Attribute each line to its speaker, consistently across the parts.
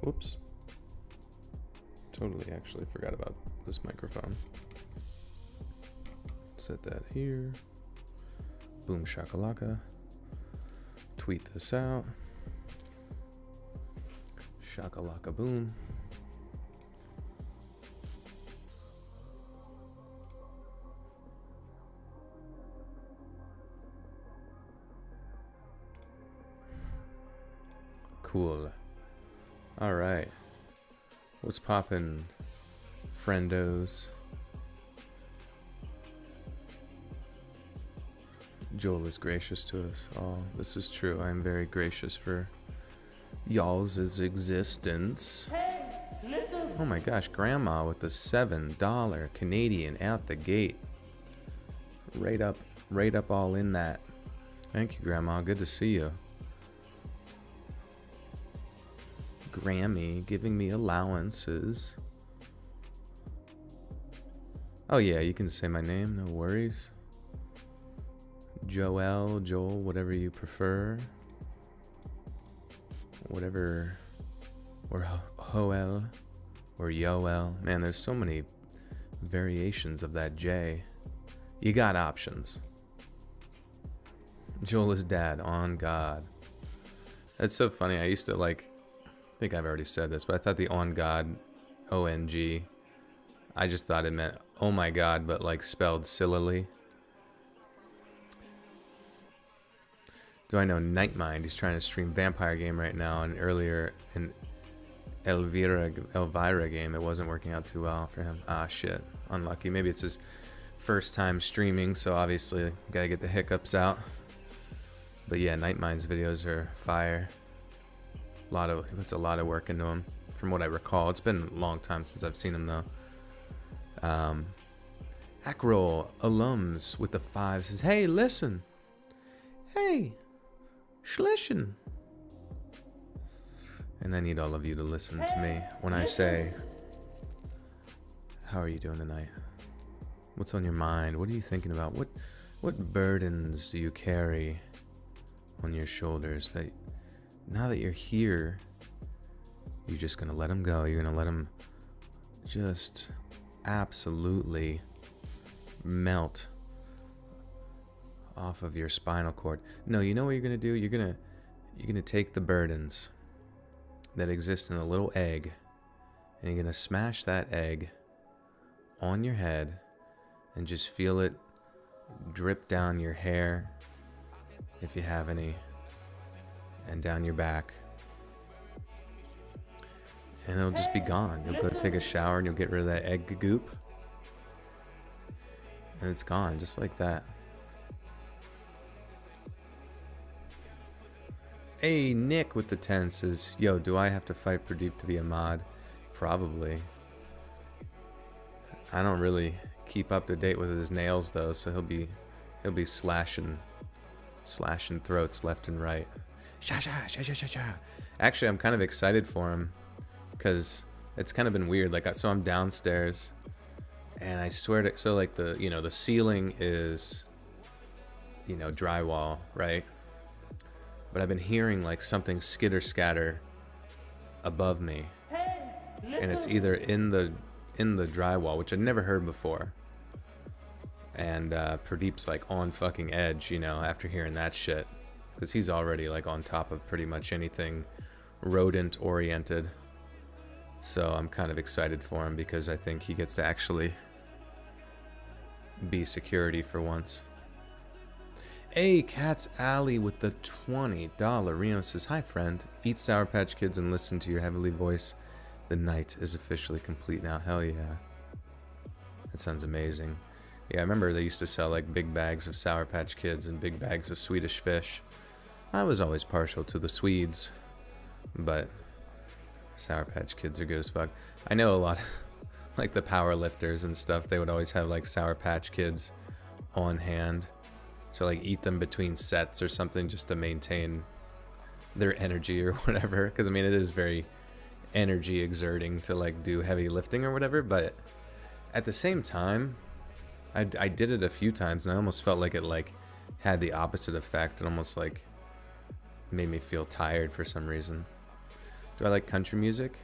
Speaker 1: Whoops. Totally actually forgot about this microphone. Set that here. Boom shakalaka. Tweet this out. Shakalaka boom. Cool. All right. What's poppin', friendos? Joel is gracious to us. Oh, this is true. I am very gracious for y'all's existence.
Speaker 2: Hey, listen.
Speaker 1: Oh my gosh, Grandma with the $7 Canadian out the gate. Right up all in that. Thank you, Grandma. Good to see you. Grammy giving me allowances. Oh yeah, you can say my name, no worries. Joel, Joel, whatever you prefer. Whatever, or Hoel, or Yoel. Man, there's so many variations of that J. You got options. Joel is dad, on God. That's so funny. I used to like, I think I've already said this, but I thought the on God, O-N-G, I just thought it meant, oh my God, but like spelled sillily. Do I know Nightmind? He's trying to stream Vampire Game right now, and earlier in Elvira Game, it wasn't working out too well for him. Ah, shit. Unlucky. Maybe it's his first time streaming, so obviously gotta get the hiccups out. But yeah, Nightmind's videos are fire. He puts a lot of work into them, from what I recall. It's been a long time since I've seen him though. Ackroll alums with the 5 says, "Hey, listen. Hey, Schlischen." And I need all of you to listen to me when I say, how are you doing tonight? What's on your mind? What are you thinking about? What burdens do you carry on your shoulders that now that you're here, you're just gonna let them go? You're gonna let them just absolutely melt off of your spinal cord. No, you know what you're gonna do? You're gonna take the burdens that exist in a little egg, and you're gonna smash that egg on your head and just feel it drip down your hair, if you have any, and down your back, and it'll just be gone. You'll go take a shower and you'll get rid of that egg goop, and it's gone just like that. Hey, Nick with the 10 says, yo, do I have to fight Pradeep to be a mod? Probably. I don't really keep up to date with his nails though, so he'll be slashing throats left and right. Sha sha sha sha sha sha. Actually, I'm kind of excited for him because it's kind of been weird. Like, so I'm downstairs, and I swear to, so like the ceiling is, drywall, right? But I've been hearing like something skitter scatter above me, and it's either in the drywall, which I'd never heard before, and Pradeep's like on fucking edge, after hearing that shit, because he's already like on top of pretty much anything rodent oriented. So I'm kind of excited for him because I think he gets to actually be security for once. Hey, Cat's Alley with the $20. Reno says, hi friend, eat Sour Patch Kids and listen to your heavenly voice. The night is officially complete now. Hell yeah. That sounds amazing. Yeah, I remember they used to sell like big bags of Sour Patch Kids and big bags of Swedish Fish. I was always partial to the Swedes, but Sour Patch Kids are good as fuck. I know a lot of, like the power lifters and stuff, they would always have like Sour Patch Kids on hand. So like eat them between sets or something just to maintain their energy or whatever. Because I mean, it is very energy exerting to like do heavy lifting or whatever. But at the same time, I did it a few times and I almost felt like it like had the opposite effect. It almost like made me feel tired for some reason. Do I like country music?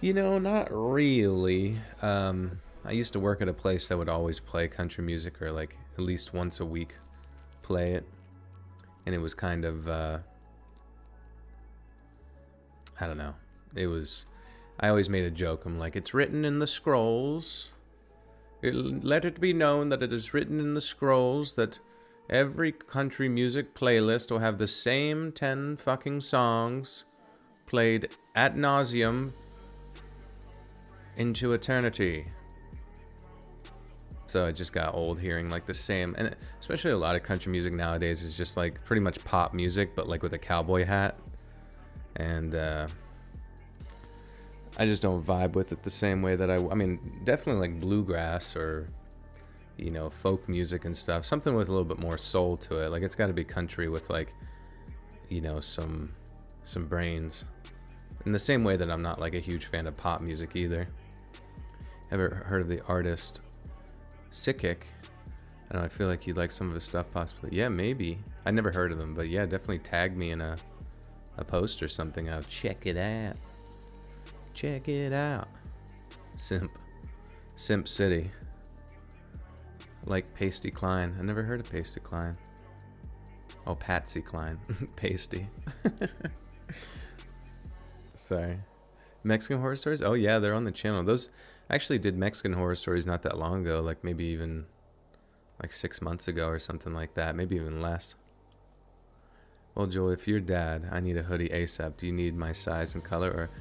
Speaker 1: You know, not really. I used to work at a place that would always play country music, or like at least once a week play it. And it was kind of, I don't know. I always made a joke. I'm like, it's written in the scrolls. Let it be known that it is written in the scrolls that every country music playlist will have the same 10 fucking songs played ad nauseum into eternity. So I just got old hearing like the same, and especially a lot of country music nowadays is just like pretty much pop music, but like with a cowboy hat. And I just don't vibe with it the same way that I mean, definitely like bluegrass or, you know, folk music and stuff. Something with a little bit more soul to it. Like it's got to be country with like, you know, some brains. In the same way that I'm not like a huge fan of pop music either. Ever heard of the artist Sickick? I don't know, I feel like you'd like some of his stuff possibly. Yeah, maybe. I never heard of him, but yeah, definitely tag me in a post or something. I'll check it out. Check it out. Simp City. Like Pasty Klein. I never heard of Pasty Klein. Oh, Patsy Klein. Pasty. Sorry. Mexican Horror Stories? Oh yeah, they're on the channel. Those I actually did Mexican Horror Stories not that long ago, like maybe even like 6 months ago or something like that, maybe even less. Well, Joel, if you're dad, I need a hoodie ASAP. Do you need my size and color? Or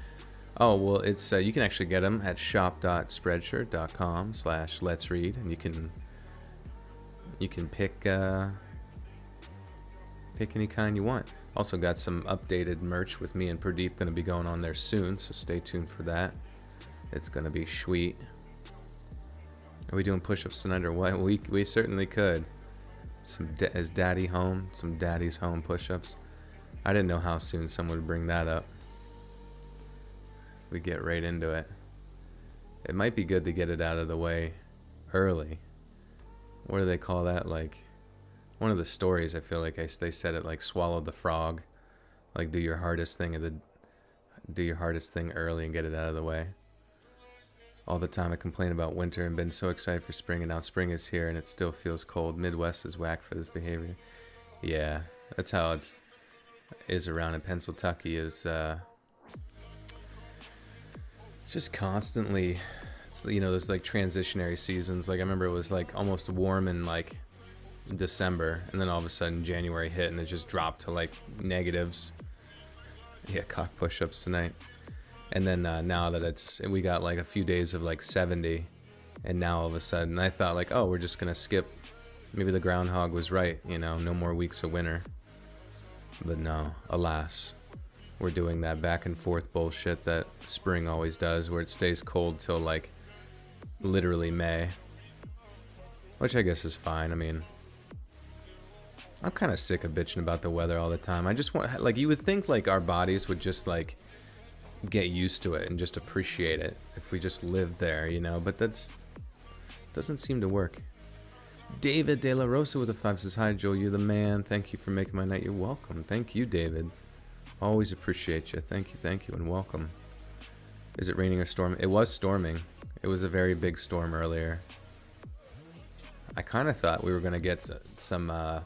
Speaker 1: oh, well, it's you can actually get them at shop.spreadshirt.com/letsread, and you can pick any kind you want. Also got some updated merch with me and Pradeep going to be going on there soon, so stay tuned for that. It's going to be sweet. Are we doing push-ups tonight or what? We certainly could. Is daddy home? Some daddy's home push-ups. I didn't know how soon someone would bring that up. We get right into it. It might be good to get it out of the way early. What do they call that? Like one of the stories, I feel like they said it like swallow the frog. Like do your hardest thing early and get it out of the way. All the time I complain about winter and been so excited for spring, and now spring is here and it still feels cold. Midwest is whack for this behavior. Yeah, that's how it is around in Pennsylvania. Is just constantly, it's, you know, there's like transitionary seasons. Like I remember it was like almost warm in like December, and then all of a sudden January hit and it just dropped to like negatives. Yeah, cock push-ups tonight. And then now that we got like a few days of like 70, and now all of a sudden I thought like, oh, we're just gonna skip. Maybe the groundhog was right, you know, no more weeks of winter. But no, alas, we're doing that back and forth bullshit that spring always does, where it stays cold till like literally May, which I guess is fine. I mean, I'm kind of sick of bitching about the weather all the time. I just want, like, you would think like our bodies would just like get used to it and just appreciate it if we just lived there, you know, but doesn't seem to work. David De La Rosa with a 5 says, hi Joel, you're the man. Thank you for making my night. You're welcome. Thank you, David. Always appreciate you. Thank you, and welcome. Is it raining or storming? It was storming. It was a very big storm earlier. I kind of thought we were going to get some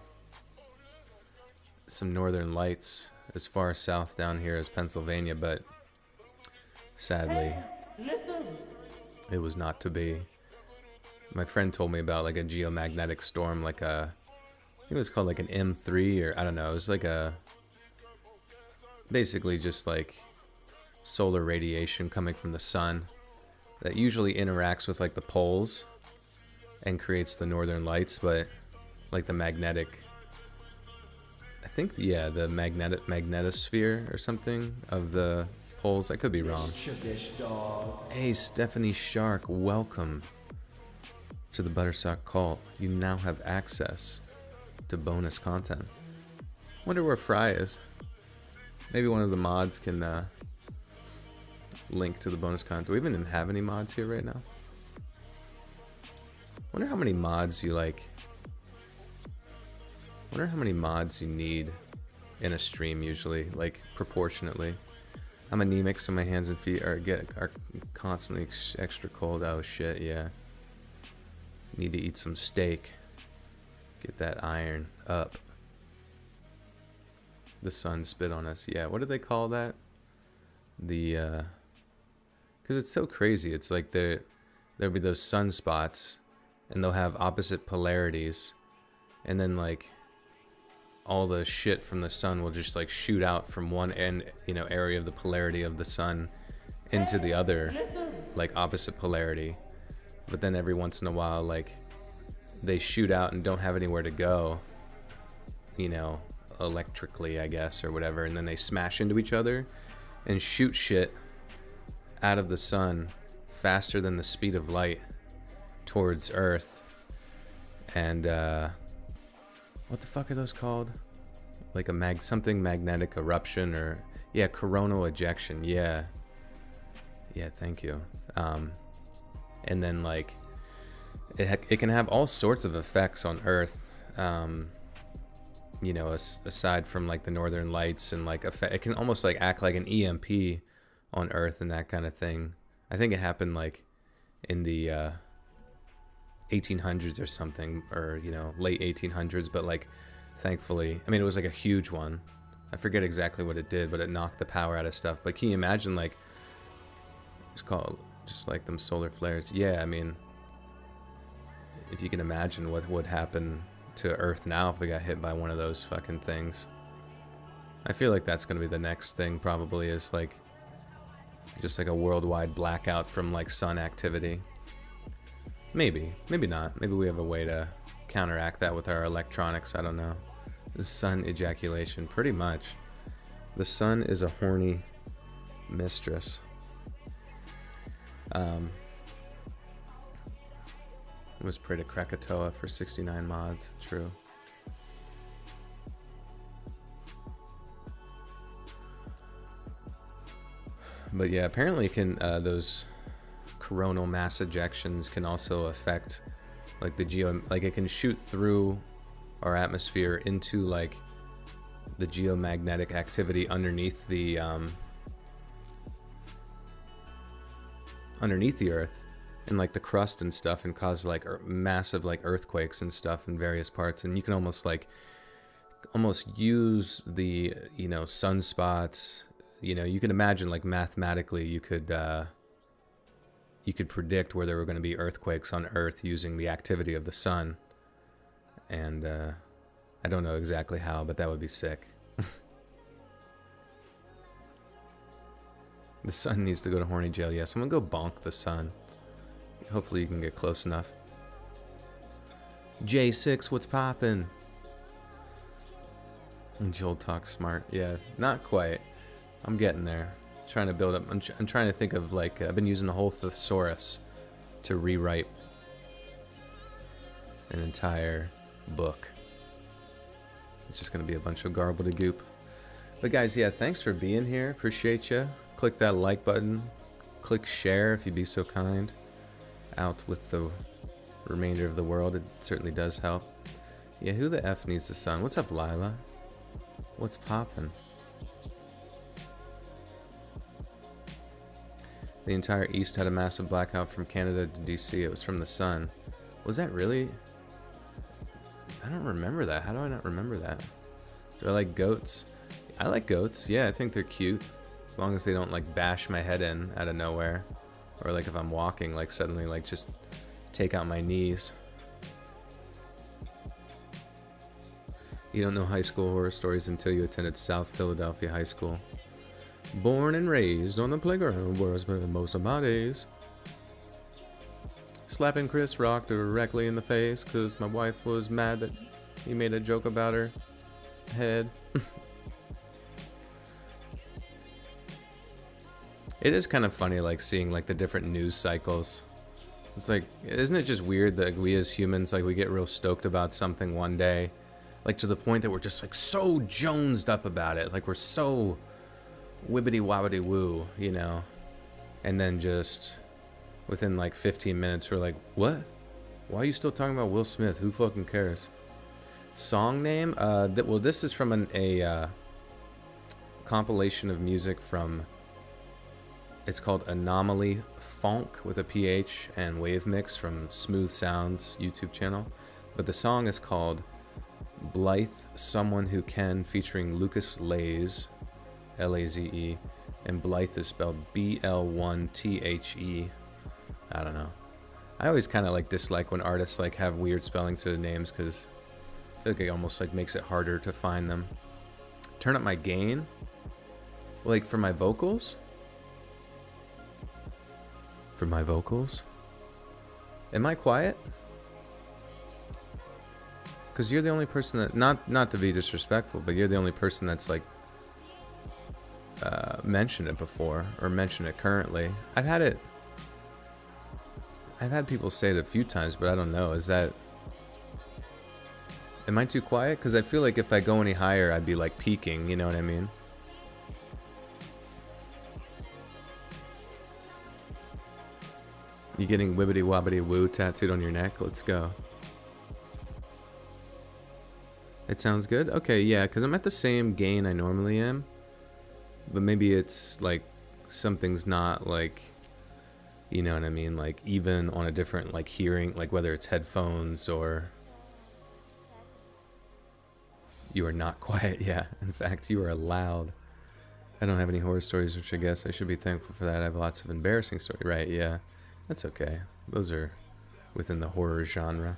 Speaker 1: northern lights as far south down here as Pennsylvania, but sadly, it was not to be. My friend told me about like a geomagnetic storm, like I think it was called like an M3, or I don't know. It was like basically just like solar radiation coming from the sun that usually interacts with like the poles and creates the northern lights, but like the magnetic, I think, yeah, the magnetosphere or something of the poles. I could be wrong. Hey, Stephanie Shark, welcome to the Buttersock Cult. You now have access to bonus content. Wonder where Fry is. Maybe one of the mods can link to the bonus content. Do we even have any mods here right now? Wonder how many mods you like. Wonder how many mods you need in a stream usually, like proportionately. I'm anemic, so my hands and feet are constantly extra cold. Oh shit, yeah. Need to eat some steak. Get that iron up. The sun spit on us. Yeah, what do they call that? The because it's so crazy. It's like there'll be those sunspots, and they'll have opposite polarities, and then like all the shit from the sun will just like shoot out from one end, area of the polarity of the sun into the other, like opposite polarity. But then every once in a while, like they shoot out and don't have anywhere to go, electrically, I guess, or whatever, and then they smash into each other and shoot shit out of the sun faster than the speed of light towards Earth. And what the fuck are those called? Like something magnetic eruption, or coronal ejection. Yeah, thank you. And then like it can have all sorts of effects on Earth. Aside from like the northern lights, and like it can almost like act like an EMP on Earth and that kind of thing. I think it happened like in the 1800s or something, or late 1800s, but like thankfully, I mean, it was like a huge one. I forget exactly what it did, but it knocked the power out of stuff. But can you imagine, like, it's called just like them solar flares? Yeah, I mean, if you can imagine what would happen to Earth now if we got hit by one of those fucking things. I feel like that's gonna be the next thing, probably, is like just like a worldwide blackout from like sun activity. Maybe not. Maybe we have a way to counteract that with our electronics. I don't know. The sun ejaculation, pretty much. The sun is a horny mistress. Was pray to Krakatoa for 69 mods. True. But yeah, apparently those coronal mass ejections can also affect like it can shoot through our atmosphere into like the geomagnetic activity underneath the Earth, and like the crust and stuff, and cause like massive like earthquakes and stuff in various parts. And you can almost use the sunspots. You can imagine, like, mathematically you could predict where there were going to be earthquakes on Earth using the activity of the sun. And I don't know exactly how, but that would be sick. The sun needs to go to horny jail. Yeah, someone go bonk the sun. Hopefully you can get close enough. J6, what's poppin'? And Joel talks smart. Yeah, not quite. I'm getting there. Trying to build up. I'm trying to think of, like, I've been using the whole thesaurus to rewrite an entire book. It's just going to be a bunch of gobbledygook. But guys, yeah, thanks for being here. Appreciate you. Click that like button. Click share if you'd be so kind. Out with the remainder of the world. It certainly does help. Yeah, who the F needs the sun? What's up, Lila? What's poppin'? The entire East had a massive blackout from Canada to DC. It was from the sun. Was that really? I don't remember that. How do I not remember that? Do I like goats? I like goats. Yeah, I think they're cute. As long as they don't like bash my head in out of nowhere. Or like if I'm walking, like suddenly like just take out my knees. You don't know high school horror stories until you attended South Philadelphia High School. Born and raised on the playground where I spent most of my days. Slapping Chris Rock directly in the face because my wife was mad that he made a joke about her head. It is kind of funny, like, seeing like the different news cycles. It's like, isn't it just weird that we as humans, like, we get real stoked about something one day, like to the point that we're just like so jonesed up about it, like we're so wibbity wobbity woo, and then just within like 15 minutes we're like, what? Why are you still talking about Will Smith? Who fucking cares? Song name? Well, this is from a compilation of music from It's called Anomaly Funk with a PH and Wave Mix from Smooth Sounds YouTube channel. But the song is called Blythe Someone Who Can, featuring Lucas Laze, Laze, and Blythe is spelled BL1THE. I don't know. I always kind of like dislike when artists like have weird spelling to the names, because I feel like it almost like makes it harder to find them. Turn up my gain, like for my vocals. For my vocals, am I quiet? Because you're the only person that, not to be disrespectful, but you're the only person that's like mentioned it before, or mentioned it currently. I've had people say it a few times, but I don't know. Am I too quiet? Because I feel like if I go any higher, I'd be like peaking, you know what I mean? You getting wibbity wobbity woo tattooed on your neck? Let's go. It sounds good? Okay, yeah, because I'm at the same gain I normally am. But maybe it's like something's not like, you know what I mean? Like even on a different like hearing, like whether it's headphones or... You are not quiet, yeah. In fact, you are loud. I don't have any horror stories, which I guess I should be thankful for that. I have lots of embarrassing stories. Right, yeah. That's okay. Those are within the horror genre.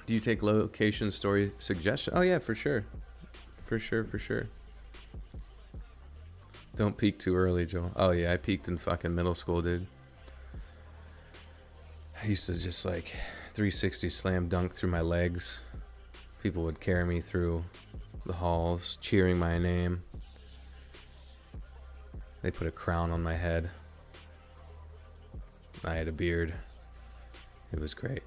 Speaker 1: Do you take location story suggestion? Oh yeah, for sure. For sure. Don't peak too early, Joel. Oh yeah, I peaked in fucking middle school, dude. I used to just like 360 slam dunk through my legs. People would carry me through the halls, cheering my name. They put a crown on my head. I had a beard. It was great.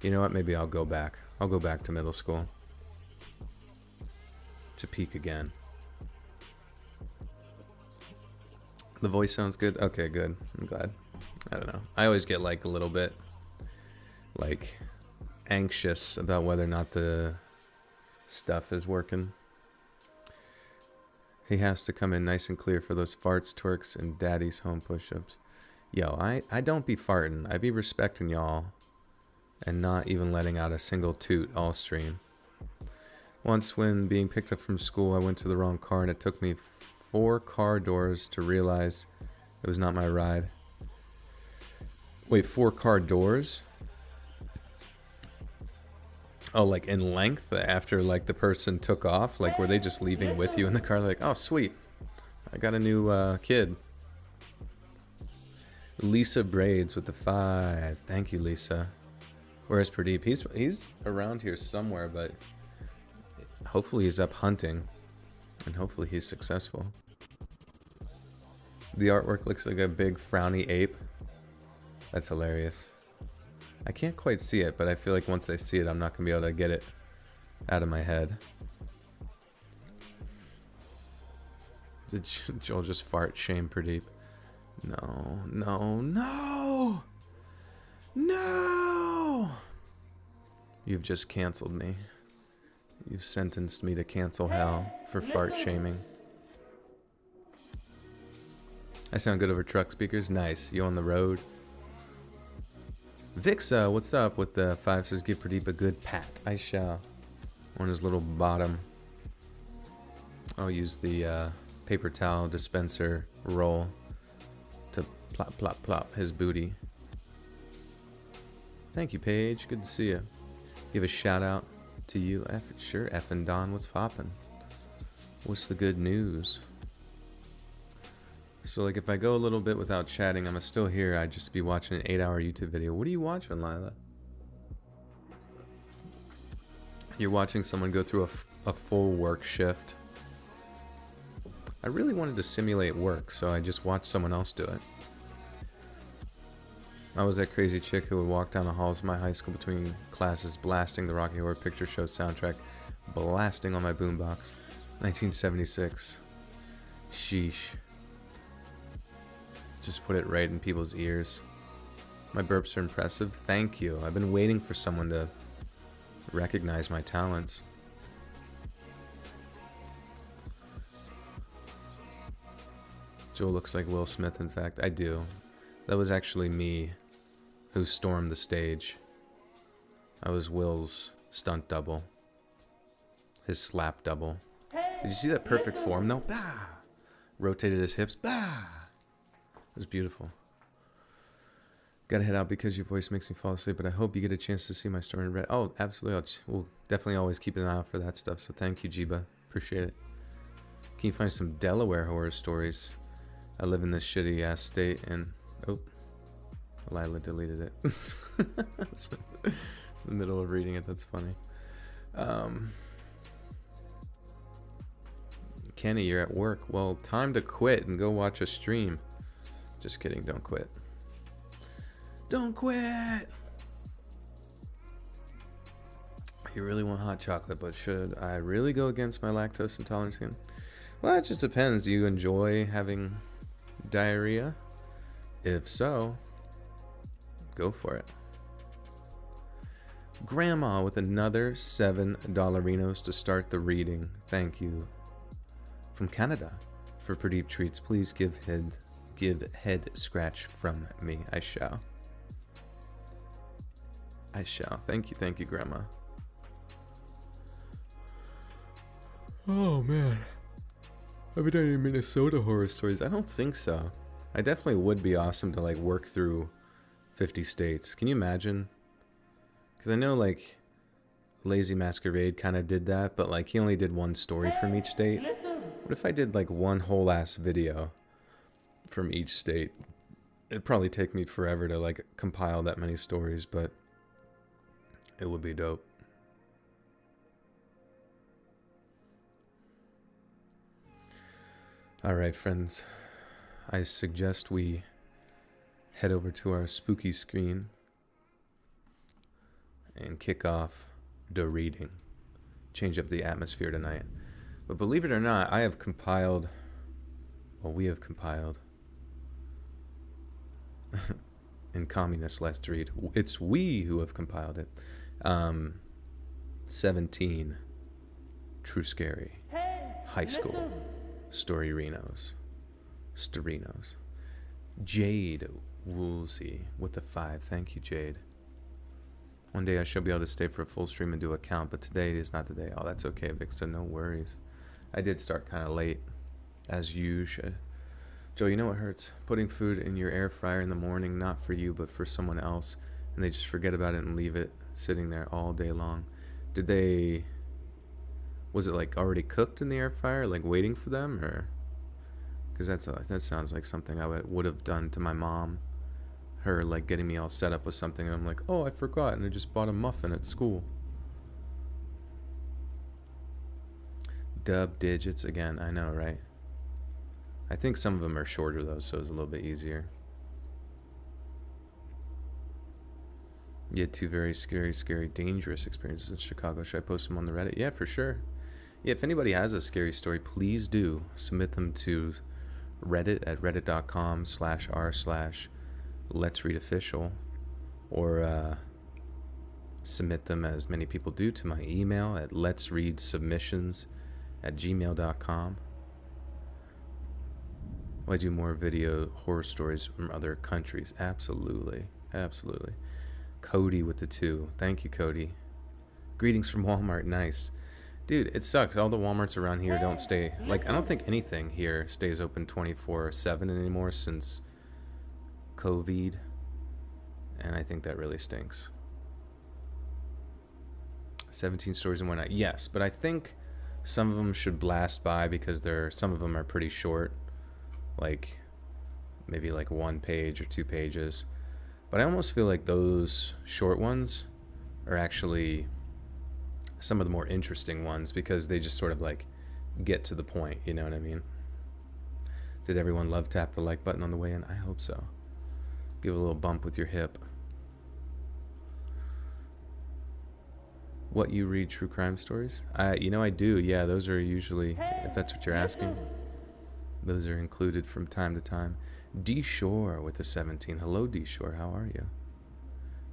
Speaker 1: You know what? Maybe I'll go back. I'll go back to middle school to peak again. The voice sounds good. Okay, good. I'm glad. I don't know. I always get like a little bit like anxious about whether or not the stuff is working. He has to come in nice and clear for those farts, twerks, and daddy's home push-ups. Yo, I don't be farting. I be respecting y'all and not even letting out a single toot all stream. Once when being picked up from school, I went to the wrong car and it took me 4 car doors to realize it was not my ride. Wait, 4 car doors? Oh, like in length after like the person took off? Like were they just leaving with you in the car? Like, oh sweet, I got a new kid. Lisa Braids with the 5. Thank you, Lisa. Where's Pradeep? He's around here somewhere, but hopefully he's up hunting. And hopefully he's successful. The artwork looks like a big frowny ape. That's hilarious. I can't quite see it, but I feel like once I see it, I'm not going to be able to get it out of my head. Did Joel just fart shame Pradeep? No, no, no! No! You've just canceled me. You've sentenced me to cancel hell for fart shaming. I sound good over truck speakers? Nice. You on the road? Vixa, what's up with the 5 says give Pradeep a good pat. I shall. On his little bottom. I'll use the paper towel dispenser roll to plop, plop, plop his booty. Thank you, Paige. Good to see you. Give a shout out to you. Sure, F and Don, what's poppin'? What's the good news? So, like, if I go a little bit without chatting, I'm still here. I'd just be watching an 8-hour YouTube video. What are you watching, Lila? You're watching someone go through a full work shift. I really wanted to simulate work, so I just watched someone else do it. I was that crazy chick who would walk down the halls of my high school between classes, blasting the Rocky Horror Picture Show soundtrack, blasting on my boombox. 1976. Sheesh. Just put it right in people's ears. My burps are impressive. Thank you. I've been waiting for someone to recognize my talents. Joel looks like Will Smith, in fact. I do. That was actually me who stormed the stage. I was Will's stunt double. His slap double. Did you see that perfect form, though? Bah! Rotated his hips. Bah! It was beautiful. Gotta head out because your voice makes me fall asleep, but I hope you get a chance to see my story in red. Oh, absolutely. We'll definitely always keep an eye out for that stuff, so thank you, Jiba. Appreciate it. Can you find some Delaware horror stories? I live in this shitty-ass state, and... Oh. Lila deleted it. In the middle of reading it, that's funny. Kenny, you're at work. Well, time to quit and go watch a stream. Just kidding, don't quit. Don't quit! You really want hot chocolate, but should I really go against my lactose intolerance again? Well, it just depends. Do you enjoy having diarrhea? If so, go for it. Grandma with another $7 to start the reading. Thank you. From Canada. For Pradeep treats, please give head scratch from me. I shall. I shall. Thank you, Grandma. Oh, man. Have we done any Minnesota horror stories? I don't think so. I definitely would be awesome to, like, work through 50 states. Can you imagine? Because I know, like, Lazy Masquerade kind of did that, but, like, he only did one story from each state. What if I did, like, one whole ass video from each state? It'd probably take me forever to, like, compile that many stories, but it would be dope. Alright, friends. I suggest we head over to our spooky screen and kick off the reading. Change up the atmosphere tonight. But believe it or not, I have compiled, well, we have compiled, in communist let's read, it's we who have compiled it, 17 True Scary High School Storinos. Jade Woolsey with the 5. Thank you, Jade. One day I shall be able to stay for a full stream and do a count, but today is not the day. Oh, that's okay, Vixen. No worries. I did start kind of late, as usual. Joe, you know what hurts? Putting food in your air fryer in the morning, not for you, but for someone else, and they just forget about it and leave it sitting there all day long. Did they... Was it, like, already cooked in the air fryer, like, waiting for them, or... Because that sounds like something I would have done to my mom. Her, like, getting me all set up with something, and I'm like, oh, I forgot, and I just bought a muffin at school. Dub digits again, I know, right? I think some of them are shorter, though, so it's a little bit easier. You had 2 very scary, dangerous experiences in Chicago. Should I post them on the Reddit? Yeah, for sure. Yeah, if anybody has a scary story, please do submit them to Reddit at reddit.com/r/letsreadofficial, or submit them, as many people do, to my email at letsreadsubmissions@gmail.com. I do more video horror stories from other countries. Absolutely. Cody with the 2. Thank you, Cody. Greetings from Walmart. Nice. Dude, it sucks. All the Walmarts around here don't stay... Like, I don't think anything here stays open 24/7 anymore since COVID. And I think that really stinks. 17 stories in one night. Yes, but I think some of them should blast by because some of them are pretty short. Like, maybe like 1 page or 2 pages. But I almost feel like those short ones are actually some of the more interesting ones because they just sort of like get to the point, you know what I mean? Did everyone love tap the like button on the way in? I hope so. Give a little bump with your hip. What, you read true crime stories? I do. Yeah, those are usually, if that's what you're asking, those are included from time to time. D Shore with the 17. Hello, D Shore. How are you?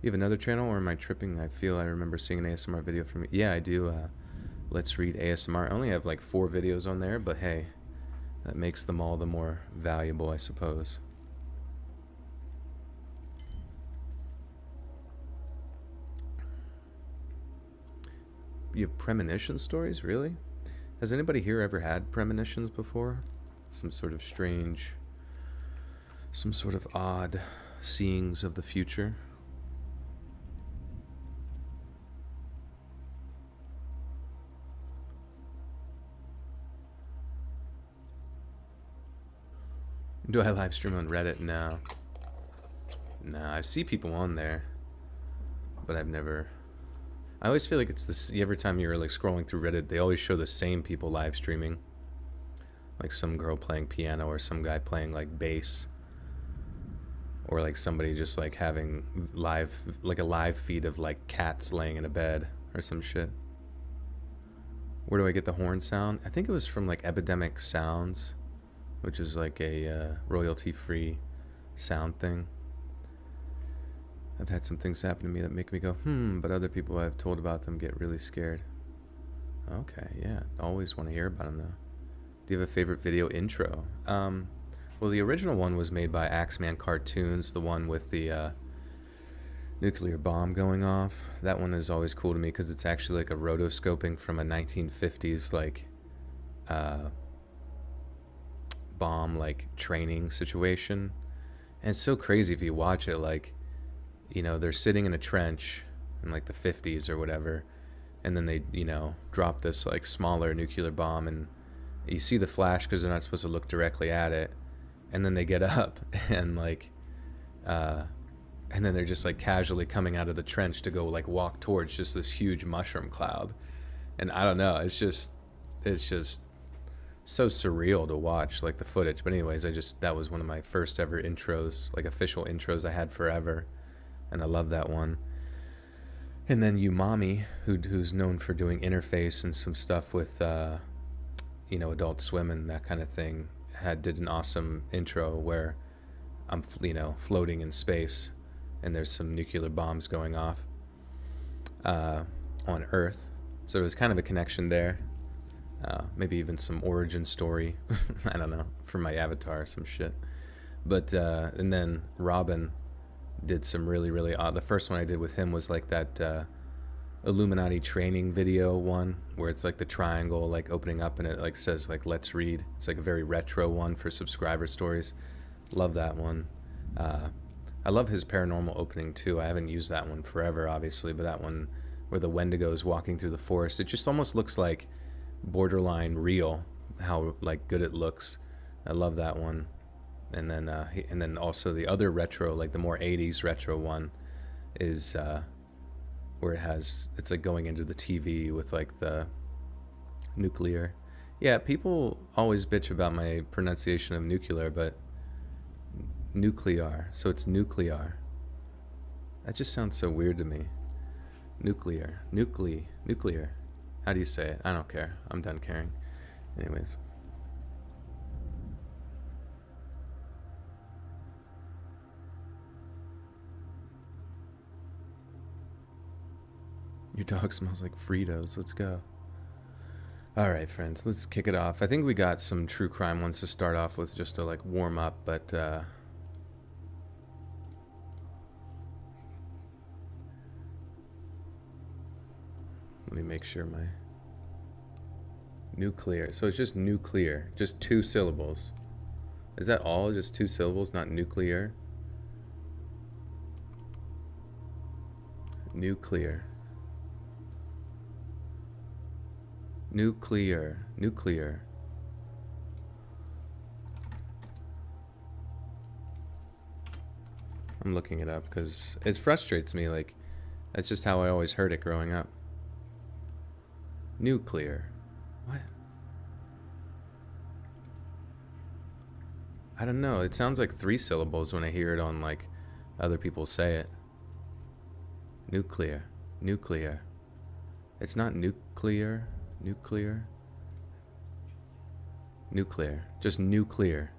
Speaker 1: You have another channel, or am I tripping? I feel I remember seeing an ASMR video from you. Yeah, I do. Let's Read ASMR. I only have like 4 videos on there, but hey, That makes them all the more valuable, I suppose. You have premonition stories? Really? Has anybody here ever had premonitions before? Some sort of strange, some sort of odd seeings of the future? Do I live stream on Reddit? No. Nah, I see people on there, but I've never... I always feel like it's this... Every time you're like scrolling through Reddit, they always show the same people live streaming. Like some girl playing piano or some guy playing like bass. Or like somebody just like having like a live feed of like cats laying in a bed or some shit. Where do I get the horn sound? I think it was from like Epidemic Sounds, which is like a royalty-free sound thing. I've had some things happen to me that make me go, but other people I've told about them get really scared. Okay, yeah. Always want to hear about them, though. Do you have a favorite video intro? Well, the original one was made by Axeman Cartoons, the one with the nuclear bomb going off. That one is always cool to me because it's actually like a rotoscoping from a 1950s, like, bomb, like, training situation. And it's so crazy if you watch it, like, you know, they're sitting in a trench in like the 50s or whatever, and then they, you know, drop this like smaller nuclear bomb, and you see the flash because they're not supposed to look directly at it, and then they get up and like and then they're just like casually coming out of the trench to go like walk towards just this huge mushroom cloud. And I don't know, it's just so surreal to watch, like the footage. But anyways, that was one of my first ever intros, like official intros I had forever. And I love that one. And then Umami, who's known for doing interface and some stuff with, you know, Adult Swim and that kind of thing, did an awesome intro where I'm, you know, floating in space and there's some nuclear bombs going off on Earth. So there was kind of a connection there. Maybe even some origin story. I don't know, from my avatar or some shit. But, and then Robin did some really odd. The first one I did with him was like that Illuminati training video one where it's like the triangle like opening up and it like says like let's read. It's like a very retro one for subscriber stories. Love that one. I love his paranormal opening too. I haven't used that one forever obviously, but that one where the Wendigo is walking through the forest, it just almost looks like borderline real, how like good it looks. I love that one. And then also the other retro, like the more 80s retro one, is where it's like going into the TV with like the nuclear. Yeah, people always bitch about my pronunciation of nuclear, but nuclear, so it's nuclear. That just sounds so weird to me. Nuclear. How do you say it? I don't care. I'm done caring. Anyways. Your dog smells like Fritos. Let's go. All right, friends. Let's kick it off. I think we got some true crime ones to start off with just to like warm up, but let me make sure my nuclear. So it's just nuclear, just 2 syllables. Is that all? Just 2 syllables, not nuclear? Nuclear. I'm looking it up because it frustrates me. Like, that's just how I always heard it growing up. Nuclear. What? I don't know. It sounds like 3 syllables when I hear it on, like, other people say it. Nuclear. It's not nuclear. Just nuclear.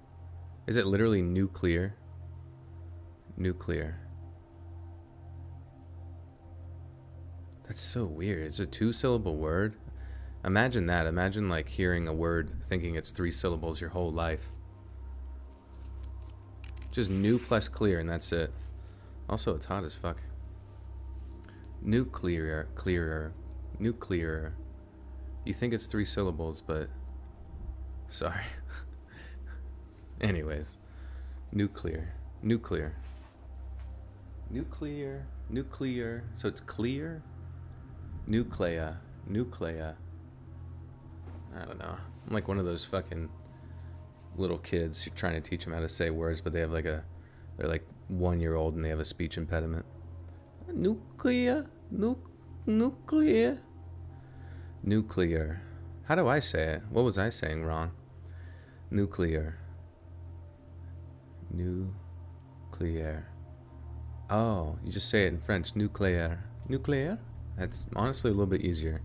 Speaker 1: Is it literally nuclear? That's so weird. It's a 2-syllable word. Imagine that. Imagine like hearing a word, thinking it's 3 syllables your whole life. Just new plus clear, and that's it. Also, it's hot as fuck. Nuclear, clearer, nuclear. You think it's 3 syllables, but sorry. Anyways, nuclear, nuclear, nuclear, nuclear. So it's clear. Nuclea, nuclea. I don't know. I'm like one of those fucking little kids. You're trying to teach them how to say words, but they have like they're like 1-year-old and they have a speech impediment. Nuclear, nuclear, nuclear. How do I say it? What was I saying wrong? Nuclear. Nuclear. Oh, you just say it in French. Nuclear. Nuclear? That's honestly a little bit easier.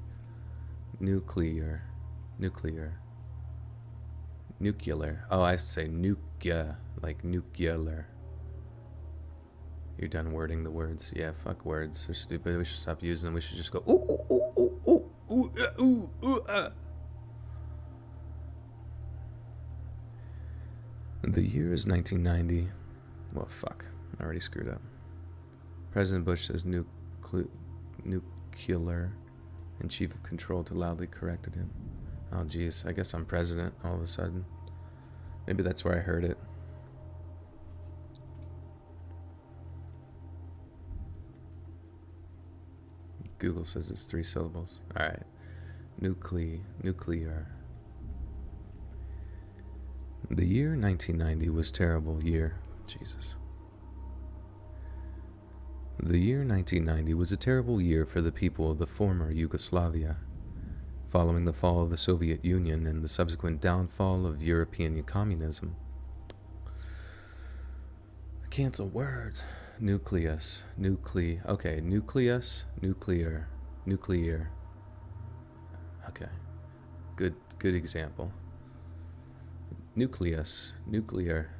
Speaker 1: Nuclear. Nuclear. Nuclear. Oh, I say nuclear. Like nuclear. You're done wording the words. Yeah, fuck words. They're stupid. We should stop using them. We should just go ooh, ooh, ooh, ooh, ooh, ooh, ooh, The year is 1990. Well, fuck. I already screwed up. President Bush says nuclear, and Chief of Control to loudly corrected him. Oh, geez. I guess I'm president all of a sudden. Maybe that's where I heard it. Google says it's 3 syllables. Alright. Nuclear. The year 1990 was a terrible year. Jesus. The year 1990 was a terrible year for the people of the former Yugoslavia. Following the fall of the Soviet Union and the subsequent downfall of European communism. Cancel words. Nucleus. Okay, nucleus. Nuclear. Okay. Good example. Nucleus. Nuclear.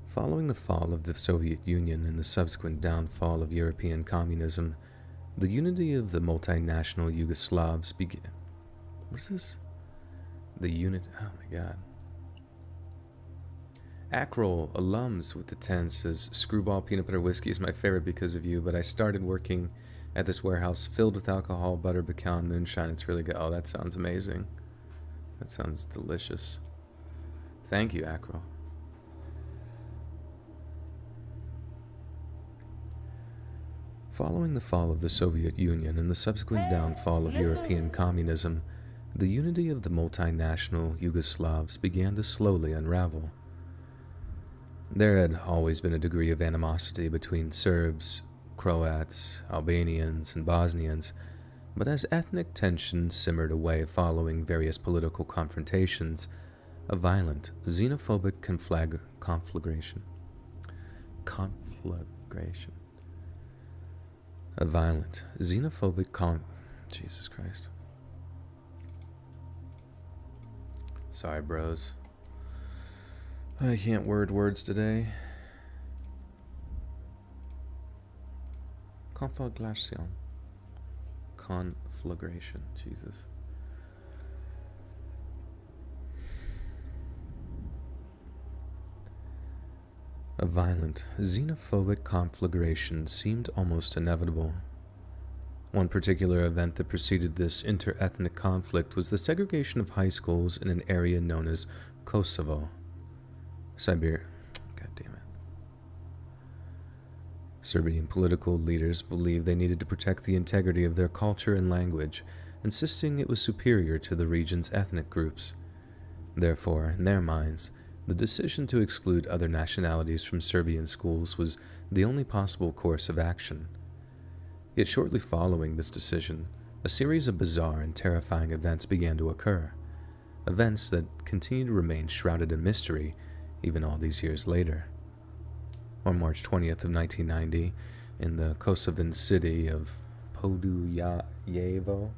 Speaker 1: Following the fall of the Soviet Union and the subsequent downfall of European communism, the unity of the multinational Yugoslavs began. What is this? Oh my god. Akrol alums with the 10 says, Screwball peanut butter whiskey is my favorite because of you, but I started working at this warehouse filled with alcohol, butter, pecan, moonshine. It's really good. Oh, that sounds amazing. That sounds delicious. Thank you, Akrol. Following the fall of the Soviet Union and the subsequent downfall of European communism, the unity of the multinational Yugoslavs began to slowly unravel. There had always been a degree of animosity between Serbs, Croats, Albanians, and Bosnians, but as ethnic tensions simmered away following various political confrontations, a violent, xenophobic conflagration. A violent, xenophobic Jesus Christ. Sorry, bros. I can't word words today. Conflagration. Jesus. A violent, xenophobic conflagration seemed almost inevitable. One particular event that preceded this inter-ethnic conflict was the segregation of high schools in an area known as Kosovo. Siberia. God damn it. Serbian political leaders believed they needed to protect the integrity of their culture and language, insisting it was superior to the region's ethnic groups. Therefore, in their minds, the decision to exclude other nationalities from Serbian schools was the only possible course of action. Yet shortly following this decision, a series of bizarre and terrifying events began to occur. Events that continue to remain shrouded in mystery even all these years later. On March 20th of 1990, in the Kosovan city of Podujevo.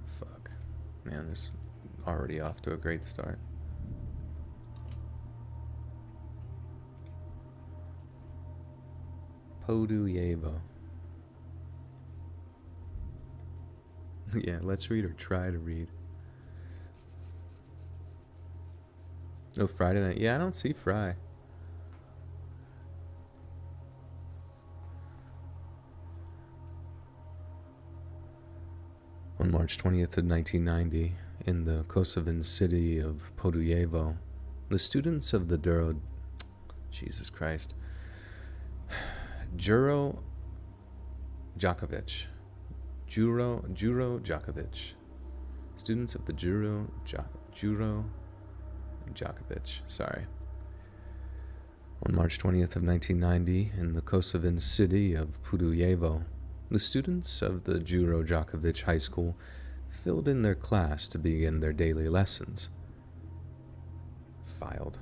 Speaker 1: Fuck. Man, this already off to a great start. Podujevo. Yeah, let's read or try to read. Oh, Friday night. Yeah, I don't see Fry. On March 20th of 1990, in the Kosovan city of Podujevo, the students of the Jesus Christ, Juro Djokovic. Students of the Juro Djokovic. Sorry. On March 20th of 1990, in the Kosovan city of Podujevo, the students of the Juro Djokovic High School filled in their class to begin their daily lessons. Filed.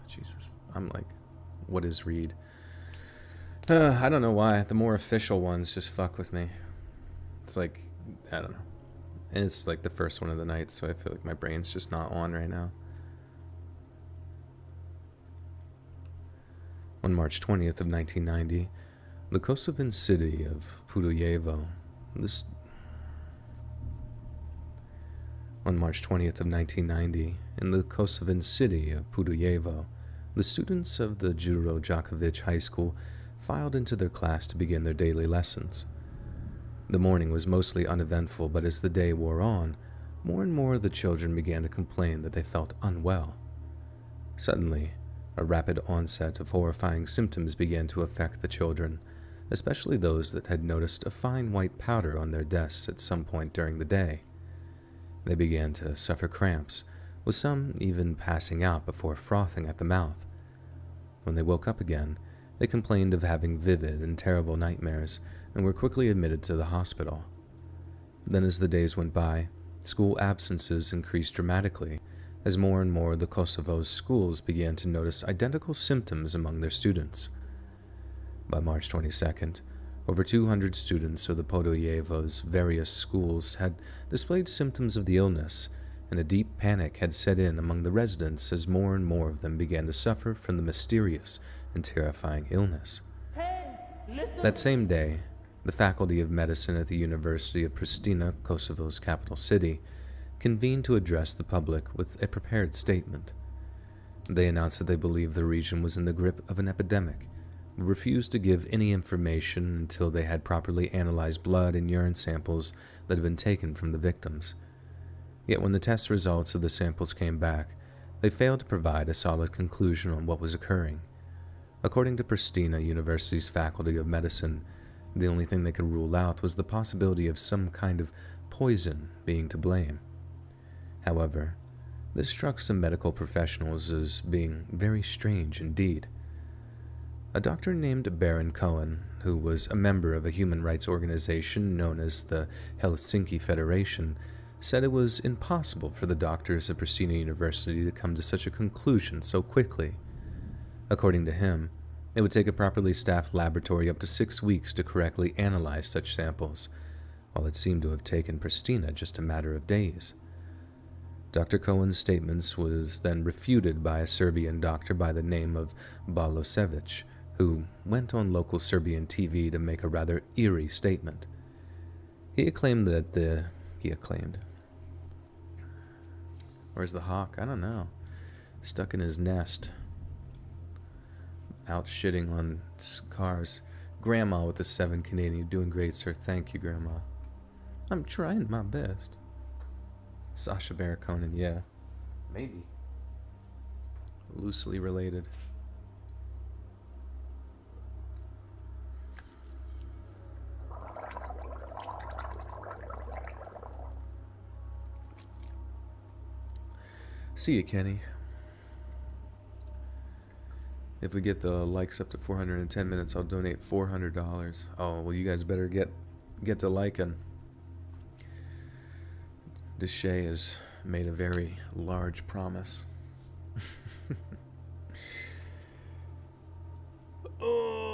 Speaker 1: Jesus. I'm like, what is read? I don't know why. The more official ones just fuck with me. It's like, I don't know. And it's like the first one of the night, so I feel like my brain's just not on right now. On March 20th of 1990, the Kosovan city of Podujevo, On March 20th of 1990, in the Kosovan city of Podujevo, the students of the Juro Djokovic High School filed into their class to begin their daily lessons. The morning was mostly uneventful, but as the day wore on, more and more of the children began to complain that they felt unwell. Suddenly, a rapid onset of horrifying symptoms began to affect the children, especially those that had noticed a fine white powder on their desks at some point during the day. They began to suffer cramps, with some even passing out before frothing at the mouth. When they woke up again, they complained of having vivid and terrible nightmares and were quickly admitted to the hospital. Then as the days went by, school absences increased dramatically as more and more of the Kosovo's schools began to notice identical symptoms among their students. By March 22nd, over 200 students of the Podujevo's various schools had displayed symptoms of the illness, and a deep panic had set in among the residents as more and more of them began to suffer from the mysterious and terrifying illness. That same day, the Faculty of Medicine at the University of Pristina, Kosovo's capital city, convened to address the public with a prepared statement. They announced that they believed the region was in the grip of an epidemic, but refused to give any information until they had properly analyzed blood and urine samples that had been taken from the victims. Yet when the test results of the samples came back, they failed to provide a solid conclusion on what was occurring. According to Pristina University's Faculty of Medicine, the only thing they could rule out was the possibility of some kind of poison being to blame. However, this struck some medical professionals as being very strange indeed. A doctor named Baron Cohen, who was a member of a human rights organization known as the Helsinki Federation, said it was impossible for the doctors at Pristina University to come to such a conclusion so quickly. According to him, it would take a properly staffed laboratory up to 6 weeks to correctly analyze such samples, while it seemed to have taken Pristina just a matter of days. Dr. Cohen's statements was then refuted by a Serbian doctor by the name of Balosevic, who went on local Serbian TV to make a rather eerie statement. He acclaimed. Where's the hawk? I don't know. Stuck in his nest. Out shitting on cars. Grandma with the 7 Canadian. Doing great, sir. Thank you, Grandma. I'm trying my best. Sacha Baron Cohen, yeah. Maybe. Loosely related. See you, Kenny. If we get the likes up to 410 minutes, I'll donate $400. Oh, well, you guys better get to liking. Deshay has made a very large promise. Oh.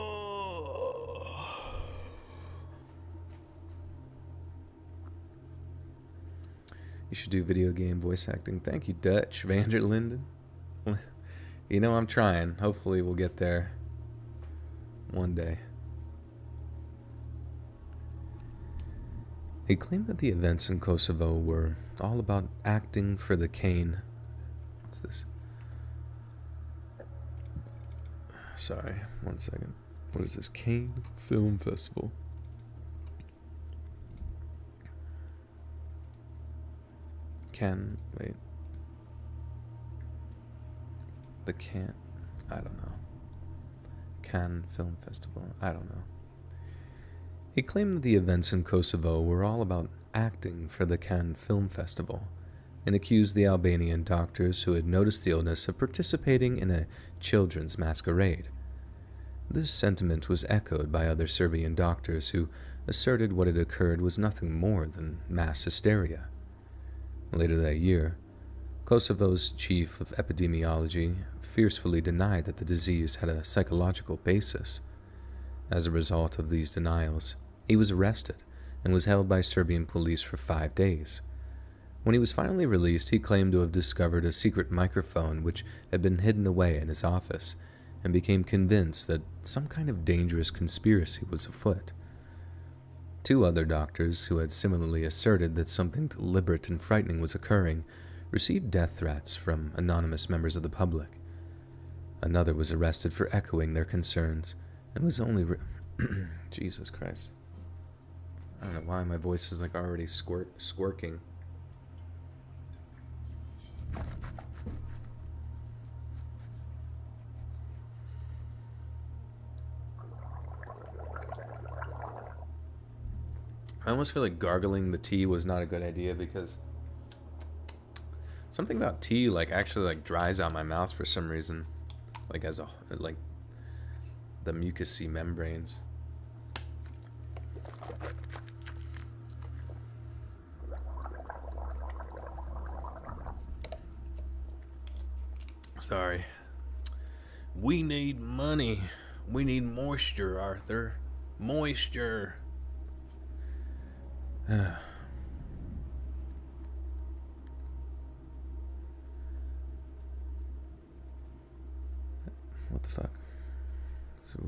Speaker 1: You should do video game voice acting. Thank you, Dutch Vanderlinden. You know, I'm trying. Hopefully we'll get there. One day. He claimed that the events in Kosovo were all about acting for the Kane. What's this? Sorry, 1 second. What is this? Kane Film Festival. Wait. I don't know. Cannes Film Festival. I don't know. He claimed that the events in Kosovo were all about acting for the Cannes Film Festival, and accused the Albanian doctors who had noticed the illness of participating in a children's masquerade. This sentiment was echoed by other Serbian doctors who asserted what had occurred was nothing more than mass hysteria. Later that year, Kosovo's chief of epidemiology fiercely denied that the disease had a psychological basis. As a result of these denials, he was arrested and was held by Serbian police for 5 days. When he was finally released, he claimed to have discovered a secret microphone which had been hidden away in his office, and became convinced that some kind of dangerous conspiracy was afoot. 2 other doctors, who had similarly asserted that something deliberate and frightening was occurring, received death threats from anonymous members of the public. Another was arrested for echoing their concerns, and was only Jesus Christ. I don't know why my voice is like already squirking. I almost feel like gargling the tea was not a good idea, because something about tea actually dries out my mouth for some reason, as the mucousy membranes. Sorry. We need money. We need moisture, Arthur. Moisture. What the fuck? So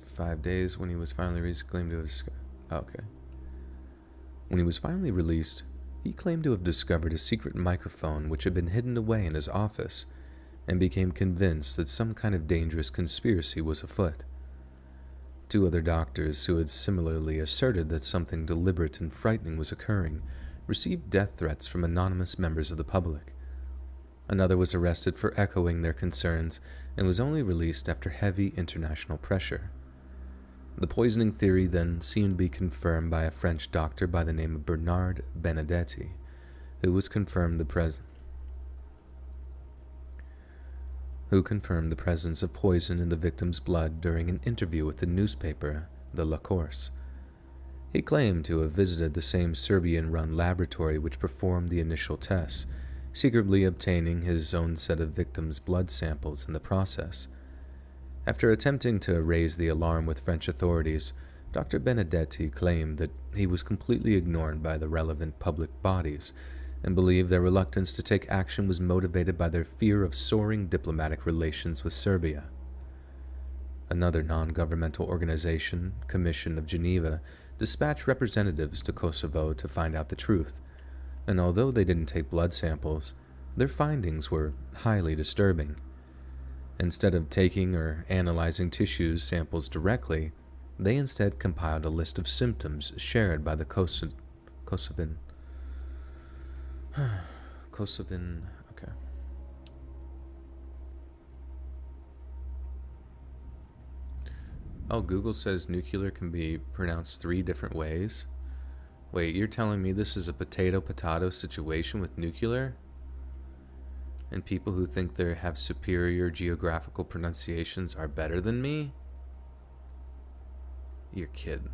Speaker 1: 5 days when he was finally released, claimed to have okay. When he was finally released, he claimed to have discovered a secret microphone which had been hidden away in his office, and became convinced that some kind of dangerous conspiracy was afoot. 2 other doctors, who had similarly asserted that something deliberate and frightening was occurring, received death threats from anonymous members of the public. Another was arrested for echoing their concerns, and was only released after heavy international pressure. The poisoning theory then seemed to be confirmed by a French doctor by the name of Bernard Benedetti, who confirmed the presence of poison in the victim's blood during an interview with the newspaper, the La Course. He claimed to have visited the same Serbian-run laboratory which performed the initial tests, secretly obtaining his own set of victims' blood samples in the process. After attempting to raise the alarm with French authorities, Dr. Benedetti claimed that he was completely ignored by the relevant public bodies, and believed their reluctance to take action was motivated by their fear of soaring diplomatic relations with Serbia. Another non-governmental organization, Commission of Geneva, dispatched representatives to Kosovo to find out the truth, and although they didn't take blood samples, their findings were highly disturbing. Instead of taking or analyzing tissue samples directly, they instead compiled a list of symptoms shared by the Kosovan. Okay. Oh, Google says nuclear can be pronounced 3 different ways. Wait, you're telling me this is a potato-potato situation with nuclear? And people who think they have superior geographical pronunciations are better than me? You're kidding.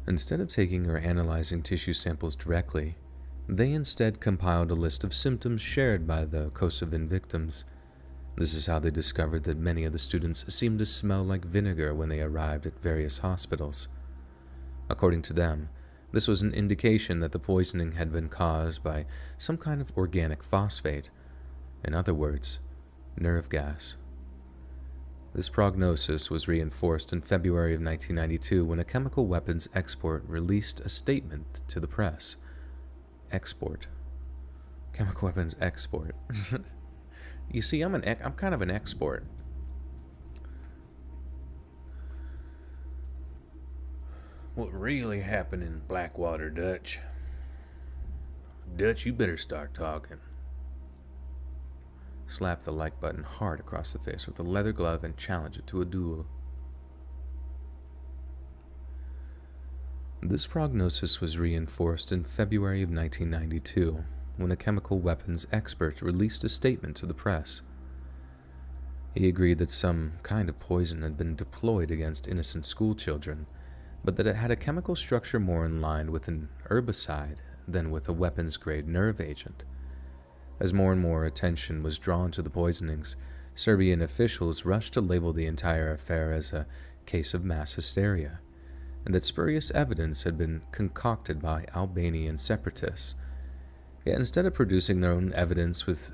Speaker 1: Instead of taking or analyzing tissue samples directly, they instead compiled a list of symptoms shared by the Kosovan victims. This is how they discovered that many of the students seemed to smell like vinegar when they arrived at various hospitals. According to them, this was an indication that the poisoning had been caused by some kind of organic phosphate, In other words, nerve gas. This prognosis was reinforced in February of 1992 when a chemical weapons export released a statement to the press. Export. Chemical weapons export. You see, I'm kind of an export. What really happened in Blackwater, Dutch? Dutch, you better start talking. Slap the like button hard across the face with a leather glove and challenge it to a duel. This prognosis was reinforced in February of 1992 when a chemical weapons expert released a statement to the press. He agreed that some kind of poison had been deployed against innocent schoolchildren, but that it had a chemical structure more in line with an herbicide than with a weapons-grade nerve agent. As more and more attention was drawn to the poisonings, Serbian officials rushed to label the entire affair as a case of mass hysteria, and that spurious evidence had been concocted by Albanian separatists. Yet instead of producing their own evidence with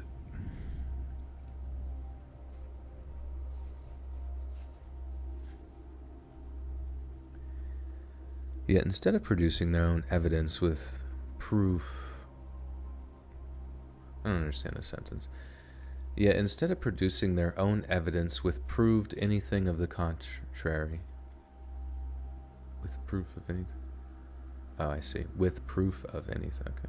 Speaker 1: proof. I don't understand this sentence. Yet instead of producing their own evidence with proved anything of the contrary. With proof of anything? Oh, I see. With proof of anything. Okay.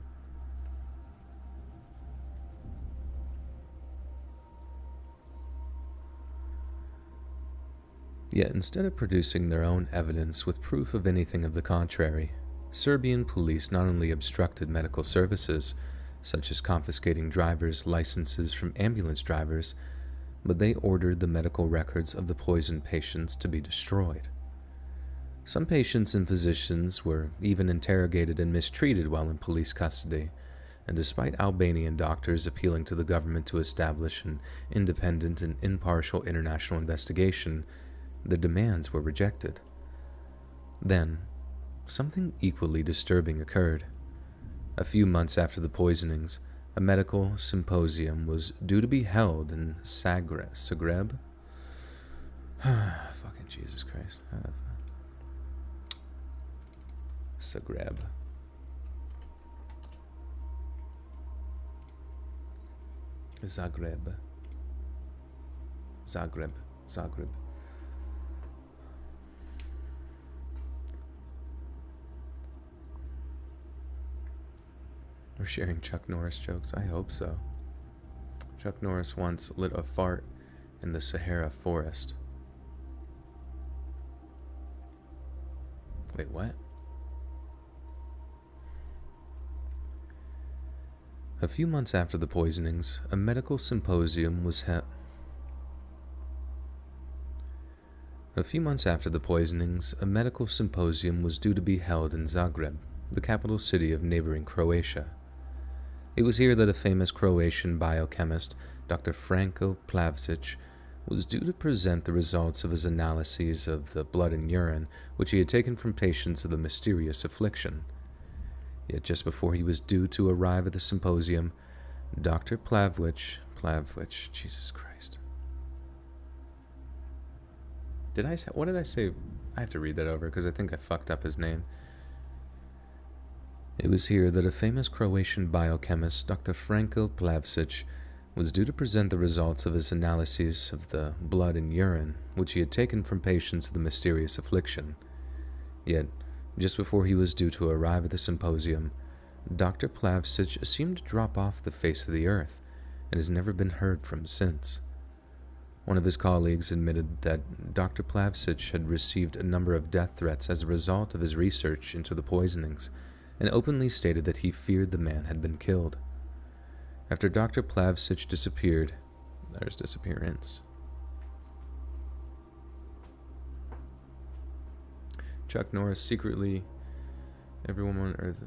Speaker 1: Yet instead of producing their own evidence with proof of anything of the contrary, Serbian police not only obstructed medical services, such as confiscating drivers' licenses from ambulance drivers, but they ordered the medical records of the poisoned patients to be destroyed. Some patients and physicians were even interrogated and mistreated while in police custody, and despite Albanian doctors appealing to the government to establish an independent and impartial international investigation, the demands were rejected. Then, something equally disturbing occurred. A few months after the poisonings, a medical symposium was due to be held in Zagreb? Fucking Jesus Christ. Zagreb. We're sharing Chuck Norris jokes. I hope so. Chuck Norris once lit a fart in the Sahara forest. Wait, what? A few months after the poisonings, a medical symposium was held. A few months after the poisonings, a medical symposium was due to be held in Zagreb, the capital city of neighboring Croatia. It was here that a famous Croatian biochemist, Dr. Franko Plavšić, was due to present the results of his analyses of the blood and urine which he had taken from patients of the mysterious affliction. Yet just before he was due to arrive at the symposium, Dr. Plavšić, Jesus Christ. What did I say? I have to read that over because I think I fucked up his name. It was here that a famous Croatian biochemist, Dr. Franko Plavšić, was due to present the results of his analyses of the blood and urine which he had taken from patients of the mysterious affliction. Yet, just before he was due to arrive at the symposium, Dr. Plavšić seemed to drop off the face of the earth and has never been heard from since. One of his colleagues admitted that Dr. Plavšić had received a number of death threats as a result of his research into the poisonings, and openly stated that he feared the man had been killed. After Dr. Plavšić disappeared, there's disappearance. Chuck Norris secretly, every woman on earth.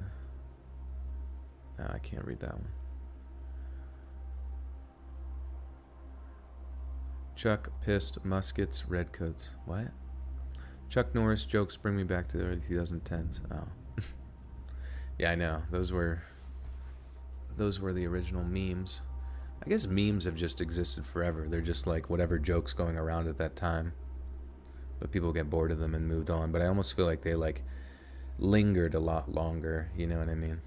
Speaker 1: No, I can't read that one. Chuck pissed muskets, redcoats. What? Chuck Norris jokes bring me back to the early 2010s. Oh. Yeah, I know. Those were the original memes. I guess memes have just existed forever. They're just like whatever jokes going around at that time. But people get bored of them and moved on. But I almost feel like they like lingered a lot longer, you know what I mean?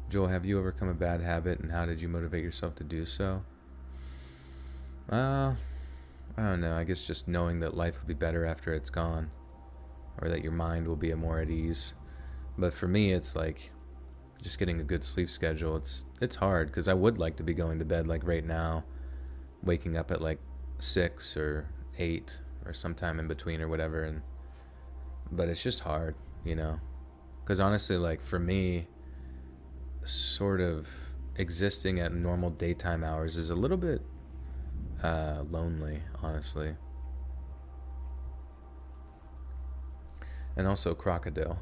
Speaker 1: Joel, have you overcome a bad habit, and how did you motivate yourself to do so? I don't know. I guess just knowing that life will be better after it's gone, or that your mind will be more at ease. But for me, it's like just getting a good sleep schedule. It's hard because I would like to be going to bed like right now, waking up at like 6 or 8 or sometime in between or whatever. But it's just hard, you know, because honestly, like for me, sort of existing at normal daytime hours is a little bit lonely, honestly. And also crocodile.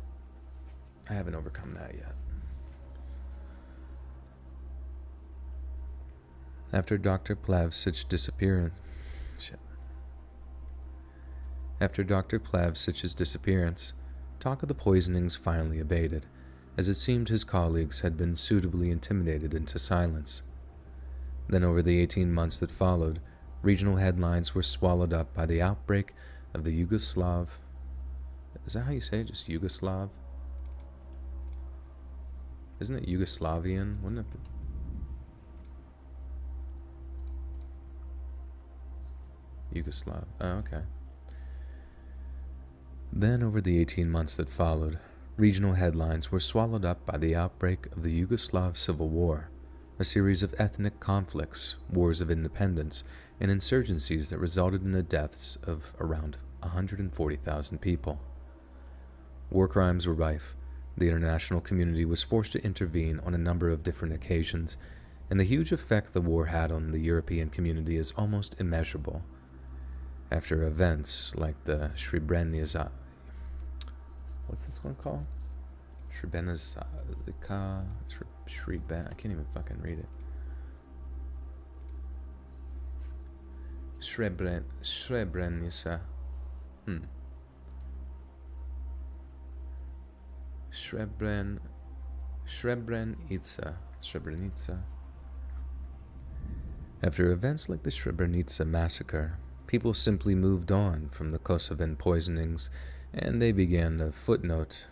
Speaker 1: I haven't overcome that yet. After Dr. Plavsic's disappearance... After Dr. Plavsic's disappearance, talk of the poisonings finally abated, as it seemed his colleagues had been suitably intimidated into silence. Then over the 18 months that followed, regional headlines were swallowed up by the outbreak of the Yugoslav... Is that how you say it? Just Yugoslav? Isn't it Yugoslavian? Wouldn't it be? Yugoslav. Oh, okay. Then, over the 18 months that followed, regional headlines were swallowed up by the outbreak of the Yugoslav Civil War, a series of ethnic conflicts, wars of independence, and insurgencies that resulted in the deaths of around 140,000 people. War crimes were rife. The international community was forced to intervene on a number of different occasions, and the huge effect the war had on the European community is almost immeasurable. After events like the Srebrenica... What's this one called? Srebrenica... I can't even fucking read it. Srebrenica. Srebrenica. After events like the Srebrenica massacre, people simply moved on from the Kosovan poisonings, and they began a footnote.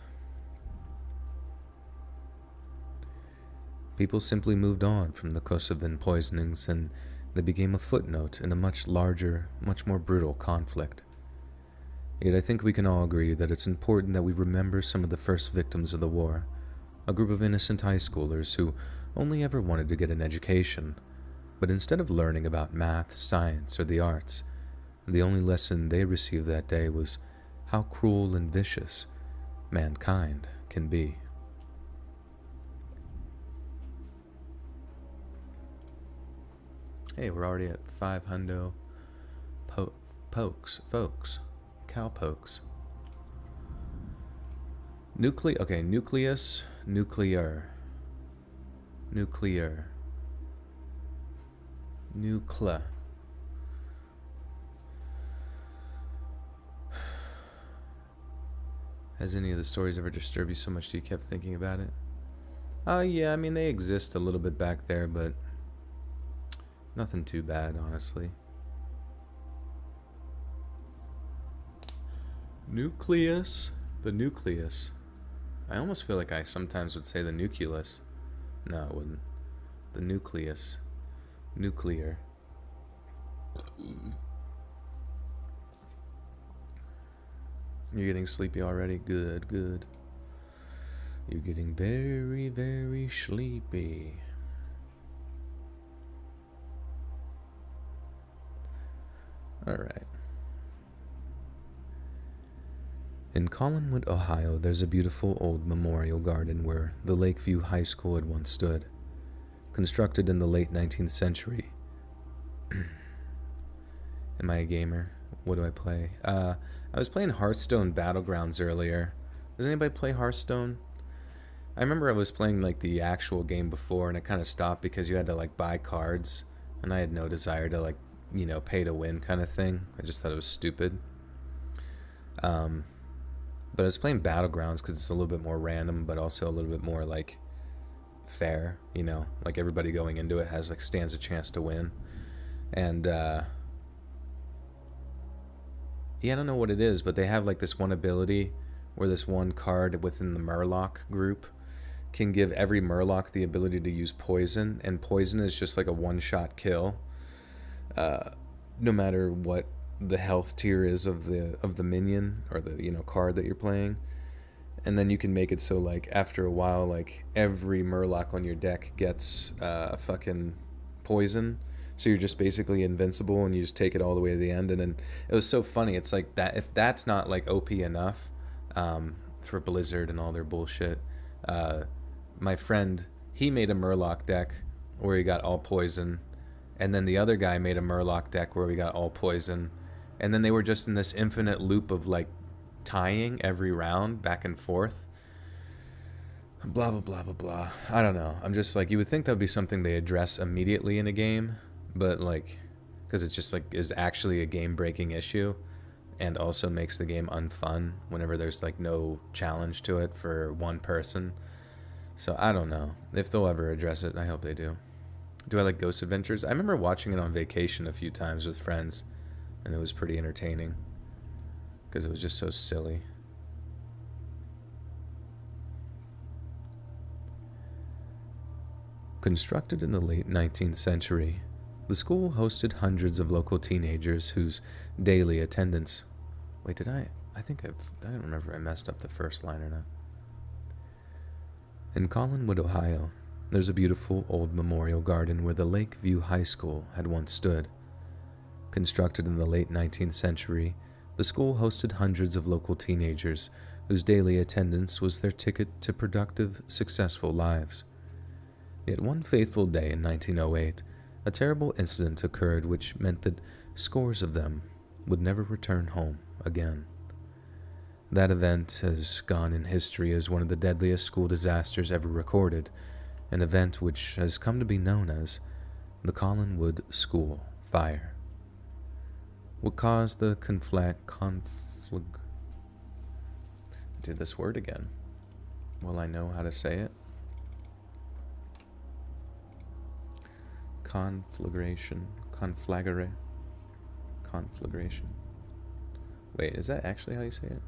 Speaker 1: People simply moved on from the Kosovan poisonings, and they became a footnote in a much larger, much more brutal conflict. Yet I think we can all agree that it's important that we remember some of the first victims of the war, a group of innocent high schoolers who only ever wanted to get an education, but instead of learning about math, science, or the arts, the only lesson they received that day was how cruel and vicious mankind can be. Hey, we're already at 500 folks. Cowpokes. Nucleus, nuclear. Has any of the stories ever disturbed you so much that you kept thinking about it? Yeah, I mean, they exist a little bit back there, but nothing too bad, honestly. Nucleus. The nucleus. I almost feel like I sometimes would say the nucleus. No, it wouldn't. The nucleus. Nuclear. You're getting sleepy already? Good, good. You're getting very, very sleepy. Alright. In Collinwood, Ohio, there's a beautiful old memorial garden where the Lakeview High School had once stood. Constructed in the late 19th century. Am I a gamer? What do I play? I was playing Hearthstone Battlegrounds earlier. Does anybody play Hearthstone? I remember I was playing like the actual game before, and I kind of stopped because you had to like buy cards, and I had no desire to like, you know, pay to win kind of thing. I just thought it was stupid. But But I was playing Battlegrounds because it's a little bit more random, but also a little bit more like fair, you know, like everybody going into it has like stands a chance to win. And yeah, I don't know what it is, but they have like this one ability where this one card within the Murloc group can give every Murloc the ability to use poison, and poison is just like a one-shot kill, no matter what the health tier is of the minion or the, you know, card that you're playing. And then you can make it so like after a while, like every Murloc on your deck gets fucking poison, so you're just basically invincible, and you just take it all the way to the end. And then it was so funny. It's like that, if that's not like OP enough for Blizzard and all their bullshit. My friend, he made a Murloc deck where he got all poison, and then the other guy made a Murloc deck where we got all poison, and then they were just in this infinite loop of like tying every round back and forth. Blah blah blah blah blah. I don't know. I'm just like, you would think that would be something they address immediately in a game, but like, because it's just like is actually a game-breaking issue, and also makes the game unfun whenever there's like no challenge to it for one person. So I don't know if they'll ever address it. I hope they do. Do I like Ghost Adventures? I remember watching it on vacation a few times with friends, and it was pretty entertaining because it was just so silly. Constructed in the late 19th century, the school hosted hundreds of local teenagers whose daily attendance... Wait, did I don't remember if I messed up the first line or not. In Collinwood, Ohio, there's a beautiful old memorial garden where the Lakeview High School had once stood. Constructed in the late 19th century, the school hosted hundreds of local teenagers whose daily attendance was their ticket to productive, successful lives. Yet one fateful day in 1908, a terrible incident occurred which meant that scores of them would never return home again. That event has gone in history as one of the deadliest school disasters ever recorded, an event which has come to be known as the Collinwood School Fire. What caused the did this word again? Will I know how to say it? Conflagration. Wait, is that actually how you say it?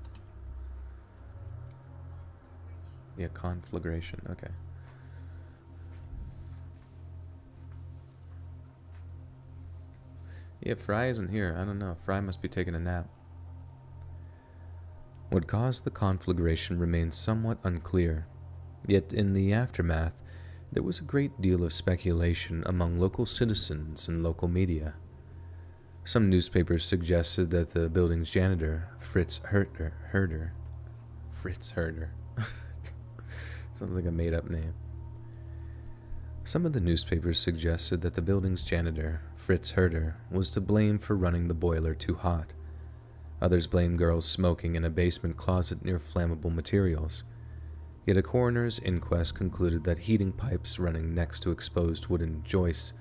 Speaker 1: Yeah, conflagration. Okay. Yeah, Fry isn't here. I don't know. Fry must be taking a nap. What caused the conflagration remains somewhat unclear. Yet in the aftermath, there was a great deal of speculation among local citizens and local media. Some newspapers suggested that the building's janitor, Fritz Herder. Sounds like a made-up name. Some of the newspapers suggested that the building's janitor, Fritz Herder, was to blame for running the boiler too hot. Others blamed girls smoking in a basement closet near flammable materials. Yet a coroner's inquest concluded that heating pipes running next to exposed wooden joists...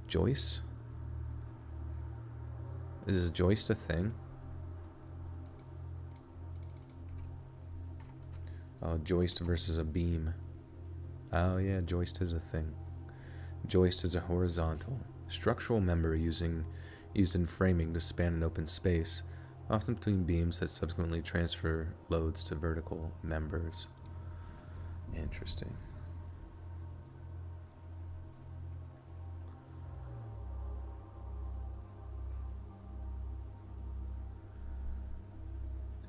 Speaker 1: Joists? Is a joist a thing? Oh, joist versus a beam. Oh yeah, joist is a thing. Joist is a horizontal, structural member used in framing to span an open space, often between beams that subsequently transfer loads to vertical members. Interesting.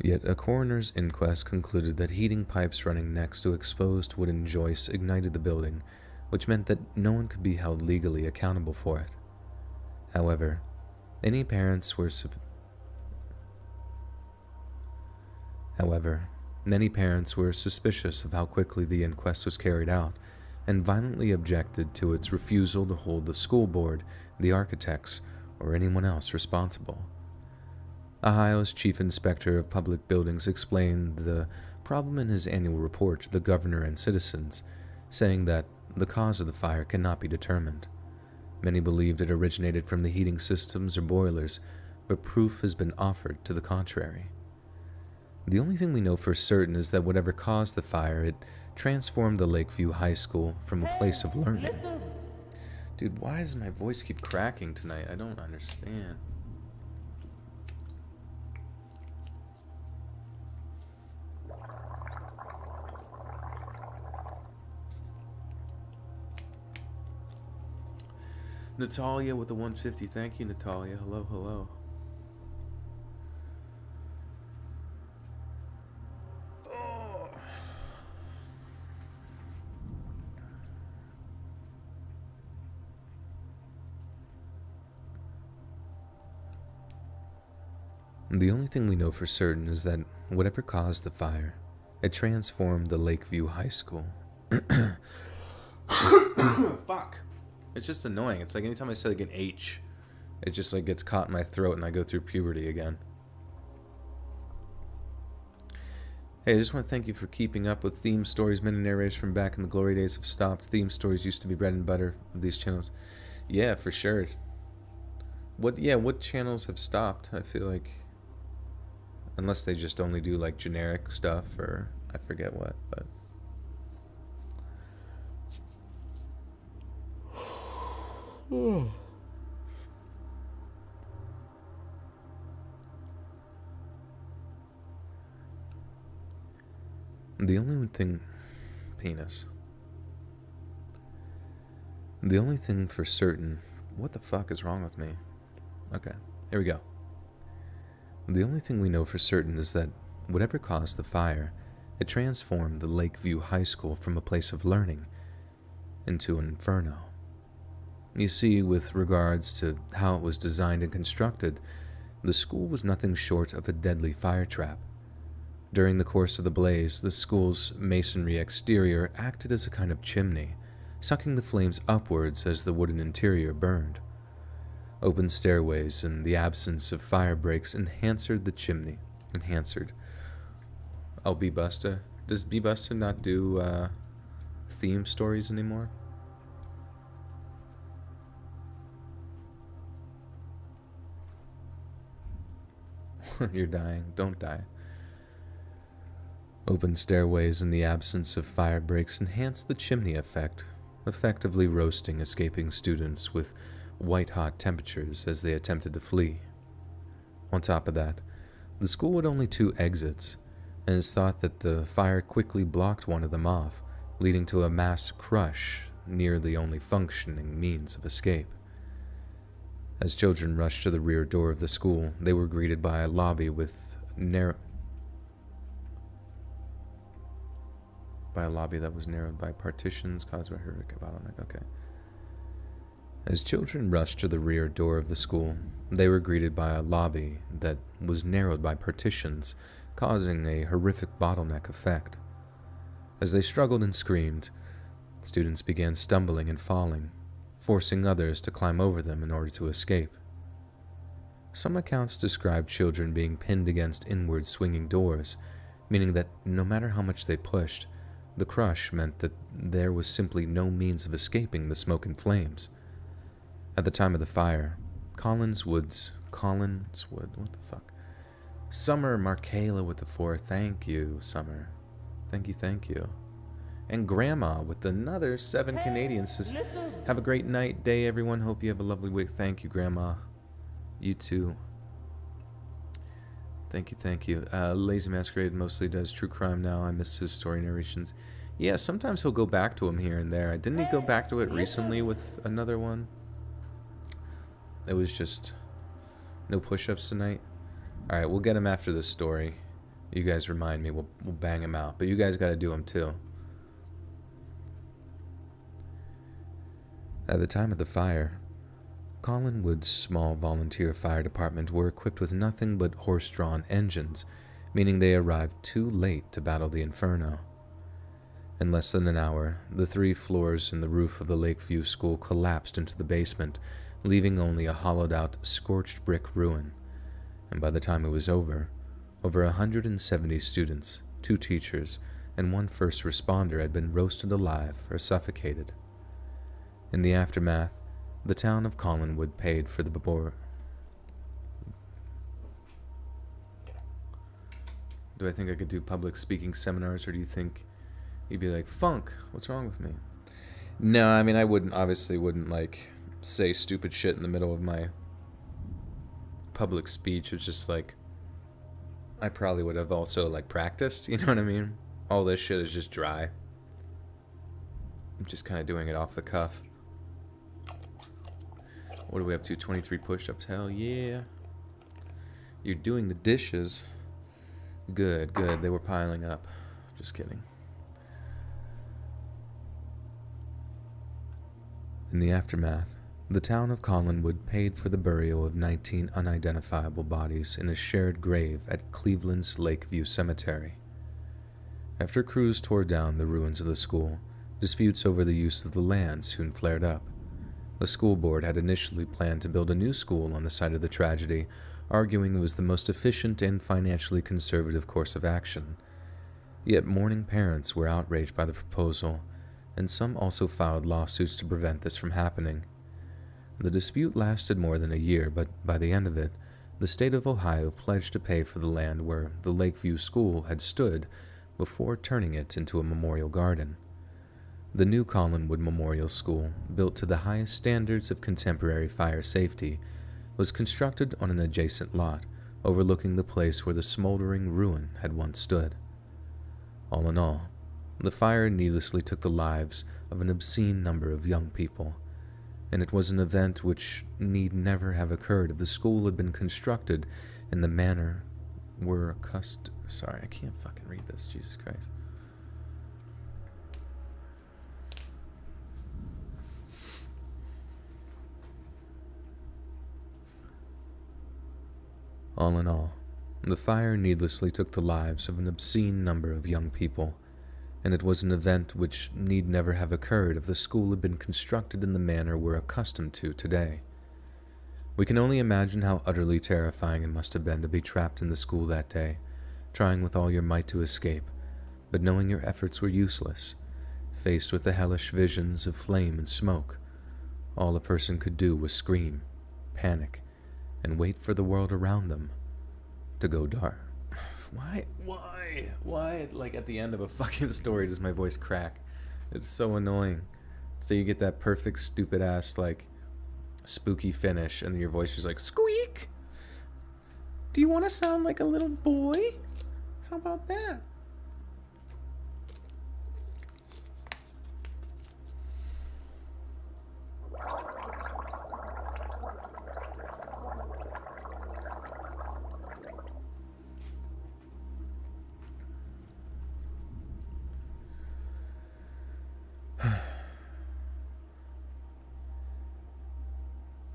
Speaker 1: Yet a coroner's inquest concluded that heating pipes running next to exposed wooden joists ignited the building, which meant that no one could be held legally accountable for it. However, many parents were suspicious of how quickly the inquest was carried out, and violently objected to its refusal to hold the school board, the architects, or anyone else responsible. Ohio's chief inspector of public buildings explained the problem in his annual report to the governor and citizens, saying that the cause of the fire cannot be determined. Many believed it originated from the heating systems or boilers, but proof has been offered to the contrary. The only thing we know for certain is that whatever caused the fire, it transformed the Lakeview High School from a place of learning. Dude, why does my voice keep cracking tonight? I don't understand. Natalia with the 150. Thank you, Natalia. Hello, hello. Oh. The only thing we know for certain is that whatever caused the fire, it transformed the Lakeview High School. Fuck. It's just annoying. It's like anytime I say like an H, it just like gets caught in my throat and I go through puberty again. Hey, I just want to thank you for keeping up with theme stories. Many narrators from back in the glory days have stopped. Theme stories used to be bread and butter of these channels. Yeah, for sure. What channels have stopped? I feel like, unless they just only do like generic stuff or I forget what, but the only thing The only thing for certain, what the fuck is wrong with me? Okay, here we go. The only thing we know for certain is that whatever caused the fire, it transformed the Lakeview High School from a place of learning into an inferno. You see, with regards to how it was designed and constructed, the school was nothing short of a deadly fire trap. During the course of the blaze, the school's masonry exterior acted as a kind of chimney, sucking the flames upwards as the wooden interior burned. Open stairways and the absence of fire breaks enhanced the chimney. Oh, B-Busta. Does B-Busta not do theme stories anymore? You're dying. Don't die. Open stairways and the absence of fire breaks enhanced the chimney effect, effectively roasting escaping students with white-hot temperatures as they attempted to flee. On top of that, the school had only 2 exits, and it's thought that the fire quickly blocked one of them off, leading to a mass crush near the only functioning means of escape. As children rushed to the rear door of the school, they were greeted by a lobby that was narrowed by partitions caused by horrific bottleneck. Okay. As children rushed to the rear door of the school, they were greeted by a lobby that was narrowed by partitions, causing a horrific bottleneck effect. As they struggled and screamed, students began stumbling and falling, forcing others to climb over them in order to escape. Some accounts describe children being pinned against inward swinging doors, meaning that no matter how much they pushed, the crush meant that there was simply no means of escaping the smoke and flames. At the time of the fire, Collinswood, what the fuck? Summer Markela with the 4, thank you, Summer. Thank you. And Grandma with another 7 Canadians says, have a great night, day, everyone. Hope you have a lovely week. Thank you, Grandma. You too. Thank you. Lazy Masquerade mostly does true crime now. I miss his story narrations. Yeah, sometimes he'll go back to him here and there. Didn't he go back to it recently with another one? It was just no push-ups tonight. All right, we'll get him after this story. You guys remind me. We'll bang him out. But you guys got to do him too. At the time of the fire, Collinwood's small volunteer fire department were equipped with nothing but horse-drawn engines, meaning they arrived too late to battle the inferno. In less than an hour, the 3 floors and the roof of the Lakeview School collapsed into the basement, leaving only a hollowed-out, scorched brick ruin. And by the time it was over 170 students, 2 teachers, and 1 first responder had been roasted alive or suffocated. In the aftermath, the town of Collinwood paid for the Do I think I could do public speaking seminars, or do you think you'd be like, Funk, what's wrong with me? No, I mean, I obviously wouldn't, like, say stupid shit in the middle of my public speech. It's just, like, I probably would have also, like, practiced, you know what I mean? All this shit is just dry. I'm just kind of doing it off the cuff. What are we up to? 23 push-ups? Hell yeah. You're doing the dishes. Good, good. They were piling up. Just kidding. In the aftermath, the town of Collinwood paid for the burial of 19 unidentifiable bodies in a shared grave at Cleveland's Lakeview Cemetery. After crews tore down the ruins of the school, disputes over the use of the land soon flared up. The school board had initially planned to build a new school on the site of the tragedy, arguing it was the most efficient and financially conservative course of action. Yet mourning parents were outraged by the proposal, and some also filed lawsuits to prevent this from happening. The dispute lasted more than a year, but by the end of it, the state of Ohio pledged to pay for the land where the Lakeview School had stood before turning it into a memorial garden. The new Collinwood Memorial School, built to the highest standards of contemporary fire safety, was constructed on an adjacent lot, overlooking the place where the smoldering ruin had once stood. All in all, the fire needlessly took the lives of an obscene number of young people, and it was an event which need never have occurred if the school had been constructed in the manner we're accustomed. Sorry, I can't fucking read this, Jesus Christ. All in all, the fire needlessly took the lives of an obscene number of young people, and it was an event which need never have occurred if the school had been constructed in the manner we're accustomed to today. We can only imagine how utterly terrifying it must have been to be trapped in the school that day, trying with all your might to escape, but knowing your efforts were useless, faced with the hellish visions of flame and smoke. All a person could do was scream, panic, and wait for the world around them to go dark. Why, like, at the end of a fucking story does my voice crack? It's so annoying. So you get that perfect, stupid-ass, like, spooky finish, and then your voice is like, squeak! Do you want to sound like a little boy? How about that?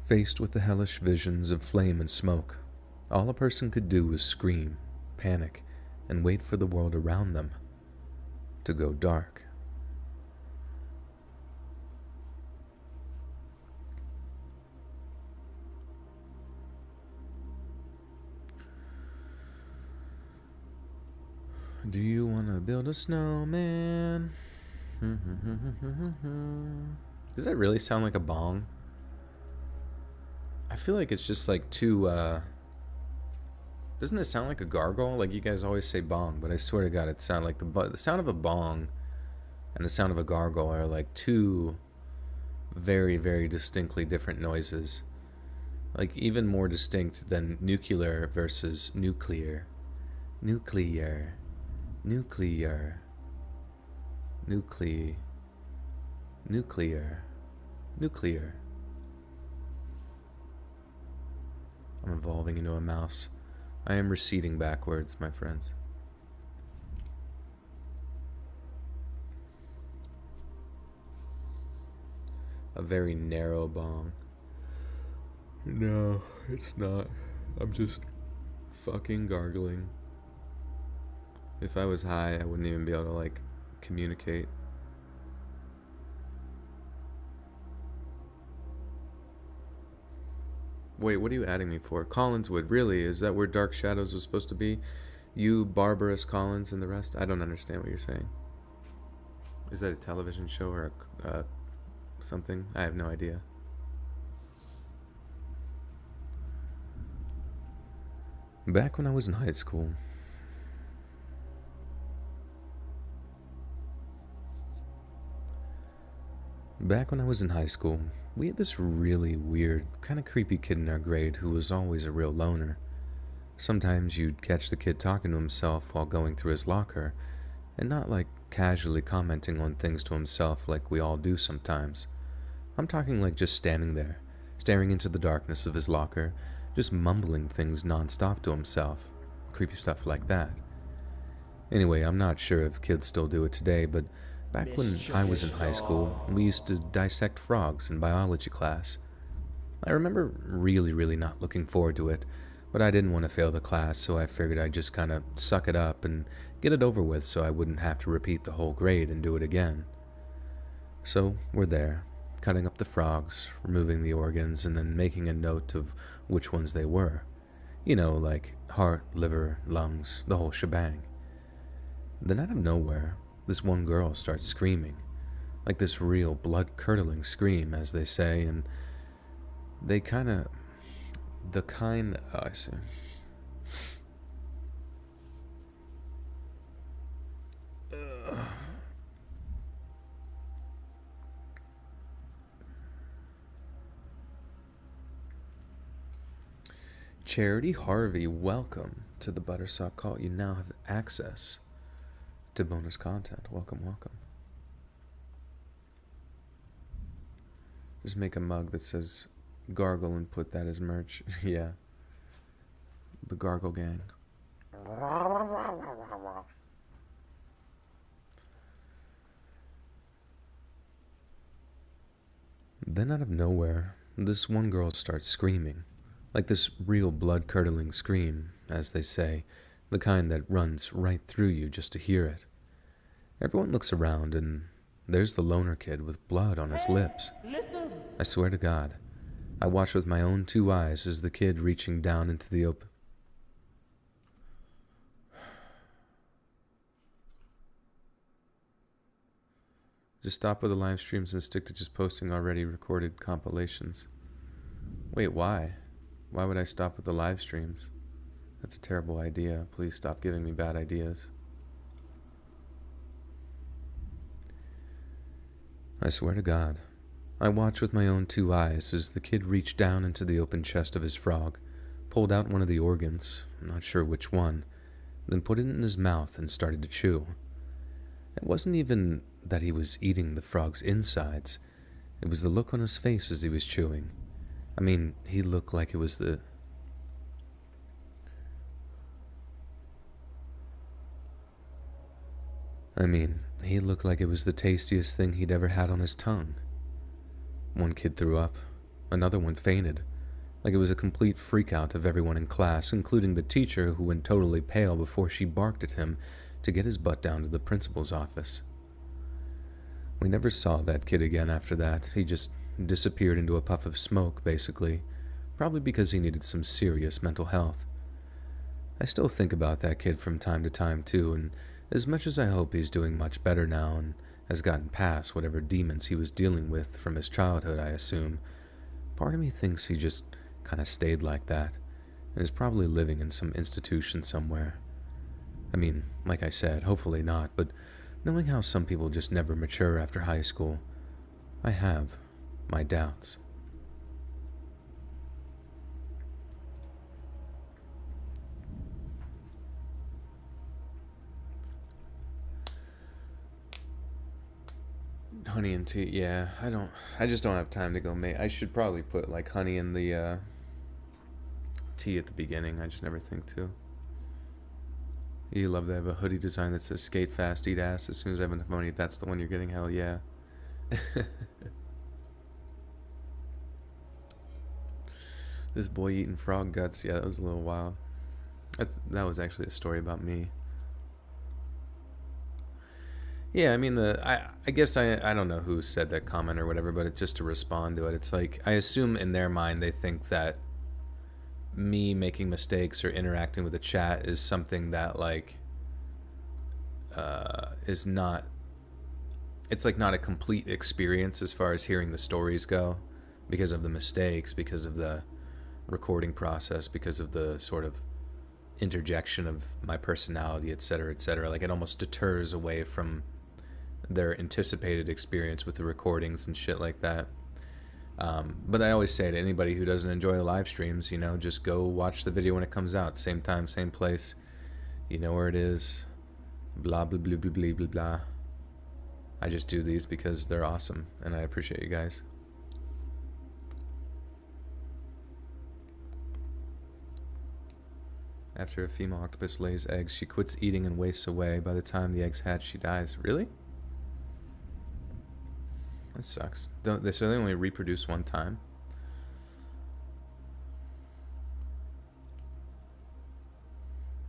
Speaker 1: Faced with the hellish visions of flame and smoke, all a person could do was scream, panic, and wait for the world around them to go dark. Do you want to build a snowman? Does that really sound like a bong? I feel like it's just like too, doesn't it sound like a gargle? Like, you guys always say bong, but I swear to God, it sounds like the sound of a bong and the sound of a gargle are like two very, very distinctly different noises. Like, even more distinct than nuclear versus nuclear. Nuclear. Nuclear. Nuclear. Nuclear. Nuclear. I'm evolving into a mouse. I am receding backwards, my friends. A very narrow bong. No, it's not. I'm just fucking gargling. If I was high, I wouldn't even be able to, like, communicate. Wait, what are you adding me for? Collinswood, really? Is that where Dark Shadows was supposed to be? You, Barbarous Collins, and the rest? I don't understand what you're saying. Is that a television show or something? I have no idea. Back when I was in high school, Back when I was in high school, we had this really weird, kind of creepy kid in our grade who was always a real loner. Sometimes you'd catch the kid talking to himself while going through his locker, and not like casually commenting on things to himself like we all do sometimes. I'm talking like just standing there, staring into the darkness of his locker, just mumbling things nonstop to himself. Creepy stuff like that. Anyway, I'm not sure if kids still do it today, but back when I was in high school, we used to dissect frogs in biology class. I remember really not looking forward to it, but I didn't want to fail the class, so I figured I'd just kind of suck it up and get it over with so I wouldn't have to repeat the whole grade and do it again. So we're there, cutting up the frogs, removing the organs, and then making a note of which ones they were. You know, like heart, liver, lungs, the whole shebang. Then out of nowhere, this one girl starts screaming, like this real blood-curdling scream, as they say, and they I see. Charity Harvey, welcome to the Buttersock Call. You now have access to bonus content. Welcome. Just make a mug that says Gargle and put that as merch. Yeah. The Gargle Gang. Then out of nowhere, this one girl starts screaming. Like this real blood-curdling scream, as they say, the kind that runs right through you just to hear it. Everyone looks around, and there's the loner kid with blood on his lips. I swear to God, I watched with my own two eyes as the kid reaching down into the open... Just stop with the live streams and stick to just posting already recorded compilations. Wait, why? Why would I stop with the live streams? That's a terrible idea. Please stop giving me bad ideas. I swear to God, I watched with my own two eyes as the kid reached down into the open chest of his frog, pulled out one of the organs, I'm not sure which one, then put it in his mouth and started to chew. It wasn't even that he was eating the frog's insides. It was the look on his face as he was chewing. I mean, he looked like it was the... he looked like it was the tastiest thing he'd ever had on his tongue. One kid threw up. Another one fainted. Like it was a complete freakout of everyone in class, including the teacher who went totally pale before she barked at him to get his butt down to the principal's office. We never saw that kid again after that. He just disappeared into a puff of smoke, basically, probably because he needed some serious mental health. I still think about that kid from time to time, too, and as much as I hope he's doing much better now and has gotten past whatever demons he was dealing with from his childhood, I assume, part of me thinks he just kind of stayed like that and is probably living in some institution somewhere. I mean, like I said, hopefully not, but knowing how some people just never mature after high school, I have my doubts. Honey and tea, yeah, I just don't have time to go make. I should probably put like honey in the tea at the beginning. I just never think to. You love they have a hoodie design that says skate fast, eat ass. As soon as I have enough money, that's the one you're getting. Hell yeah. This boy eating frog guts. Yeah, that was a little wild. That was actually a story about me. Yeah, I mean, I guess I don't know who said that comment or whatever, but just to respond to it, it's like, I assume in their mind they think that me making mistakes or interacting with the chat is something that, like, is not, it's like not a complete experience as far as hearing the stories go, because of the mistakes, because of the recording process, because of the sort of interjection of my personality, etc., etc. Like, it almost deters away from their anticipated experience with the recordings and shit like that. But I always say to anybody who doesn't enjoy the live streams, you know, just go watch the video when it comes out. Same time, same place. You know where it is. Blah, blah, blah, blah, blah, blah, blah. I just do these because they're awesome, and I appreciate you guys. After a female octopus lays eggs, she quits eating and wastes away. By the time the eggs hatch, she dies. Really? That sucks. So they only reproduce one time?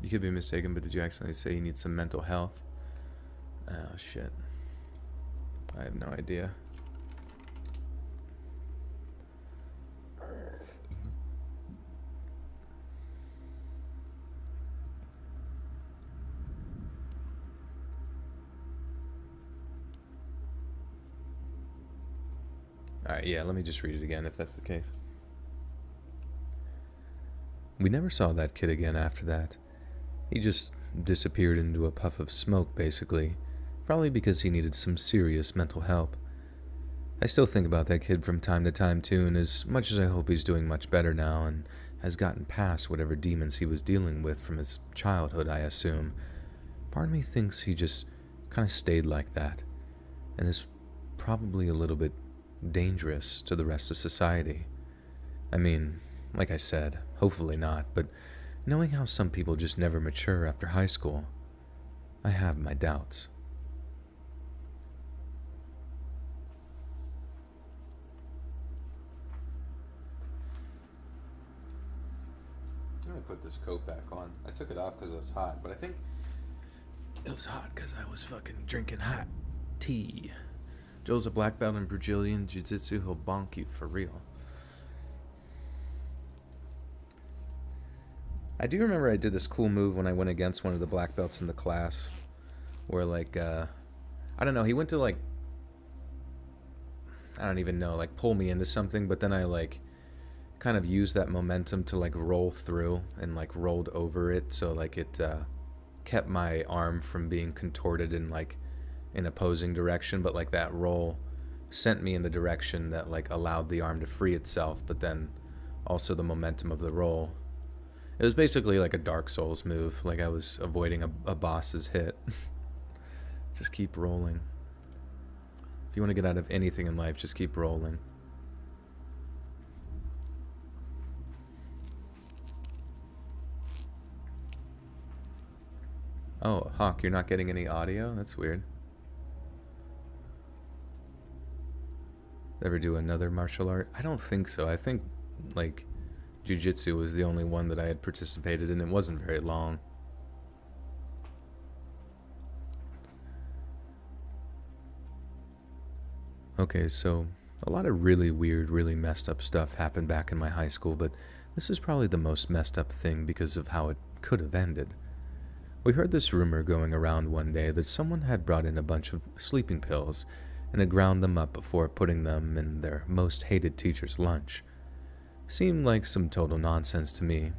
Speaker 1: You could be mistaken, but did you accidentally say you need some mental health? Oh, shit. I have no idea. Alright, yeah, let me just read it again if that's the case. We never saw that kid again after that. He just disappeared into a puff of smoke, basically. Probably because he needed some serious mental help. I still think about that kid from time to time too, and as much as I hope he's doing much better now and has gotten past whatever demons he was dealing with from his childhood, I assume, part of me thinks he just kind of stayed like that, and is probably a little bit dangerous to the rest of society. I mean, like I said, hopefully not, but knowing how some people just never mature after high school, I have my doubts. I'm gonna put this coat back on. I took it off because it was hot, but I think it was hot because I was fucking drinking hot tea. Joel's a black belt in Brazilian Jiu-Jitsu. He'll bonk you for real. I do remember I did this cool move when I went against one of the black belts in the class. Where, like, I don't know, he went to, like, I don't even know, like, pull me into something, but then I, like, kind of used that momentum to, like, roll through and, like, rolled over it. So, like, it kept my arm from being contorted in, like, an opposing direction, but like that roll sent me in the direction that like allowed the arm to free itself, but then also the momentum of the roll. It was basically like a Dark Souls move, like I was avoiding a boss's hit. Just keep rolling. If you want to get out of anything in life, just keep rolling. Oh, Hawk, you're not getting any audio? That's weird. Ever do another martial art? I don't think so. I think, like, jiu-jitsu was the only one that I had participated in. It wasn't very long. Okay, so a lot of really weird, really messed up stuff happened back in my high school, but this is probably the most messed up thing because of how it could have ended. We heard this rumor going around one day that someone had brought in a bunch of sleeping pills and had ground them up before putting them in their most hated teacher's lunch. Seemed like some total nonsense to me.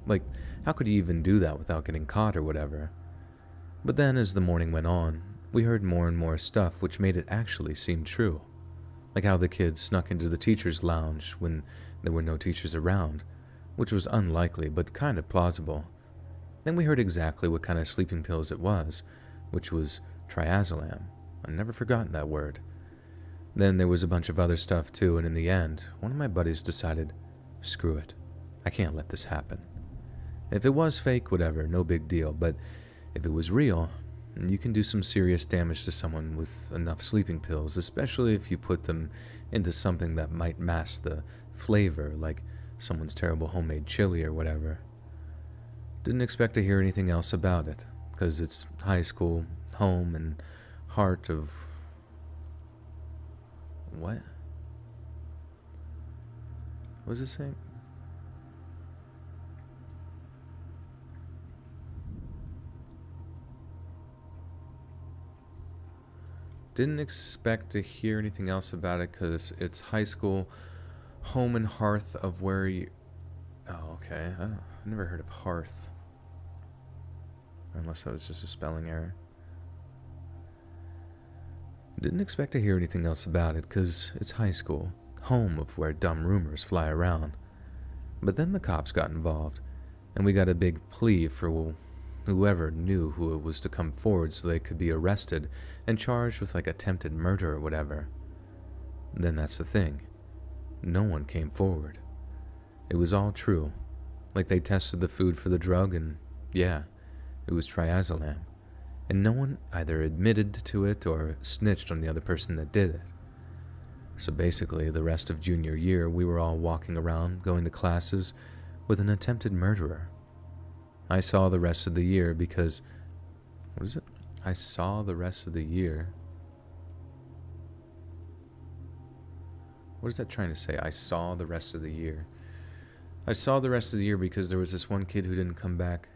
Speaker 1: Like, how could you even do that without getting caught or whatever? But then, as the morning went on, we heard more and more stuff which made it actually seem true. Like how the kids snuck into the teacher's lounge when there were no teachers around, which was unlikely but kind of plausible. Then we heard exactly what kind of sleeping pills it was, which was triazolam. I've never forgotten that word. Then there was a bunch of other stuff too, and in the end, one of my buddies decided, screw it, I can't let this happen. If it was fake, whatever, no big deal, but if it was real, you can do some serious damage to someone with enough sleeping pills, especially if you put them into something that might mask the flavor, like someone's terrible homemade chili or whatever. Didn't expect to hear anything else about it, because it's high school, home, and heart of... What? What was it saying? Didn't expect to hear anything else about it because it's high school, home and hearth of where you... Oh, okay. I've never heard of hearth. Unless that was just a spelling error. Didn't expect to hear anything else about it, 'cause it's high school, home of where dumb rumors fly around. But then the cops got involved, and we got a big plea for whoever knew who it was to come forward so they could be arrested and charged with like attempted murder or whatever. Then that's the thing. No one came forward. It was all true. Like they tested the food for the drug and yeah, it was triazolam. And no one either admitted to it or snitched on the other person that did it. So basically, the rest of junior year, we were all walking around, going to classes with an attempted murderer. I saw the rest of the year because... What is it? I saw the rest of the year. What is that trying to say? I saw the rest of the year. I saw the rest of the year because there was this one kid who didn't come back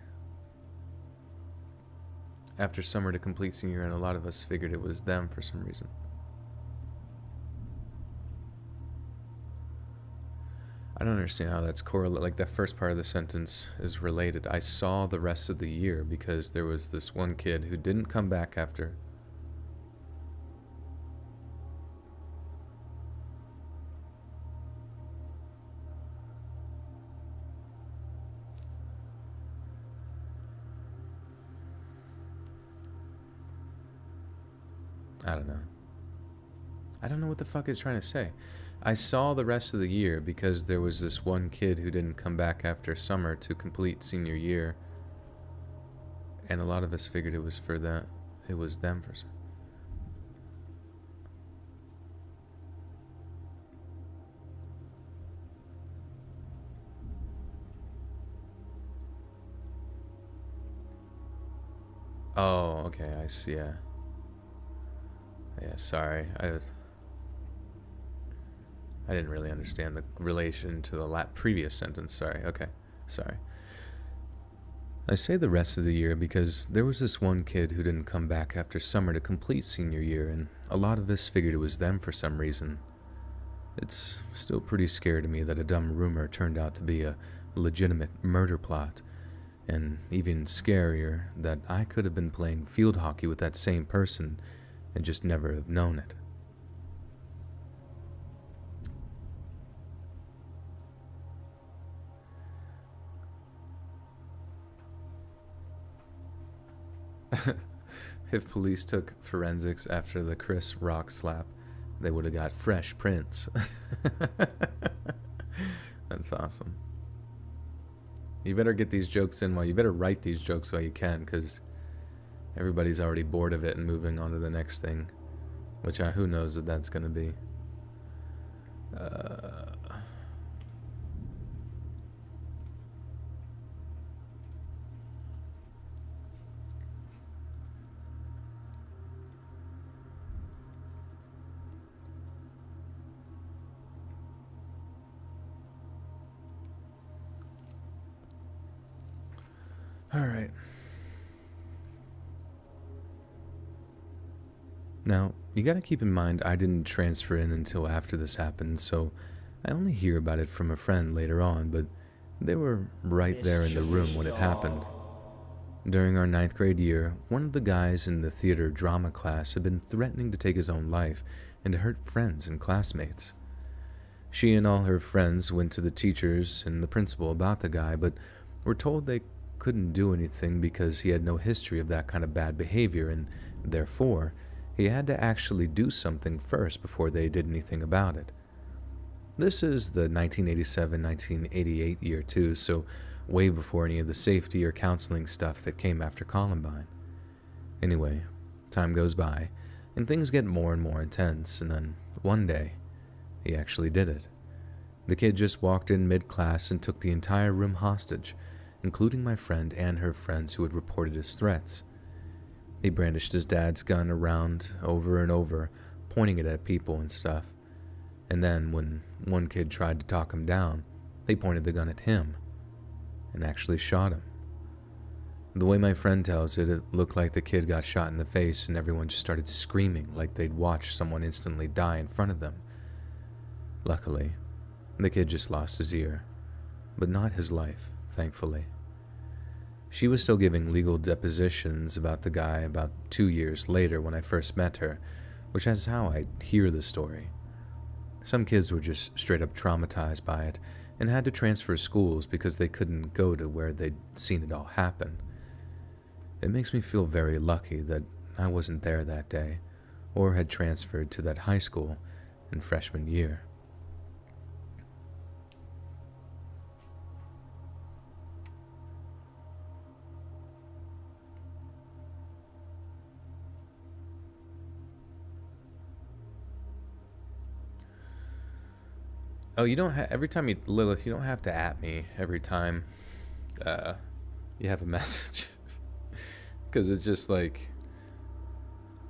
Speaker 1: after summer to complete senior year, and a lot of us figured it was them for some reason. I don't understand how that's correlated. Like that first part of the sentence is related. I saw the rest of the year because there was this one kid who didn't come back after. I don't know. I don't know what the fuck it's trying to say. I saw the rest of the year because there was this one kid who didn't come back after summer to complete senior year. And a lot of us figured it was for that. It was them for some. Oh, okay, I see, yeah. Yeah, sorry. I didn't really understand the relation to the previous sentence. Sorry. Okay. Sorry. I say the rest of the year because there was this one kid who didn't come back after summer to complete senior year, and a lot of us figured it was them for some reason. It's still pretty scary to me that a dumb rumor turned out to be a legitimate murder plot, and even scarier that I could have been playing field hockey with that same person and just never have known it. If police took forensics after the Chris Rock slap, they would have got fresh prints. That's awesome. You better get these jokes in you better write these jokes while you can, because everybody's already bored of it and moving on to the next thing, which who knows what that's going to be. All right. Now, you gotta keep in mind I didn't transfer in until after this happened, so I only hear about it from a friend later on, but they were right there in the room when it happened. During our 9th grade year, one of the guys in the theater drama class had been threatening to take his own life and to hurt friends and classmates. She and all her friends went to the teachers and the principal about the guy, but were told they couldn't do anything because he had no history of that kind of bad behavior, and therefore, he had to actually do something first before they did anything about it. This is the 1987-1988 year too, so way before any of the safety or counseling stuff that came after Columbine. Anyway, time goes by, and things get more and more intense, and then one day, he actually did it. The kid just walked in mid-class and took the entire room hostage, including my friend and her friends who had reported his threats. He brandished his dad's gun around over and over, pointing it at people and stuff. And then, when one kid tried to talk him down, they pointed the gun at him and actually shot him. The way my friend tells it, it looked like the kid got shot in the face and everyone just started screaming like they'd watched someone instantly die in front of them. Luckily, the kid just lost his ear, but not his life, thankfully. She was still giving legal depositions about the guy about 2 years later when I first met her, which is how I hear the story. Some kids were just straight up traumatized by it and had to transfer schools because they couldn't go to where they'd seen it all happen. It makes me feel very lucky that I wasn't there that day or had transferred to that high school in freshman year. Oh, you don't every time Lilith, you don't have to at me every time you have a message. Because it's just like,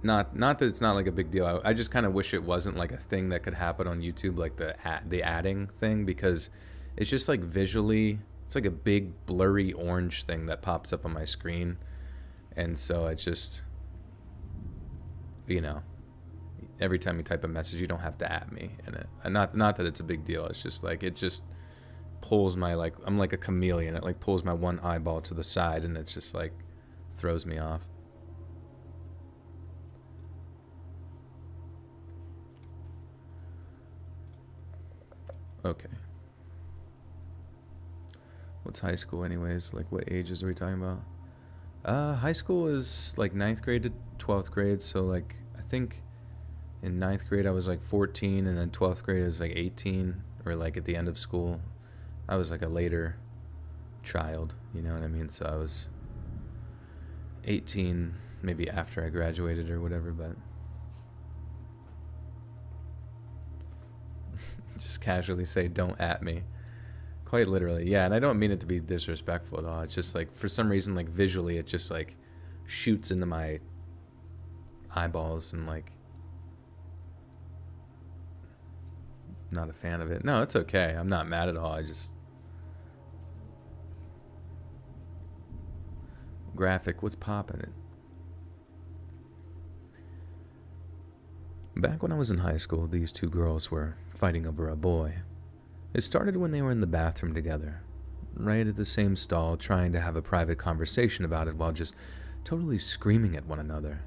Speaker 1: not that it's not like a big deal. I just kind of wish it wasn't like a thing that could happen on YouTube, like the adding thing, because it's just like visually, it's like a big blurry orange thing that pops up on my screen. And so it just, every time you type a message, you don't have to at me in it. And not that it's a big deal. It's just like, it just pulls my, like, I'm like a chameleon. It like pulls my one eyeball to the side, and it's just like throws me off. Okay. What's high school anyways? Like, what ages are we talking about? High school is like 9th grade to 12th grade. So like, I think in 9th grade I was like 14, and then 12th grade I was like 18, or like at the end of school. I was like a later child, you know what I mean? So I was 18 maybe after I graduated or whatever, but just casually say, don't at me. Quite literally, yeah. And I don't mean it to be disrespectful at all. It's just like, for some reason, like visually, it just like shoots into my eyeballs, and like, not a fan of it. No, it's okay. I'm not mad at all. I just, graphic, what's popping it? Back when I was in high school, these two girls were fighting over a boy. It started when they were in the bathroom together, right at the same stall, trying to have a private conversation about it while just totally screaming at one another.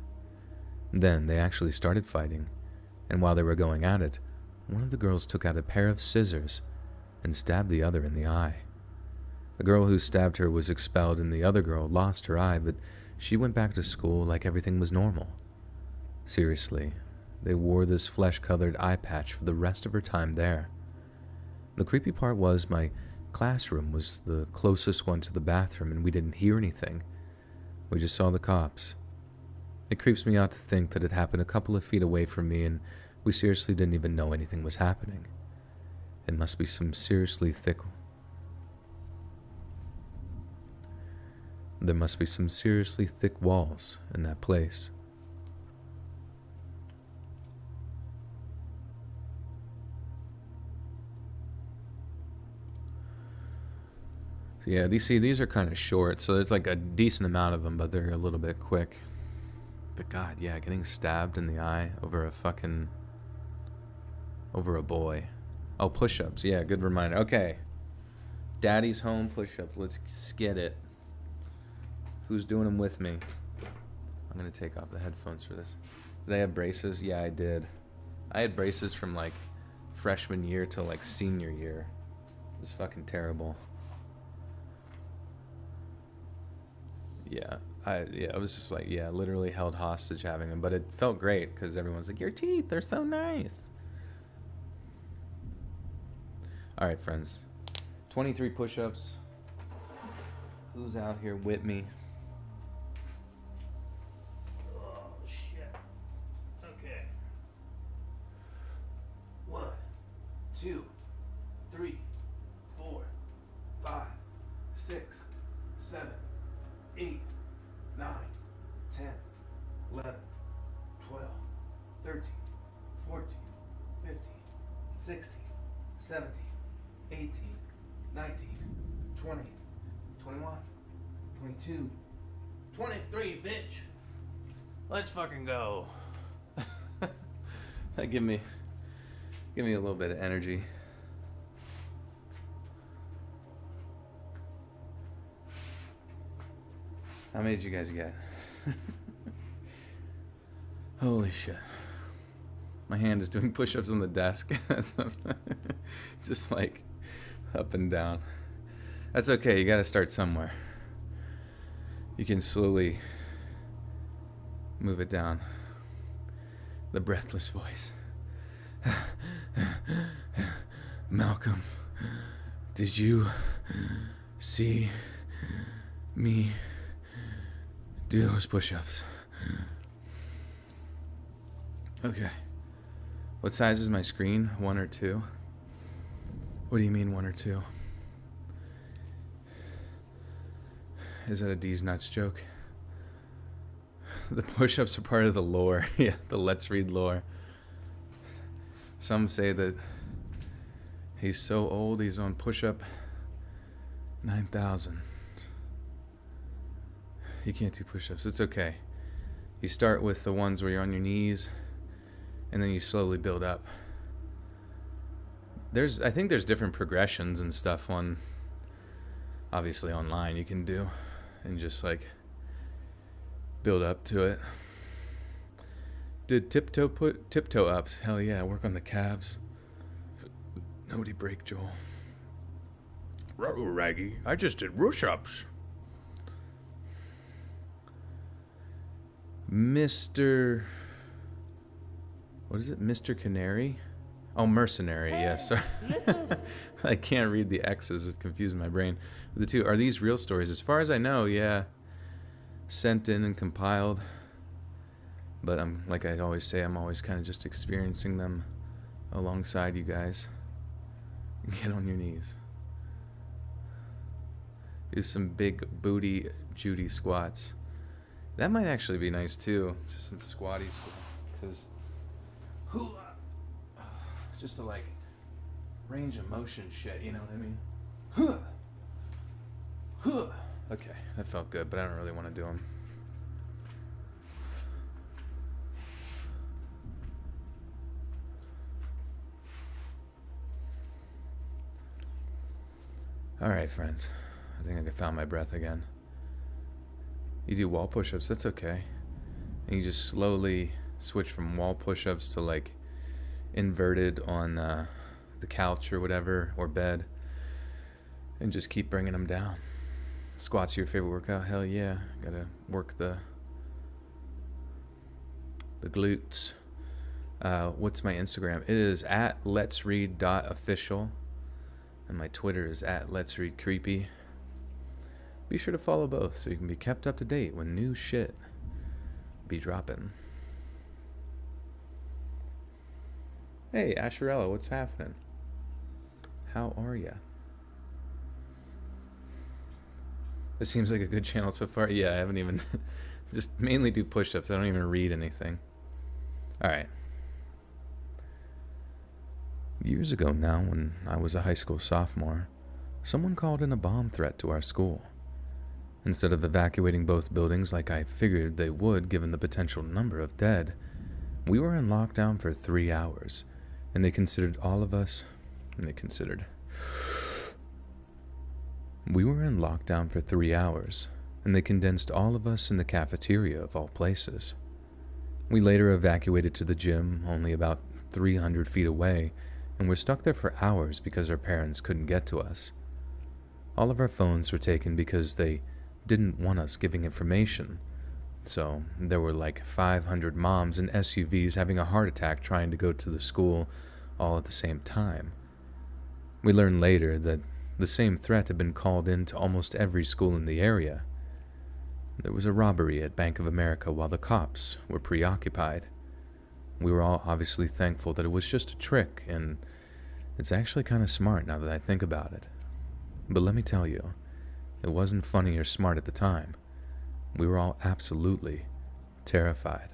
Speaker 1: Then they actually started fighting, and while they were going at it, one of the girls took out a pair of scissors and stabbed the other in the eye. The girl who stabbed her was expelled, and the other girl lost her eye, but she went back to school like everything was normal. Seriously, they wore this flesh-colored eye patch for the rest of her time there. The creepy part was my classroom was the closest one to the bathroom, and we didn't hear anything. We just saw the cops. It creeps me out to think that it happened a couple of feet away from me, and we seriously didn't even know anything was happening. It must be some seriously thick... There must be some seriously thick walls in that place. Yeah, these are kind of short, so there's like a decent amount of them, but they're a little bit quick. But God, yeah, getting stabbed in the eye over a boy. Oh, push-ups. Yeah, good reminder. Okay. Daddy's home push-ups. Let's get it. Who's doing them with me? I'm going to take off the headphones for this. Did I have braces? Yeah, I did. I had braces from like freshman year till like senior year. It was fucking terrible. Yeah, I was just like, yeah, literally held hostage having them, but it felt great because everyone's like, your teeth, they're so nice. All right, friends, 23 push-ups. Who's out here with me? Oh, shit. Okay. 1, 2, 3, 4, 5, 6, 7, 8, 9, 10, 11, 12, 13, 14, 15, 16, 17, 18, 19, 20, 21, 22, 23, bitch. Let's fucking go. Give me a little bit of energy. How many did you guys get? Holy shit. My hand is doing push-ups on the desk. Just like up and down. That's okay. You got to start somewhere. You can slowly move it down. The breathless voice. Malcolm, did you see me do those push-ups? Okay. What size is my screen? 1 or 2? What do you mean 1 or 2? Is that a D's Nuts joke? The push-ups are part of the lore. Yeah, the Let's Read lore. Some say that he's so old he's on push-up 9,000. You can't do push-ups. It's okay. You start with the ones where you're on your knees, and then you slowly build up. I think there's different progressions and stuff on, obviously online you can do, and just like build up to it. Did tiptoe ups. Hell yeah, work on the calves. Nobody break Joel. Raggy, I just did push-ups. Mr. What is it? Mr. Canary? Oh, mercenary, yes. Sorry. I can't read the X's. It's confusing my brain. The two, are these real stories? As far as I know, yeah. Sent in and compiled. But like I always say, I'm always kind of just experiencing them alongside you guys. Get on your knees. Do some big booty Judy squats. That might actually be nice too. Just some squatty squats. Because just to like range of motion shit, you know what I mean? Okay, that felt good, but I don't really want to do them. All right, friends. I think I found my breath again. You do wall push-ups, that's okay. And you just slowly switch from wall push-ups to like inverted on the couch or whatever, or bed. And just keep bringing them down. Squats your favorite workout? Hell yeah. Gotta work the glutes. What's my Instagram? It is at letsread.official. And my Twitter is at letsreadcreepy. Be sure to follow both so you can be kept up to date when new shit be dropping. Hey, Asherella, what's happening? How are ya? This seems like a good channel so far. Yeah, I haven't even... just mainly do push-ups. I don't even read anything. Alright. Years ago now, when I was a high school sophomore, someone called in a bomb threat to our school. Instead of evacuating both buildings like I figured they would given the potential number of dead, we were in lockdown for 3 hours, and they considered all of us... We were in lockdown for 3 hours, and they condensed all of us in the cafeteria of all places. We later evacuated to the gym, only about 300 feet away, and were stuck there for hours because our parents couldn't get to us. All of our phones were taken because they didn't want us giving information. So there were like 500 moms in SUVs having a heart attack trying to go to the school all at the same time. We learned later that the same threat had been called in to almost every school in the area. There was a robbery at Bank of America while the cops were preoccupied. We were all obviously thankful that it was just a trick, and it's actually kind of smart now that I think about it. But let me tell you, it wasn't funny or smart at the time. We were all absolutely terrified.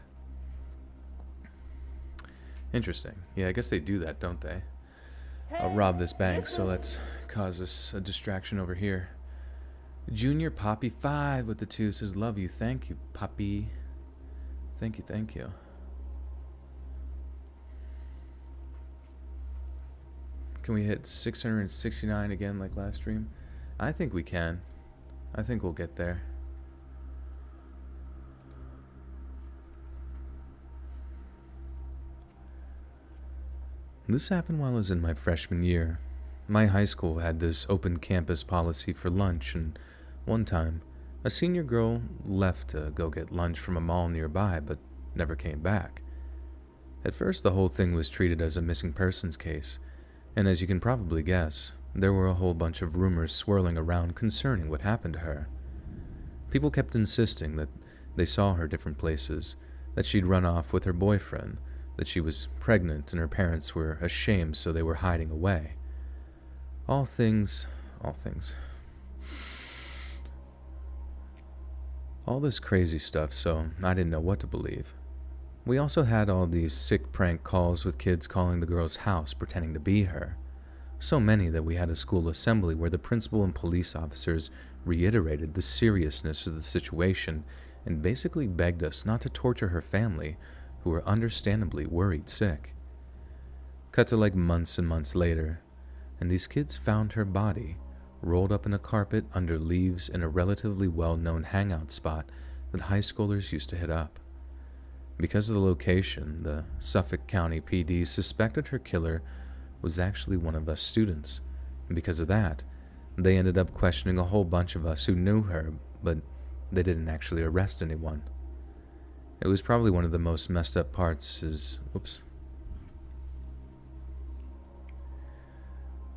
Speaker 1: Interesting. Yeah, I guess they do that, don't they? I'll rob this bank, so let's cause us a distraction over here. Junior Poppy 5 with the 2 says, love you. Thank you, Poppy. Thank you, thank you. Can we hit 669 again like last stream? I think we can. I think we'll get there. This happened while I was in my freshman year. My high school had this open campus policy for lunch, and one time, a senior girl left to go get lunch from a mall nearby, but never came back. At first, the whole thing was treated as a missing persons case, and as you can probably guess, there were a whole bunch of rumors swirling around concerning what happened to her. People kept insisting that they saw her different places, that she'd run off with her boyfriend, that she was pregnant and her parents were ashamed so they were hiding away. All things. All this crazy stuff, so I didn't know what to believe. We also had all these sick prank calls with kids calling the girl's house pretending to be her. So many that we had a school assembly where the principal and police officers reiterated the seriousness of the situation and basically begged us not to torture her family, who were understandably worried sick. Cut to like months and months later, and these kids found her body rolled up in a carpet under leaves in a relatively well-known hangout spot that high schoolers used to hit up. Because of the location, the Suffolk County PD suspected her killer was actually one of us students, and because of that, they ended up questioning a whole bunch of us who knew her, but they didn't actually arrest anyone. It was probably one of the most messed up parts is...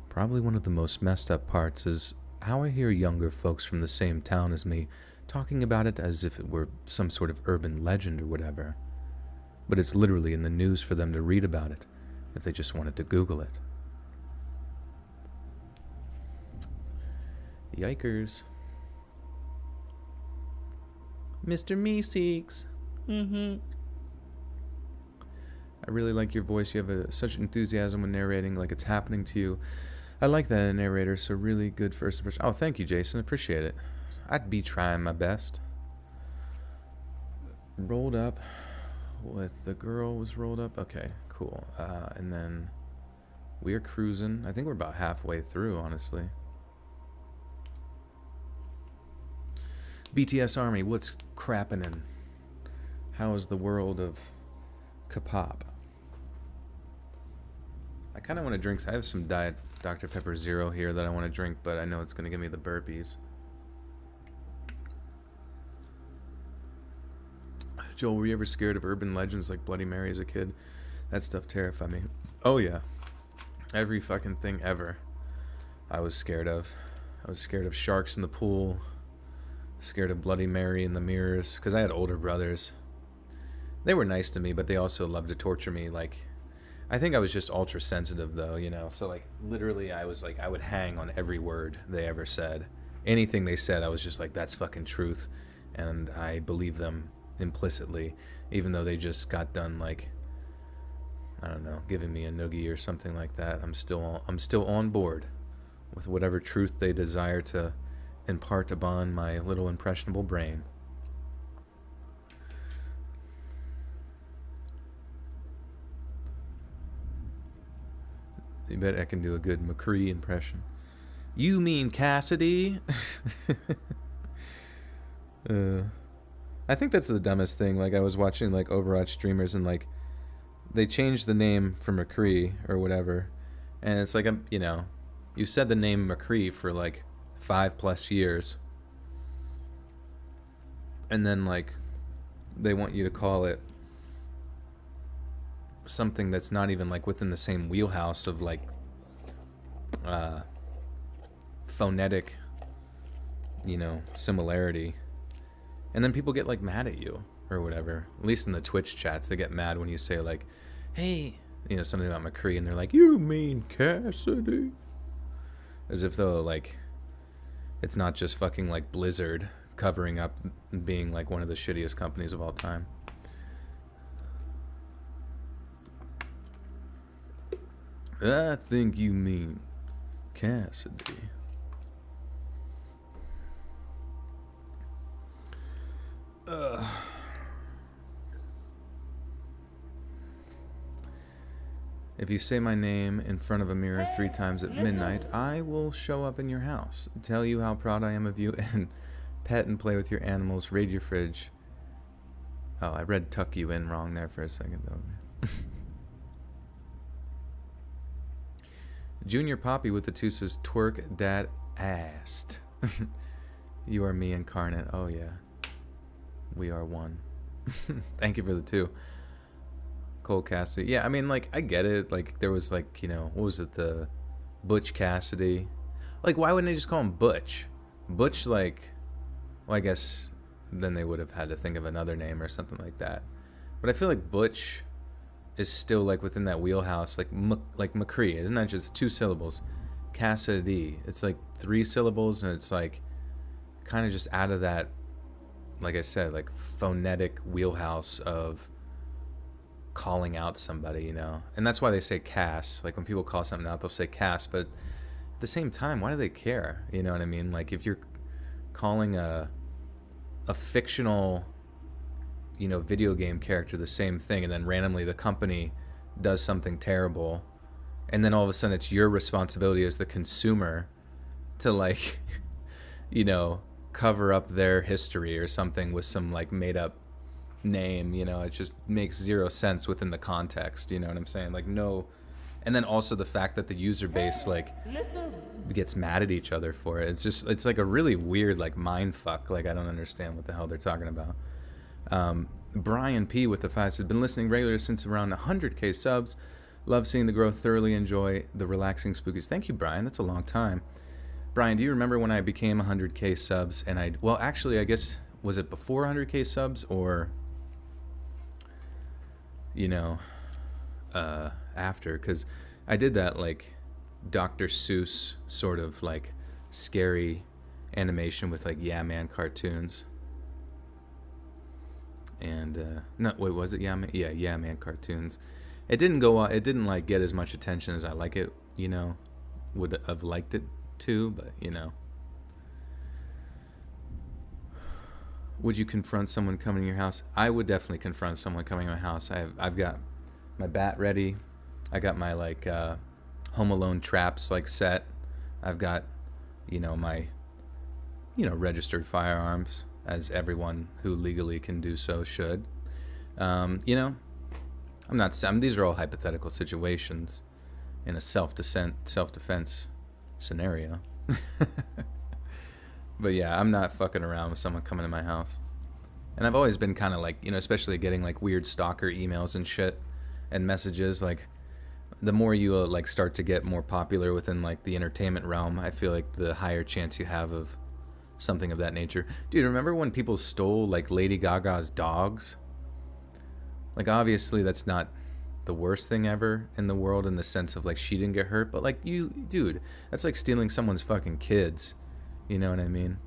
Speaker 1: Probably one of the most messed up parts is how I hear younger folks from the same town as me talking about it as if it were some sort of urban legend or whatever. But it's literally in the news for them to read about it, if they just wanted to Google it. Yikers. Mr. Meeseeks. I really like your voice. You have such enthusiasm when narrating, like it's happening to you. I like that in a narrator, so really good first impression. Oh, thank you, Jason. Appreciate it. I'd be trying my best. Rolled up with the girl was rolled up. Okay, cool. And then we're cruising. I think we're about halfway through, honestly. BTS Army, what's crappin' in? How is the world of K-pop? I kind of want to drink. I have some Diet Dr. Pepper Zero here that I want to drink, but I know it's going to give me the burpees. Joel, were you ever scared of urban legends like Bloody Mary as a kid? That stuff terrified me. Oh yeah. Every fucking thing ever I was scared of. I was scared of sharks in the pool. Scared of Bloody Mary in the mirrors. Because I had older brothers. They were nice to me, but they also loved to torture me. Like, I think I was just ultra sensitive though, you know. So like, literally I was like, I would hang on every word they ever said. Anything they said, I was just like, that's fucking truth. And I believe them implicitly, even though they just got done like, I don't know, giving me a noogie or something like that. I'm still on board with whatever truth they desire to impart upon my little impressionable brain. You bet I can do a good McCree impression. You mean Cassidy? I think that's the dumbest thing. Like, I was watching like Overwatch streamers and like they changed the name for McCree or whatever, and it's like, you know, you said the name McCree for like 5+ years, and then like they want you to call it something that's not even like within the same wheelhouse of like phonetic, you know, similarity. And then people get like mad at you or whatever. At least in the Twitch chats, they get mad when you say like, hey, you know, something about McCree, and they're like, you mean Cassidy? As if though like it's not just fucking like Blizzard covering up being like one of the shittiest companies of all time. I think you mean Cassidy. If you say my name in front of a mirror 3 times at midnight, I will show up in your house, tell you how proud I am of you, and pet and play with your animals, raid your fridge. Oh, I read tuck you in wrong there for a second, though. Junior Poppy with the 2 says, twerk dad assed. You are me incarnate. Oh, yeah. We are one. Thank you for the 2. Cole Cassidy. Yeah, I mean, like, I get it. Like, there was, like, you know, what was it? The Butch Cassidy. Like, why wouldn't they just call him Butch? Butch, like, well, I guess then they would have had to think of another name or something like that. But I feel like Butch is still, like, within that wheelhouse. Like McCree. Isn't that just 2 syllables? Cassidy. It's, like, 3 syllables, and it's, like, kind of just out of that, like I said, like, phonetic wheelhouse of calling out somebody, you know. And that's why they say Cass. Like, when people call something out, they'll say Cass. But at the same time, why do they care? You know what I mean? Like, if you're calling a fictional, you know, video game character the same thing, and then randomly the company does something terrible, and then all of a sudden it's your responsibility as the consumer to, like, you know, cover up their history or something with some, like, made up name, you know, it just makes 0 sense within the context, you know what I'm saying? Like, no. And then also the fact that the user base, like, gets mad at each other for it. It's just, it's like a really weird, like, mind fuck. Like, I don't understand what the hell they're talking about. Brian P with the 5 says, been listening regularly since around 100k subs. Love seeing the growth, thoroughly enjoy the relaxing spookies. Thank you, Brian. That's a long time. Brian, do you remember when I became 100k subs and well, actually, I guess, was it before 100k subs or, you know, after? Because I did that, like, Dr. Seuss sort of, like, scary animation with, like, Yeah Man cartoons. And, no, wait, was it Yeah Man? Yeah, Yeah Man cartoons. It didn't go, it didn't, like, get as much attention as I like it, you know, would have liked it to, but, you know. Would you confront someone coming to your house? I would definitely confront someone coming to my house. I've got my bat ready. I got my, like, Home Alone traps, like, set. I've got, you know, my, you know, registered firearms, as everyone who legally can do so should. You know, these are all hypothetical situations in a self-defense scenario. But yeah, I'm not fucking around with someone coming to my house. And I've always been kind of like, you know, especially getting, like, weird stalker emails and shit and messages. Like, the more you like start to get more popular within, like, the entertainment realm, I feel like the higher chance you have of something of that nature. Dude, remember when people stole, like, Lady Gaga's dogs? Like, obviously that's not the worst thing ever in the world in the sense of, like, she didn't get hurt, but, like, dude, that's like stealing someone's fucking kids. You know what I mean?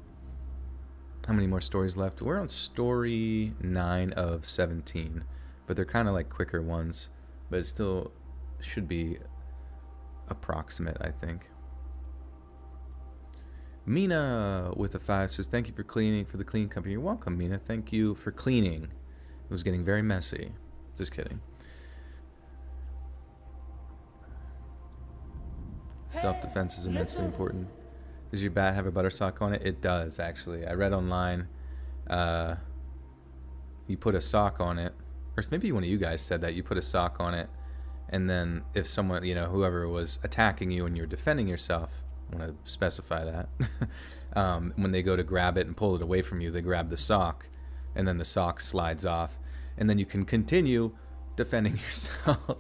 Speaker 1: How many more stories left? We're on story 9 of 17, but they're kind of like quicker ones, but it still should be approximate, I think. Mina with a 5 says, thank you for cleaning for the clean company. You're welcome, Mina. Thank you for cleaning. It was getting very messy. Just kidding. Self-defense is immensely important. Does your bat have a butter sock on it? It does, actually. I read online, you put a sock on it, or maybe one of you guys said that, you put a sock on it, and then if someone, you know, whoever was attacking you and you're defending yourself, I want to specify that, when they go to grab it and pull it away from you, they grab the sock, and then the sock slides off, and then you can continue defending yourself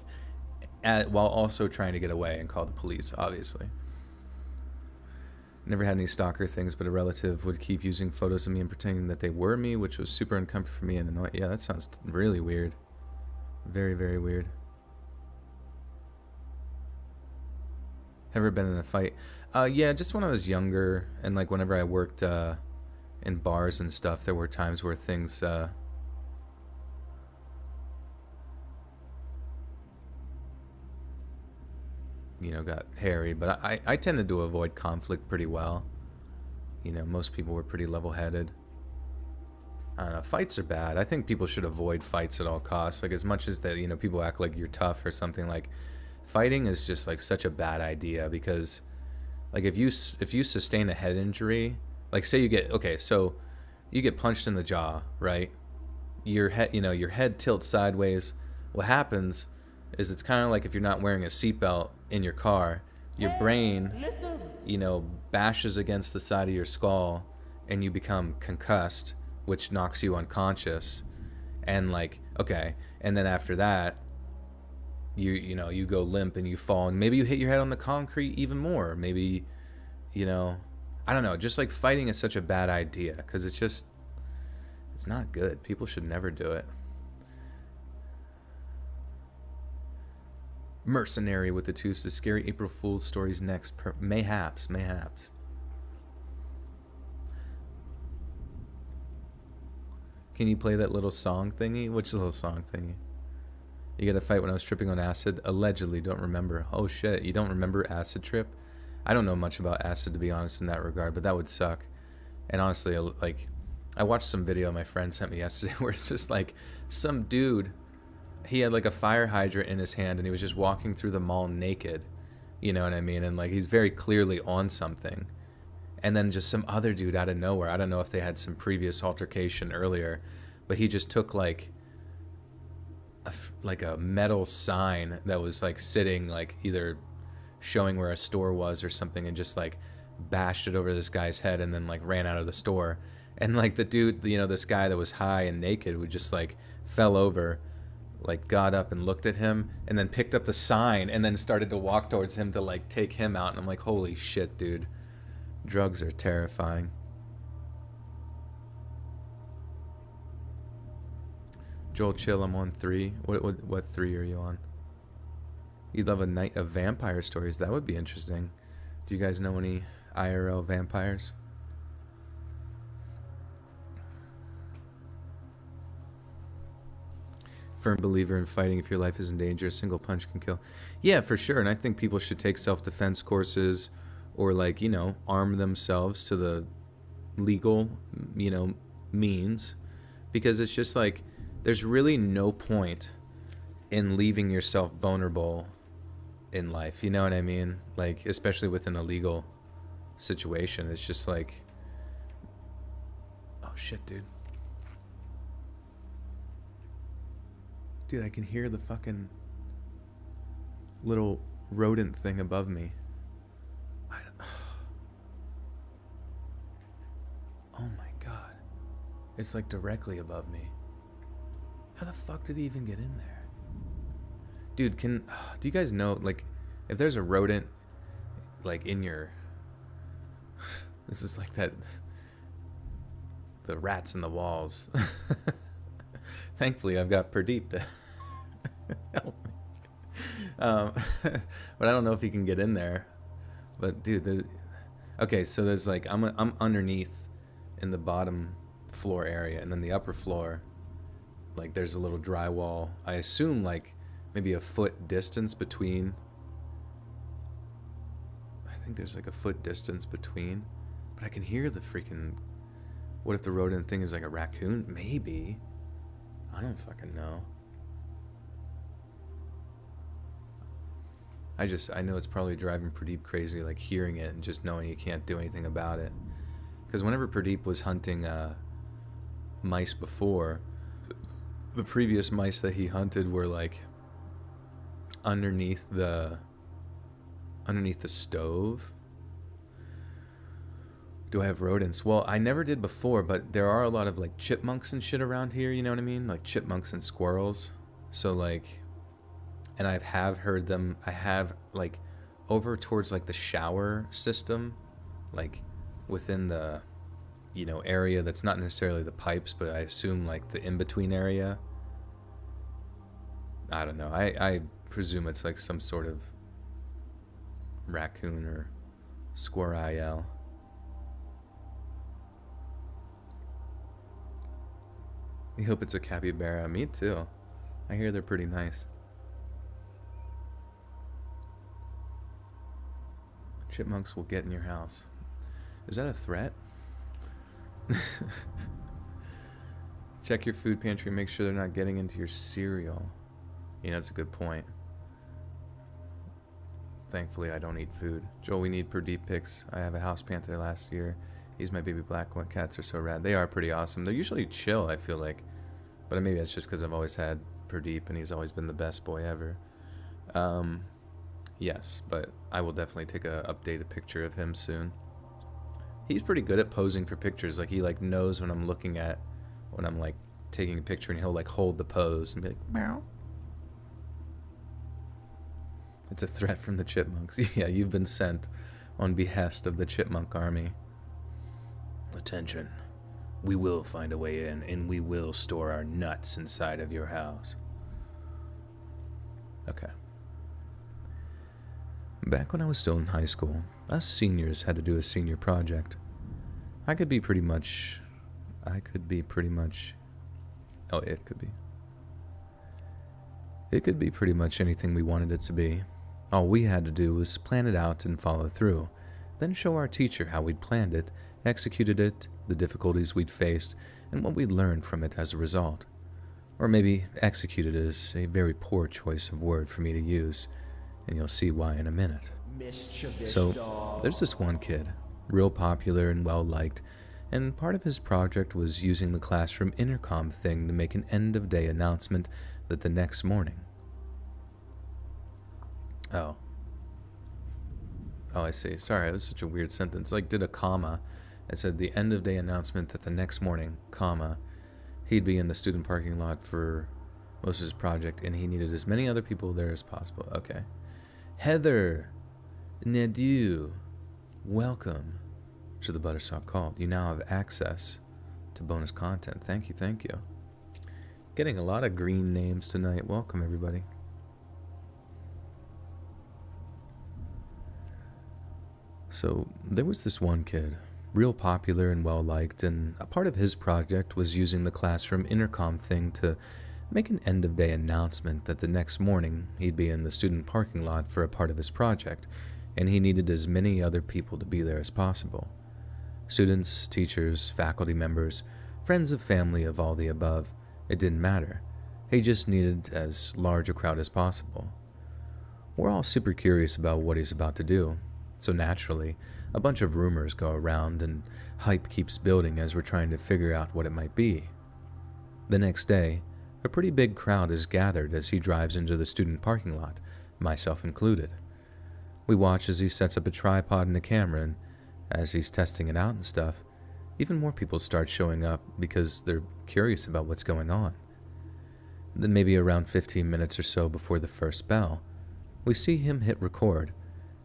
Speaker 1: while also trying to get away and call the police, obviously. Never had any stalker things, but a relative would keep using photos of me and pretending that they were me, which was super uncomfortable for me and annoying. Yeah, that sounds really weird. Very, very weird. Ever been in a fight? Yeah, just when I was younger, and, like, whenever I worked in bars and stuff, there were times where things you know, got hairy, but I tended to avoid conflict pretty well. You know, most people were pretty level-headed. I don't know, fights are bad. I think people should avoid fights at all costs. Like, as much as that, you know, people act like you're tough or something, like, fighting is just, like, such a bad idea, because, like, if you sustain a head injury, like, say you get, okay, so you get punched in the jaw, right? Your head, you know, your head tilts sideways. What happens is it's kind of like if you're not wearing a seatbelt in your car, your brain, you know, bashes against the side of your skull and you become concussed, which knocks you unconscious. And like, okay, and then after that, you know, you go limp and you fall and maybe you hit your head on the concrete even more. Maybe, you know, I don't know, just like fighting is such a bad idea because it's not good. People should never do it. Mercenary with the two says scary April Fool's stories next. Mayhaps. Can you play that little song thingy? Which little song thingy? You gotta fight when I was tripping on acid. Allegedly, don't remember. Oh shit, you don't remember acid trip? I don't know much about acid to be honest in that regard, but that would suck. And honestly, like, I watched some video my friend sent me yesterday where it's just like some dude, he had like a fire hydrant in his hand and he was just walking through the mall naked. You know what I mean? And like he's very clearly on something. And then just some other dude out of nowhere, I don't know if they had some previous altercation earlier, but he just took like a metal sign that was like sitting like either showing where a store was or something and just like bashed it over this guy's head and then like ran out of the store. And like the dude, you know, this guy that was high and naked would just like fell over, like got up and looked at him and then picked up the sign and then started to walk towards him to like take him out. And I'm like, holy shit, dude. Drugs are terrifying. Joel, chill, I'm on 3. What 3 are you on? You'd love a night of vampire stories. That would be interesting. Do you guys know any IRL vampires? Firm believer in fighting. If your life is in danger, a single punch can kill. Yeah, for sure. And I think people should take self-defense courses or like, you know, arm themselves to the legal, you know, means, because it's just like there's really no point in leaving yourself vulnerable in life. You know what I mean? Like, especially with an illegal situation. It's just like, oh shit, dude. Dude, I can hear the fucking little rodent thing above me. Oh my god. It's like directly above me. How the fuck did he even get in there? Dude, do you guys know, like, if there's a rodent, like, in your... This is like that... The rats in the walls. Thankfully, I've got Pradeep to help me. But I don't know if he can get in there. But, dude, okay, so there's, like, I'm underneath in the bottom floor area, and then the upper floor, like, there's a little drywall. I assume, like, maybe a foot distance between. I think there's, like, a foot distance between. But I can hear the freaking... What if the rodent thing is like a raccoon? Maybe. I don't fucking know. I know it's probably driving Pradeep crazy, like hearing it and just knowing you can't do anything about it. Because whenever Pradeep was hunting mice before, the previous mice that he hunted were like underneath the stove. Do I have rodents? Well, I never did before, but there are a lot of like chipmunks and shit around here, you know what I mean? Like chipmunks and squirrels. So like, and I have heard them, I have like over towards like the shower system, like within the, you know, area that's not necessarily the pipes, but I assume like the in-between area. I don't know. I presume it's like some sort of raccoon or squirrel. I hope it's a capybara. Me too. I hear they're pretty nice. Chipmunks will get in your house. Is that a threat? Check your food pantry. Make sure they're not getting into your cereal. You know, that's a good point. Thankfully, I don't eat food. Joel, we need Pradeep pics. I have a house panther last year. He's my baby black one. Cats are so rad. They are pretty awesome. They're usually chill, I feel like. But maybe that's just because I've always had Pradeep and he's always been the best boy ever. Yes, but I will definitely take a updated picture of him soon. He's pretty good at posing for pictures. Like, he like knows when I'm looking at, when I'm like taking a picture, and he'll like hold the pose and be like, meow. It's a threat from the chipmunks. Yeah, you've been sent on behest of the chipmunk army. Attention. We will find a way in, and we will store our nuts inside of your house. Okay. Back when I was still in high school, us seniors had to do a senior project. It could be pretty much... It could be pretty much anything we wanted it to be. All we had to do was plan it out and follow through, then show our teacher how we'd planned it, executed it, the difficulties we'd faced, and what we'd learned from it as a result. Or maybe executed is a very poor choice of word for me to use, and you'll see why in a minute. So, there's this one kid, real popular and well-liked, and part of his project was using the classroom intercom thing to make an end-of-day announcement that the next morning... Oh, I see. Sorry, it was such a weird sentence. Like, did a comma. It said the end-of-day announcement that the next morning, comma, he'd be in the student parking lot for most of his project, and he needed as many other people there as possible. Okay. Heather, Nadu, welcome to the Buttersock Cult. You now have access to bonus content. Thank you. Getting a lot of green names tonight. Welcome, everybody. So, there was this one kid, real popular and well-liked, and a part of his project was using the classroom intercom thing to make an end-of-day announcement that the next morning he'd be in the student parking lot for a part of his project, and he needed as many other people to be there as possible. Students, teachers, faculty members, friends of family of all the above, it didn't matter. He just needed as large a crowd as possible. We're all super curious about what he's about to do. So naturally, a bunch of rumors go around and hype keeps building as we're trying to figure out what it might be. The next day, a pretty big crowd is gathered as he drives into the student parking lot, myself included. We watch as he sets up a tripod and a camera, and as he's testing it out and stuff, even more people start showing up because they're curious about what's going on. Then maybe around 15 minutes or so before the first bell, we see him hit record,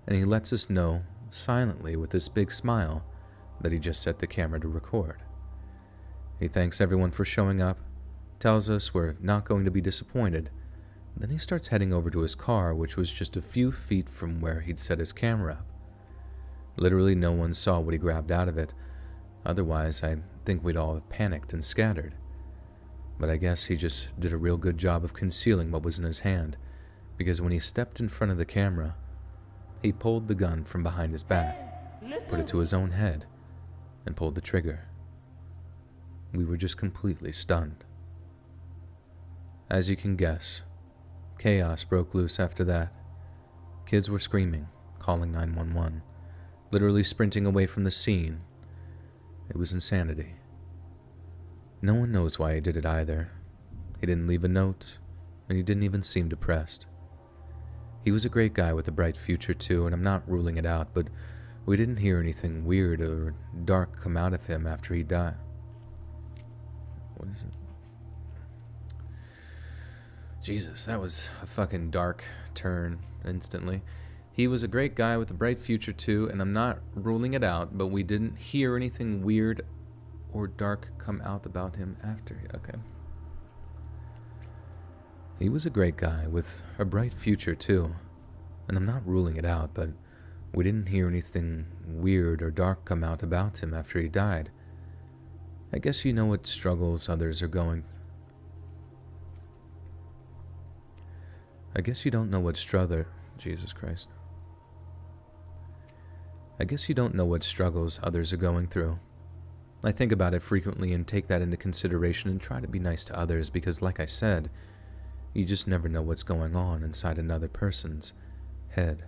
Speaker 1: and he lets us know, silently with this big smile, that he just set the camera to record. He thanks everyone for showing up, tells us we're not going to be disappointed, then he starts heading over to his car, which was just a few feet from where he'd set his camera up. Literally no one saw what he grabbed out of it, otherwise I think we'd all have panicked and scattered. But I guess he just did a real good job of concealing what was in his hand, because when he stepped in front of the camera, he pulled the gun from behind his back, put it to his own head, and pulled the trigger. We were just completely stunned. As you can guess, chaos broke loose after that. Kids were screaming, calling 911, literally sprinting away from the scene. It was insanity. No one knows why he did it either. He didn't leave a note, and he didn't even seem depressed. He was a great guy with a bright future too, and I'm not ruling it out, but we didn't hear anything weird or dark come out of him after he died. What is it? Jesus, that was a fucking dark turn instantly. He was a great guy with a bright future too, and I'm not ruling it out, but we didn't hear anything weird or dark come out about him after. Okay. He was a great guy with a bright future too, and I'm not ruling it out, but we didn't hear anything weird or dark come out about him after he died. I guess you know what struggles others are going through. I guess you don't know what Jesus Christ. I guess you don't know what struggles others are going through. I think about it frequently and take that into consideration and try to be nice to others because, like I said, you just never know what's going on inside another person's head.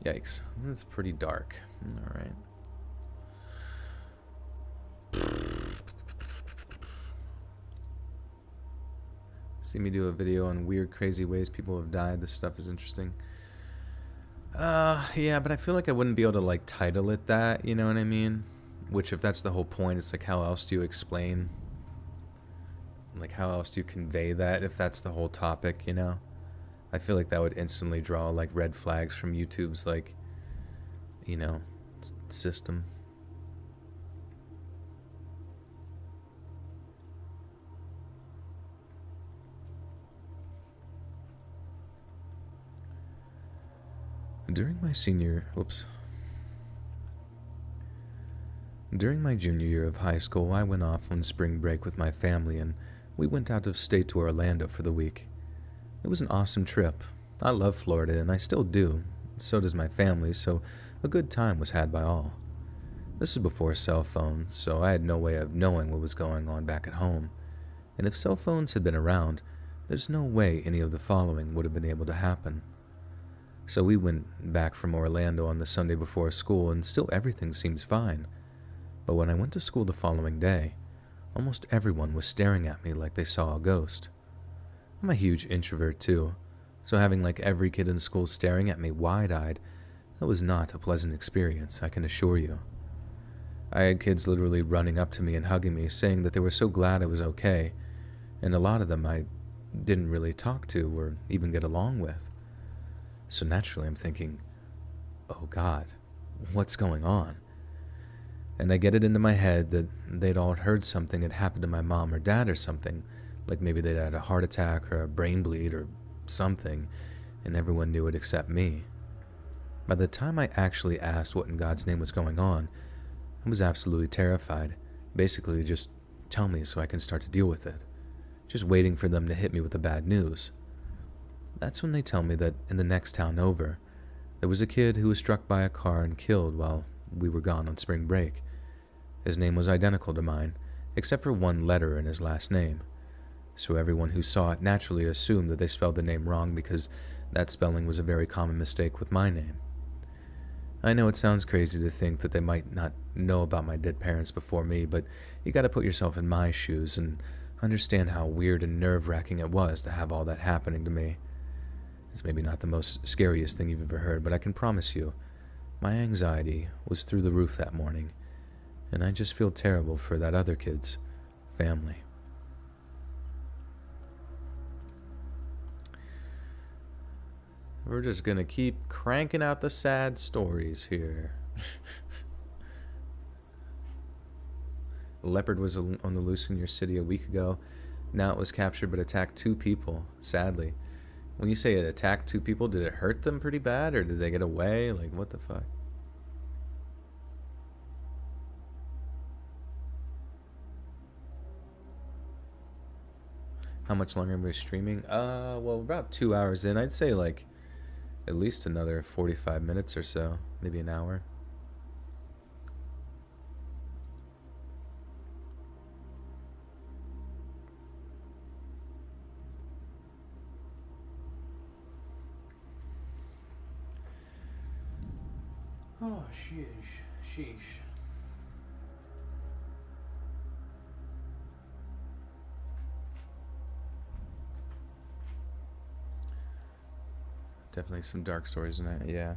Speaker 1: Yikes, that's pretty dark. Alright. See me do a video on weird, crazy ways people have died. This stuff is interesting. Yeah, but I feel like I wouldn't be able to, like, title it that, you know what I mean? Which, if that's the whole point, it's like, how else do you explain? Like, how else do you convey that if that's the whole topic, you know? I feel like that would instantly draw, like, red flags from YouTube's, like, you know, system. During my junior year of high school, I went off on spring break with my family, and we went out of state to Orlando for the week. It was an awesome trip. I love Florida, and I still do. So does my family, so a good time was had by all. This is before cell phones, so I had no way of knowing what was going on back at home. And if cell phones had been around, there's no way any of the following would have been able to happen. So we went back from Orlando on the Sunday before school, and still everything seems fine. But when I went to school the following day, almost everyone was staring at me like they saw a ghost. I'm a huge introvert too, so having like every kid in school staring at me wide-eyed, that was not a pleasant experience, I can assure you. I had kids literally running up to me and hugging me, saying that they were so glad I was okay, and a lot of them I didn't really talk to or even get along with. So naturally I'm thinking, oh God, what's going on? And I get it into my head that they'd all heard something had happened to my mom or dad or something, like maybe they'd had a heart attack or a brain bleed or something, and everyone knew it except me. By the time I actually asked what in God's name was going on, I was absolutely terrified. Basically, just tell me so I can start to deal with it. Just waiting for them to hit me with the bad news. That's when they tell me that in the next town over, there was a kid who was struck by a car and killed while we were gone on spring break. His name was identical to mine, except for one letter in his last name. So everyone who saw it naturally assumed that they spelled the name wrong because that spelling was a very common mistake with my name. I know it sounds crazy to think that they might not know about my dead parents before me, but you gotta put yourself in my shoes and understand how weird and nerve-wracking it was to have all that happening to me. It's maybe not the most scariest thing you've ever heard, but I can promise you, my anxiety was through the roof that morning, and I just feel terrible for that other kid's family. We're just gonna keep cranking out the sad stories here. A leopard was on the loose in your city a week ago. Now it was captured but attacked 2 people, sadly. When you say it attacked 2 people, did it hurt them pretty bad, or did they get away? Like, what the fuck? How much longer am I streaming? Well, about 2 hours in. I'd say, like, at least another 45 minutes or so. Maybe an hour. Oh, sheesh. Definitely some dark stories in it, yeah.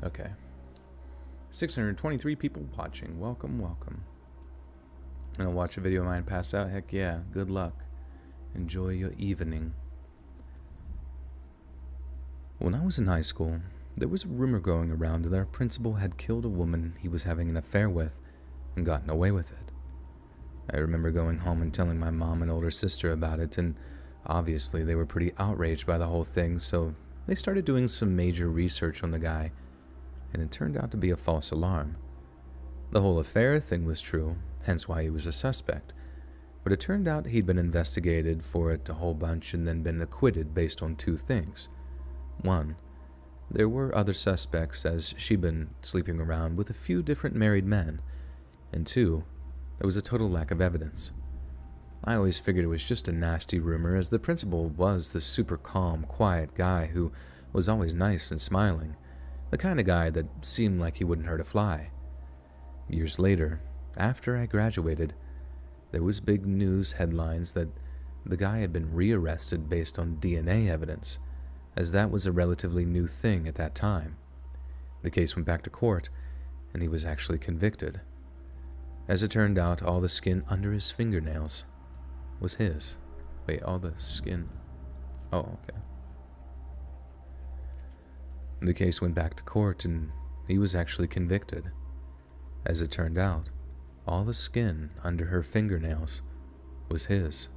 Speaker 1: Okay. 623 people watching. Welcome. And I'll watch a video of mine pass out. Heck yeah. Good luck. Enjoy your evening. When I was in high school, there was a rumor going around that our principal had killed a woman he was having an affair with and gotten away with it. I remember going home and telling my mom and older sister about it, and obviously they were pretty outraged by the whole thing, so they started doing some major research on the guy, and it turned out to be a false alarm. The whole affair thing was true, hence why he was a suspect, but it turned out he'd been investigated for it a whole bunch and then been acquitted based on 2 things. 1, there were other suspects, as she'd been sleeping around with a few different married men, and 2, there was a total lack of evidence. I always figured it was just a nasty rumor, as the principal was the super calm, quiet guy who was always nice and smiling, the kind of guy that seemed like he wouldn't hurt a fly. Years later, after I graduated, there was big news headlines that the guy had been rearrested based on DNA evidence, as that was a relatively new thing at that time. The case went back to court, and he was actually convicted. As it turned out, all the skin under his fingernails was his. Wait, all the skin... Oh, okay. The case went back to court, and he was actually convicted. As it turned out, all the skin under her fingernails was his.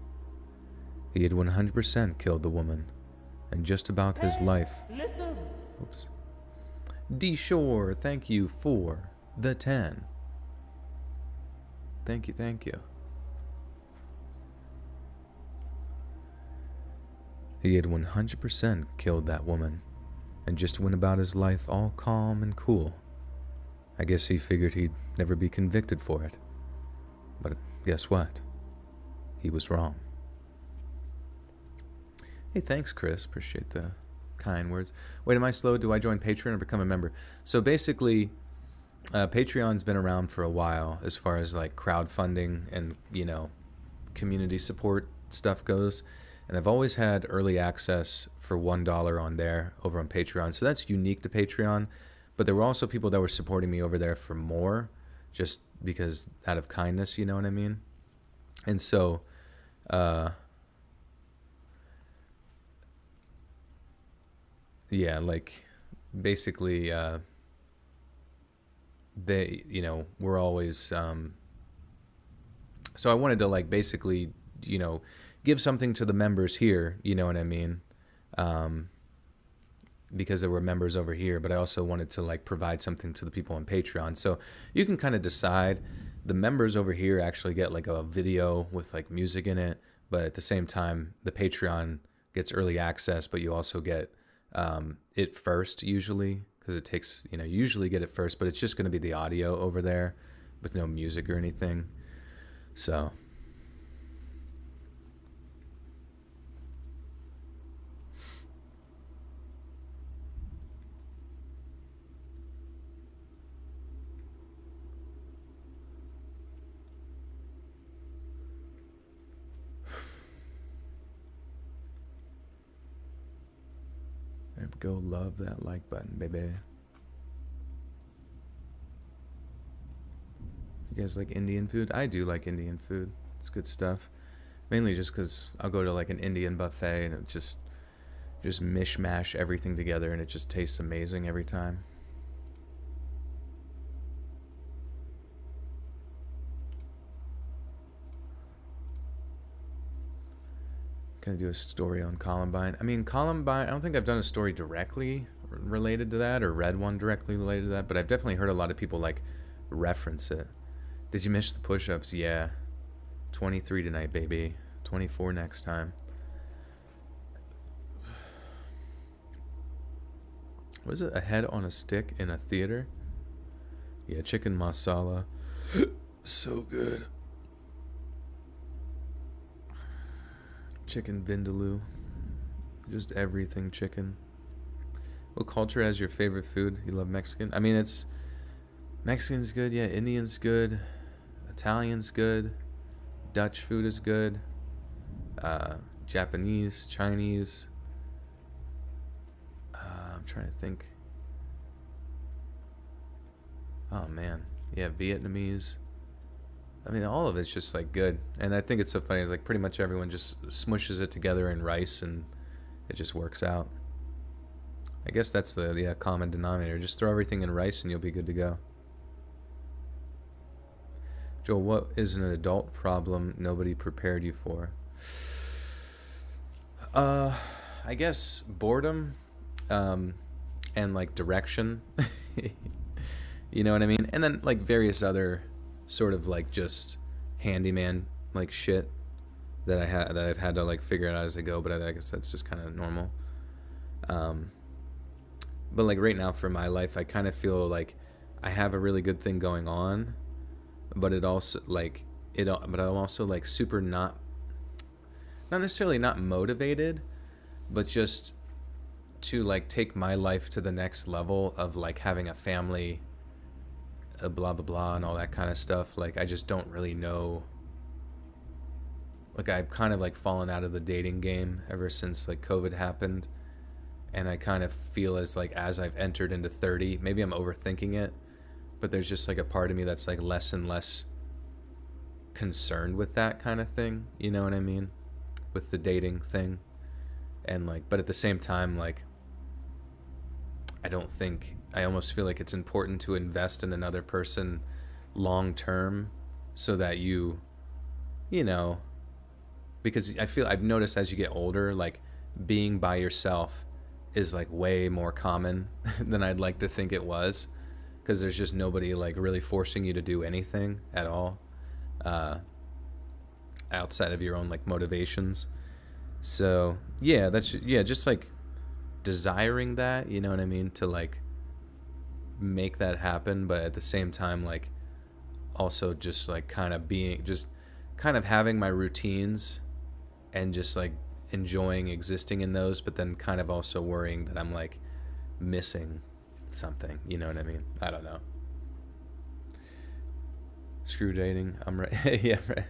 Speaker 1: He had 100% killed the woman, and just about his life... Oops. D. Shore, thank you for the 10. Thank you, thank you. He had 100% killed that woman, and just went about his life all calm and cool. I guess he figured he'd never be convicted for it. But guess what? He was wrong. Hey, thanks, Chris. Appreciate the kind words. Wait, am I slow? Do I join Patreon or become a member? So basically, Patreon's been around for a while as far as like crowdfunding and, community support stuff goes. And I've always had early access for $1 on there over on Patreon. So that's unique to Patreon. But there were also people that were supporting me over there for more, just because out of kindness, you know what I mean? And so, yeah, like basically, they, were always, so I wanted to like basically, give something to the members here, you know what I mean? Because there were members over here, but I also wanted to like provide something to the people on Patreon. So you can kind of decide. The members over here actually get like a video with like music in it, but at the same time, the Patreon gets early access, but you also get it first usually, because it takes, you usually get it first, but it's just going to be the audio over there with no music or anything. So go love that like button, baby. You guys like Indian food? I do like Indian food. It's good stuff. Mainly just because I'll go to like an Indian buffet and it just mishmash everything together and it just tastes amazing every time. Can I do a story on Columbine? I mean, Columbine, I don't think I've done a story directly related to that or read one directly related to that, but I've definitely heard a lot of people like reference it. Did you miss the push-ups? Yeah. 23 tonight, baby. 24 next time. What is it? A head on a stick in a theater? Yeah, chicken masala. So good. Chicken vindaloo. Just everything chicken. What culture has your favorite food? You love Mexican? I mean, it's... Mexican's good, yeah. Indian's good. Italian's good. Dutch food is good. Japanese, Chinese. I'm trying to think. Oh, man. Yeah, Vietnamese. I mean, all of it's just, like, good. And I think it's so funny. It's like pretty much everyone just smushes it together in rice and it just works out. I guess that's the common denominator. Just throw everything in rice and you'll be good to go. Joel, what is an adult problem nobody prepared you for? I guess boredom, and like direction. You know what I mean? And then like various other sort of like just handyman like shit that I've had to like figure it out as I go, but I guess that's just kind of normal. But like right now for my life, I kind of feel like I have a really good thing going on, but it also like but I'm also like super not not necessarily not motivated, but just to like take my life to the next level of like having a family, blah blah blah and all that kind of stuff. Like I just don't really know. Like I've kind of like fallen out of the dating game ever since like COVID happened, and I kind of feel as I've entered into 30, maybe I'm overthinking it, but there's just like a part of me that's like less and less concerned with that kind of thing, you know what I mean, with the dating thing. And like, but at the same time, like I almost feel like it's important to invest in another person long term, so that you know, because I've noticed as you get older, like being by yourself is like way more common than I'd like to think it was, because there's just nobody like really forcing you to do anything at all, outside of your own like motivations. So yeah, just like desiring that, you know what I mean, to like make that happen, but at the same time like also just like kind of having my routines and just like enjoying existing in those, but then kind of also worrying that I'm like missing something, you know what I mean? I don't know. Screw dating. I'm right. Yeah, right.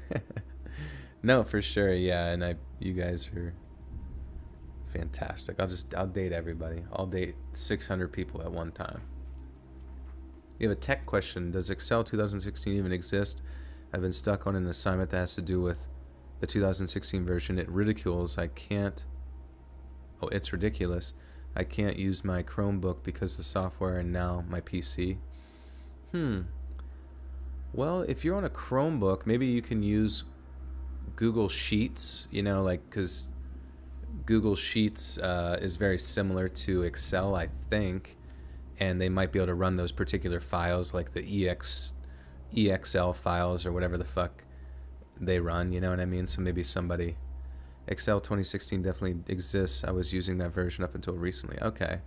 Speaker 1: No, for sure. Yeah, and you guys are fantastic. I'll date everybody. I'll date 600 people at one time. You have a tech question. Does Excel 2016 even exist? I've been stuck on an assignment that has to do with the 2016 version. It ridicules. It's ridiculous. I can't use my Chromebook because the software and now my PC. Well, if you're on a Chromebook, maybe you can use Google Sheets, you know, like, because Google Sheets is very similar to Excel, I think, and they might be able to run those particular files, like the EXL files or whatever the fuck they run, you know what I mean? So maybe Excel 2016 definitely exists. I was using that version up until recently. Okay.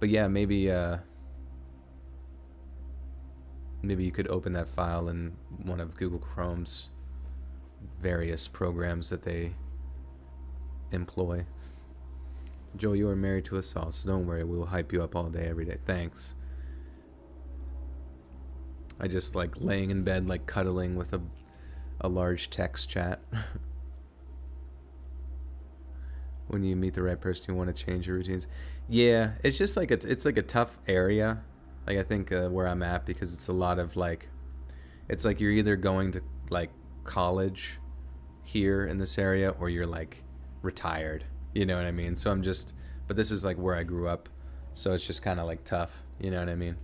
Speaker 1: But yeah, maybe you could open that file in one of Google Chrome's various programs that they employ. Joe, you are married to us all, so don't worry. We will hype you up all day, every day. Thanks. I just like laying in bed, like cuddling with a large text chat. When you meet the right person, you want to change your routines. Yeah, it's just like it's like a tough area. Like I think where I'm at, because it's a lot of like, it's like you're either going to like college here in this area or you're like retired. You know what I mean? So but this is like where I grew up. So it's just kind of like tough. You know what I mean?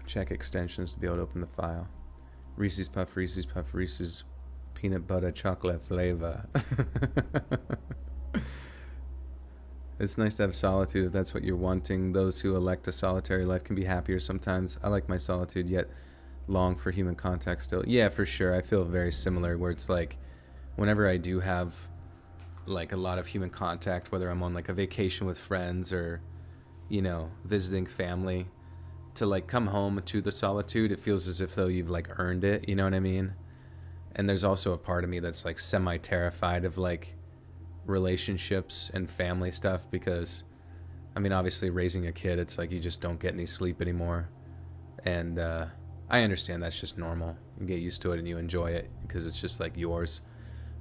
Speaker 1: Check extensions to be able to open the file. Reese's Puff, Reese's peanut butter chocolate flavor. It's nice to have solitude if that's what you're wanting. Those who elect a solitary life can be happier sometimes. I like my solitude, yet long for human contact still. Yeah, for sure. I feel very similar, where it's like whenever I do have like a lot of human contact, whether I'm on like a vacation with friends or, you know, visiting family, to like come home to the solitude, it feels as if though you've like earned it, you know what I mean? And there's also a part of me that's like semi-terrified of like relationships and family stuff, because I mean, obviously raising a kid, it's like you just don't get any sleep anymore. And I understand that's just normal. You get used to it and you enjoy it because it's just like yours.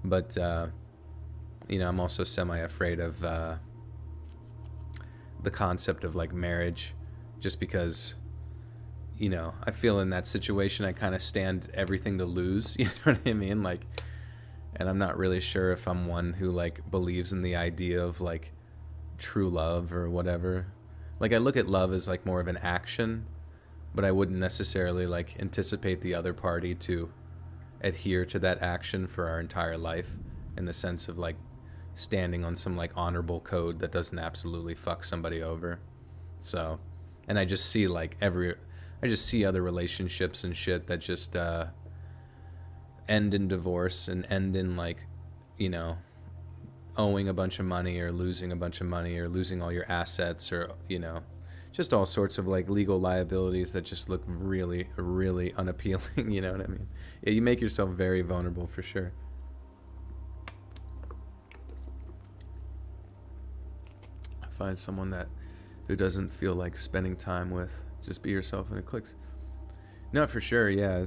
Speaker 1: But you know, I'm also semi-afraid of the concept of like marriage, just because, you know, I feel in that situation I kind of stand everything to lose, you know what I mean? Like, and I'm not really sure if I'm one who like believes in the idea of like true love or whatever. Like I look at love as like more of an action, but I wouldn't necessarily like anticipate the other party to adhere to that action for our entire life, in the sense of like standing on some like honorable code that doesn't absolutely fuck somebody over. So, and I just see like I just see other relationships and shit that just end in divorce and end in like, you know, owing a bunch of money or losing a bunch of money or losing all your assets or, you know, just all sorts of like legal liabilities that just look really, really unappealing. You know what I mean? Yeah, you make yourself very vulnerable for sure. Find someone who doesn't feel like spending time with. Just be yourself and it clicks. No, for sure. Yeah,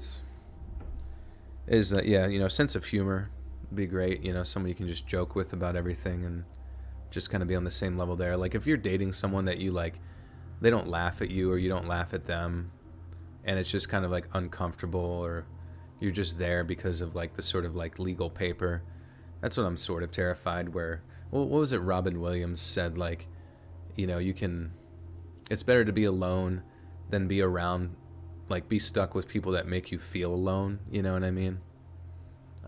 Speaker 1: yeah, you know, sense of humor would be great. You know, somebody you can just joke with about everything and just kind of be on the same level there. Like if you're dating someone that you like, they don't laugh at you or you don't laugh at them, and it's just kind of like uncomfortable, or you're just there because of like the sort of like legal paper. That's what I'm sort of terrified. Where, well, what was it Robin Williams said, like, you know, it's better to be alone than be around, like be stuck with people that make you feel alone. You know what I mean?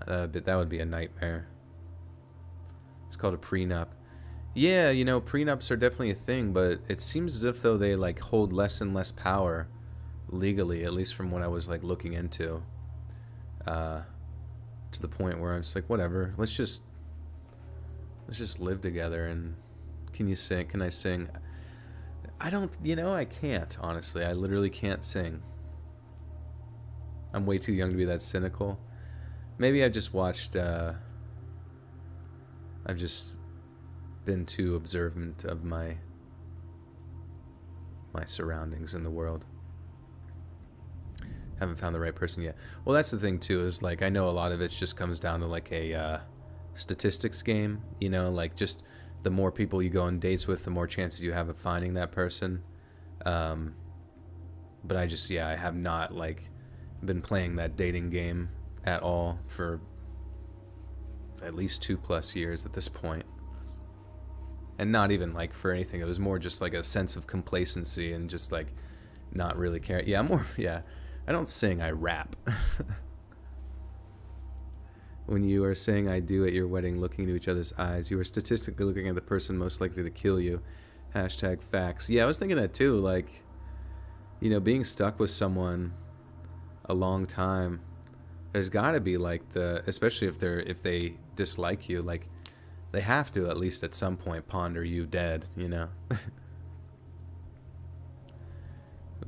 Speaker 1: But that would be a nightmare. It's called a prenup. Yeah, you know, prenups are definitely a thing, but it seems as if though they like hold less and less power legally, at least from what I was like looking into, to the point where I'm just like, whatever, let's just live together. And can you sing? Can I sing? I don't, you know, I can't, honestly. I literally can't sing. I'm way too young to be that cynical. Maybe I've just watched, I've just been too observant of my surroundings in the world. Haven't found the right person yet. Well, that's the thing too, is like I know a lot of it just comes down to like a statistics game, you know, like just the more people you go on dates with, the more chances you have of finding that person. But I just, yeah, I have not like been playing that dating game at all for at least 2+ years at this point. And not even like for anything. It was more just like a sense of complacency and just like not really caring. Yeah, I don't sing, I rap. When you are saying I do at your wedding, looking into each other's eyes, you are statistically looking at the person most likely to kill you. #facts. Yeah, I was thinking that too. Like, you know, being stuck with someone a long time, there's got to be like especially if they dislike you, like they have to at least at some point ponder you dead, you know.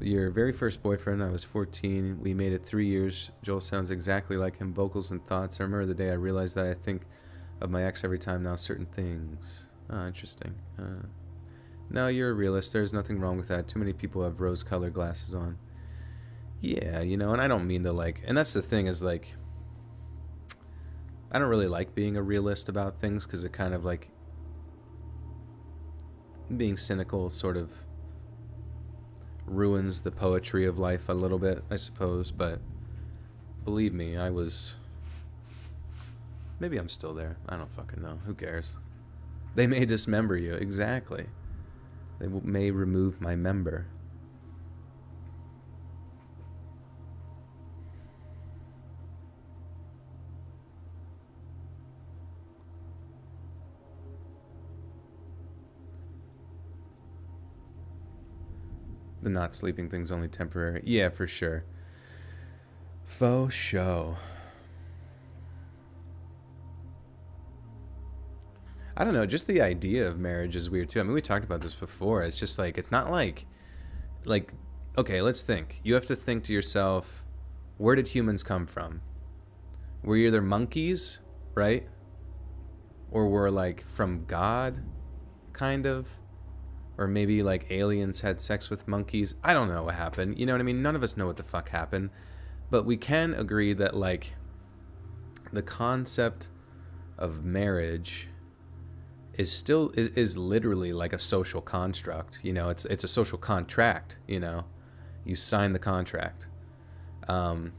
Speaker 1: Your very first boyfriend, I was 14. We made it 3 years. Joel sounds exactly like him, vocals and thoughts. I remember the day I realized that I think of my ex every time now, certain things. Oh, interesting. No, you're a realist. There's nothing wrong with that. Too many people have rose-colored glasses on. Yeah, you know, and I don't mean to like... And that's the thing is like... I don't really like being a realist about things because it kind of like... Being cynical sort of... ruins the poetry of life a little bit, I suppose, but believe me, I was... Maybe I'm still there. I don't fucking know. Who cares? They may dismember you. Exactly. They may remove my member. The not sleeping thing's only temporary. Yeah, for sure. Faux show. I don't know, just the idea of marriage is weird too. I mean, we talked about this before. It's just like, it's not like, okay, let's think. You have to think to yourself, where did humans come from? We're either monkeys, right? Or we're like from God, kind of. Or maybe like aliens had sex with monkeys. I don't know what happened. You know what I mean? None of us know what the fuck happened. But we can agree that like the concept of marriage is literally like a social construct. You know, it's a social contract, you know. You sign the contract. And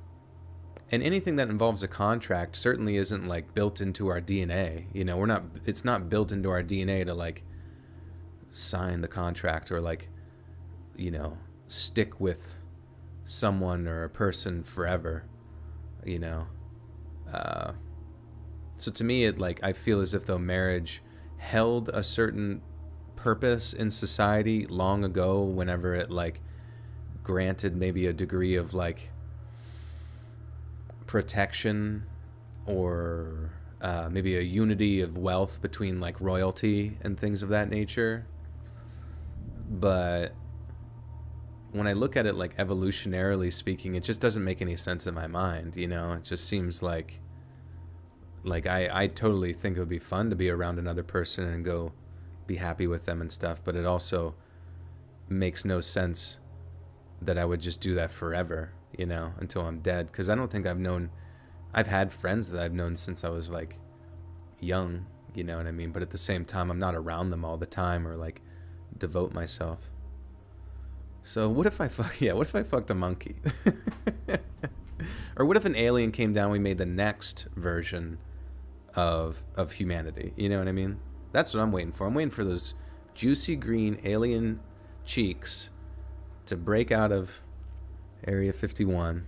Speaker 1: anything that involves a contract certainly isn't like built into our DNA. You know, it's not built into our DNA to like sign the contract or like, you know, stick with someone or a person forever, you know. So to me, it like, I feel as if though marriage held a certain purpose in society long ago, whenever it like granted maybe a degree of like protection or maybe a unity of wealth between like royalty and things of that nature. But when I look at it like evolutionarily speaking, it just doesn't make any sense in my mind. You know, it just seems like I totally think it would be fun to be around another person and go be happy with them and stuff, but it also makes no sense that I would just do that forever, you know, until I'm dead. Because I don't think I've had friends that I've known since I was like young, you know what I mean? But at the same time, I'm not around them all the time or like devote myself. So what if I fucked a monkey? Or what if an alien came down, we made the next version of humanity, you know what I mean? That's what I'm waiting for. I'm waiting for those juicy green alien cheeks to break out of Area 51.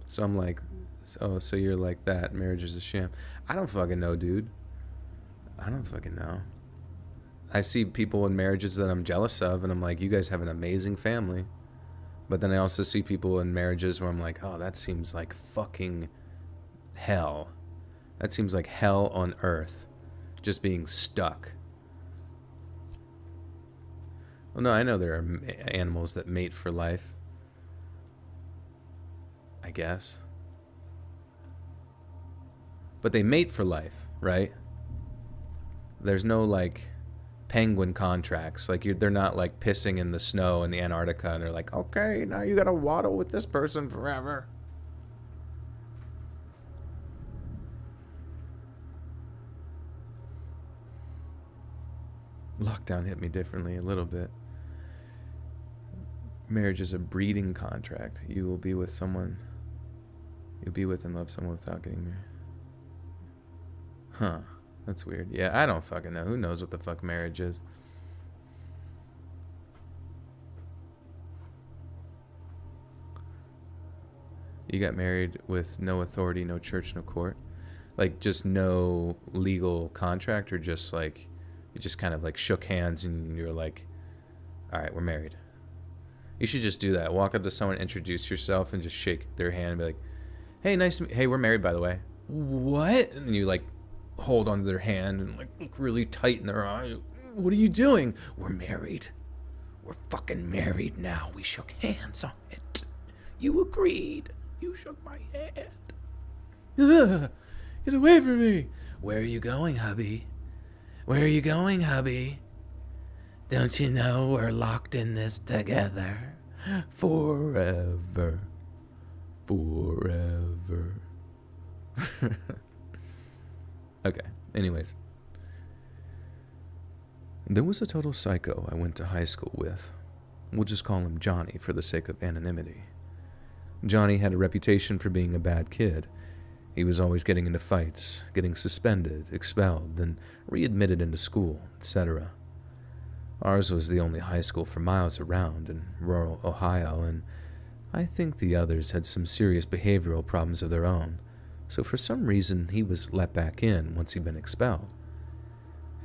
Speaker 1: So I'm like, so you're like that. Marriage is a sham. I don't fucking know, dude. I don't fucking know. I see people in marriages that I'm jealous of, and I'm like, you guys have an amazing family. But then I also see people in marriages where I'm like, oh, that seems like fucking hell. That seems like hell on earth. Just being stuck. Well, no, I know there are animals that mate for life. I guess. But they mate for life, right? There's no, like, penguin contracts. Like, they're not, like, pissing in the snow in the Antarctica, and they're like, okay, now you gotta waddle with this person forever. Lockdown hit me differently a little bit. Marriage is a breeding contract. You will be with someone. You'll be with and love someone without getting married. Huh. That's weird. Yeah, I don't fucking know. Who knows what the fuck marriage is? You got married with no authority, no church, no court? Like, just no legal contract, or just like, you just kind of like shook hands and you're like, all right, we're married. You should just do that. Walk up to someone, introduce yourself, and just shake their hand and be like, hey, nice to meet you. Hey, we're married, by the way. What? And then you like hold onto their hand and like look really tight in their eye. What are you doing? We're married. We're fucking married now. We shook hands on it. You agreed. You shook my hand. Ugh, get away from me. Where are you going, hubby? Where are you going, hubby? Don't you know we're locked in this together? Forever. Forever. Okay, anyways. There was a total psycho I went to high school with. We'll just call him Johnny for the sake of anonymity. Johnny had a reputation for being a bad kid. He was always getting into fights, getting suspended, expelled, then readmitted into school, etc. Ours was the only high school for miles around in rural Ohio, and I think the others had some serious behavioral problems of their own, so for some reason he was let back in once he'd been expelled.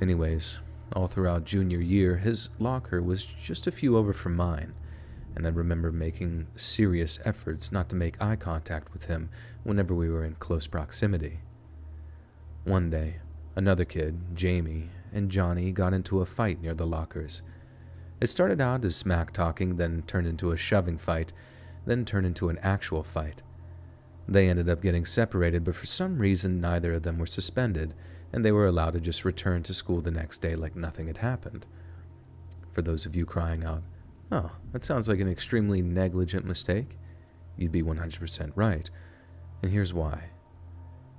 Speaker 1: Anyways, all throughout junior year, his locker was just a few over from mine, and I remember making serious efforts not to make eye contact with him whenever we were in close proximity. One day, another kid, Jamie, and Johnny got into a fight near the lockers. It started out as smack talking, then turned into a shoving fight, then turned into an actual fight. They ended up getting separated, but for some reason neither of them were suspended, and they were allowed to just return to school the next day like nothing had happened. For those of you crying out, oh, that sounds like an extremely negligent mistake, you'd be 100% right, and here's why.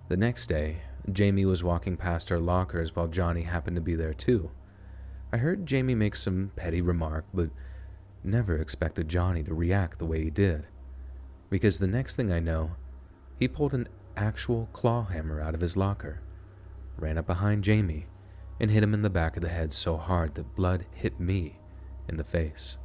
Speaker 1: The next day, Jamie was walking past our lockers while Johnny happened to be there too. I heard Jamie make some petty remark, but never expected Johnny to react the way he did. Because the next thing I know, he pulled an actual claw hammer out of his locker, ran up behind Jamie, and hit him in the back of the head so hard that blood hit me in the face.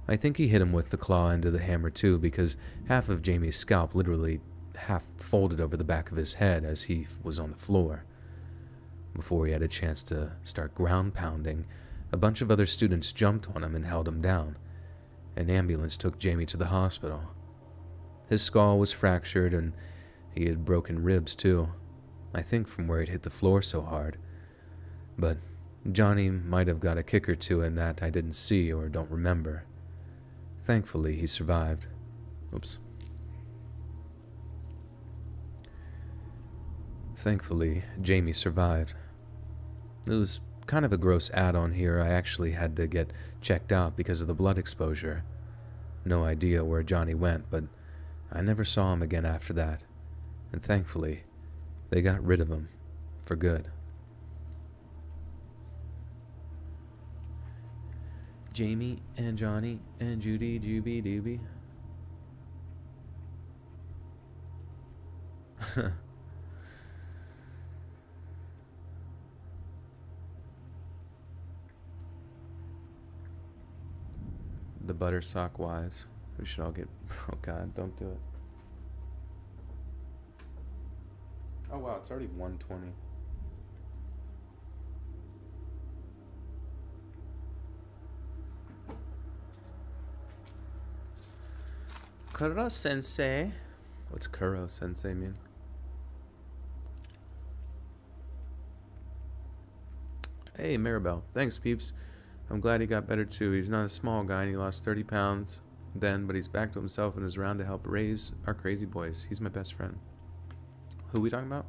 Speaker 1: I think he hit him with the claw end of the hammer too, because half of Jamie's scalp literally half folded over the back of his head as he was on the floor. Before he had a chance to start ground pounding, a bunch of other students jumped on him and held him down. An ambulance took Jamie to the hospital. His skull was fractured and He had broken ribs, too. I think from where he'd hit the floor so hard. But Johnny might have got a kick or two in that I didn't see or don't remember. Thankfully, he survived. Oops. Thankfully, Jamie survived. It was kind of a gross add-on here. I actually had to get checked out because of the blood exposure. No idea where Johnny went, but I never saw him again after that. And thankfully, they got rid of him for good. Jamie and Johnny and Judy Dooby Dooby. The Buttersock Wives. We should all get... Oh god, don't do it. Oh wow, it's already 1:20. Kuro-sensei. What's Kuro-sensei mean? Hey, Maribel. Thanks, peeps. I'm glad he got better too. He's not a small guy and he lost 30 pounds then, but he's back to himself and is around to help raise our crazy boys. He's my best friend. Who are we talking about?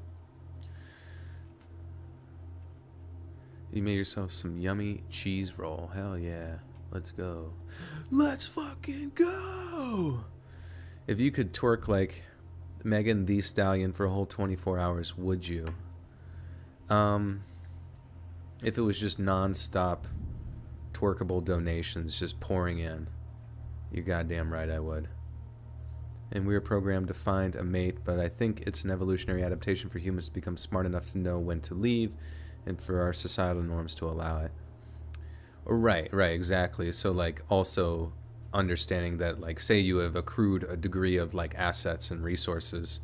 Speaker 1: You made yourself some yummy cheese roll. Hell yeah. Let's go. Let's fucking go! If you could twerk like Megan Thee Stallion for a whole 24 hours, would you? If it was just non-stop twerkable donations just pouring in, you're goddamn right I would. And we were programmed to find a mate, but I think it's an evolutionary adaptation for humans to become smart enough to know when to leave and for our societal norms to allow it. Right, exactly. So like also understanding that like say you have accrued a degree of like assets and resources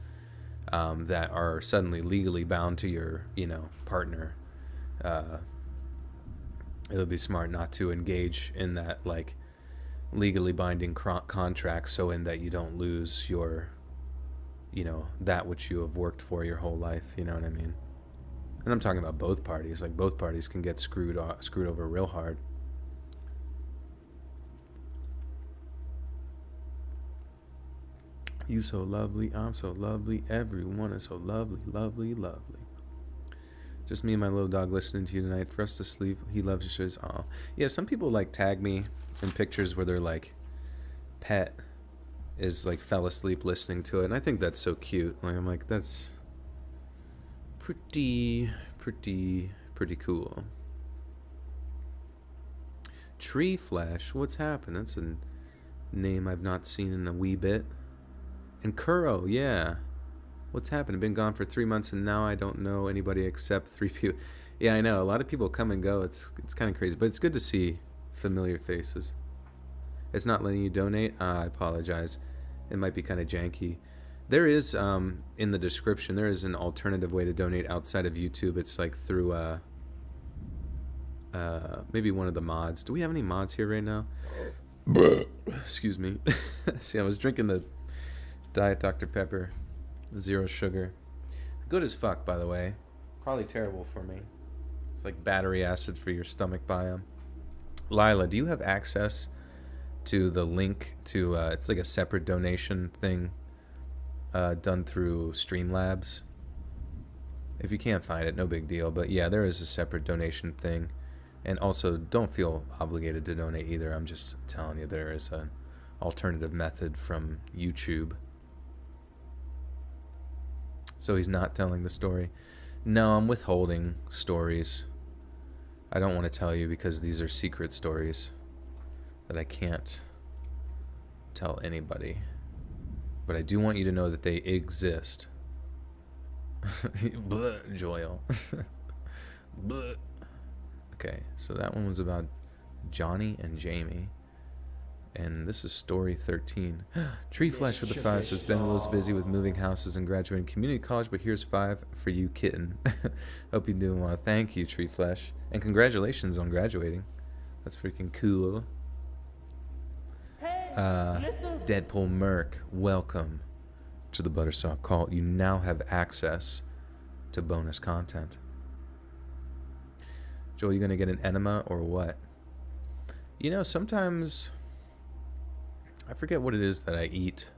Speaker 1: that are suddenly legally bound to your, partner, it would be smart not to engage in that like legally binding contract so in that you don't lose your, that which you have worked for your whole life, you know what I mean? And I'm talking about both parties. Like both parties can get screwed over real hard. You so lovely, I'm so lovely, everyone is so lovely, lovely, lovely. Just me and my little dog listening to you tonight. For us to sleep, he loves your shows. Aw. Yeah, some people like tag me in pictures where their like pet is like fell asleep listening to it, and I think that's so cute. Like I'm like, that's pretty cool. Tree Flash, what's happened? That's a name I've not seen in a wee bit. And Kuro, yeah. What's happened? I've been gone for 3 months and now I don't know anybody except 3 people. Yeah, I know. A lot of people come and go. It's kind of crazy, but it's good to see familiar faces. It's not letting you donate. I apologize. It might be kind of janky. There is, in the description, there is an alternative way to donate outside of YouTube. It's like through, maybe one of the mods. Do we have any mods here right now? Excuse me. See, I was drinking the Diet Dr. Pepper, 0 sugar. Good as fuck, by the way. Probably terrible for me. It's like battery acid for your stomach biome. Lila, do you have access to the link to, it's like a separate donation thing done through Streamlabs? If you can't find it, no big deal. But yeah, there is a separate donation thing. And also, don't feel obligated to donate either. I'm just telling you there is an alternative method from YouTube. So he's not telling the story. No, I'm withholding stories. I don't want to tell you because these are secret stories that I can't tell anybody. But I do want you to know that they exist. Joyal. Okay, so that one was about Johnny and Jamie. And this is story 13. Tree Flash with the 5 says, Ben was busy with moving houses and graduating community college, but here's 5 for you, kitten. Hope you're doing well. Thank you, Tree Flash. And congratulations on graduating. That's freaking cool. Deadpool Merc, welcome to the Buttersock Cult, you now have access to bonus content. Joel, you gonna get an enema or what? You know, sometimes I forget what it is that I eat,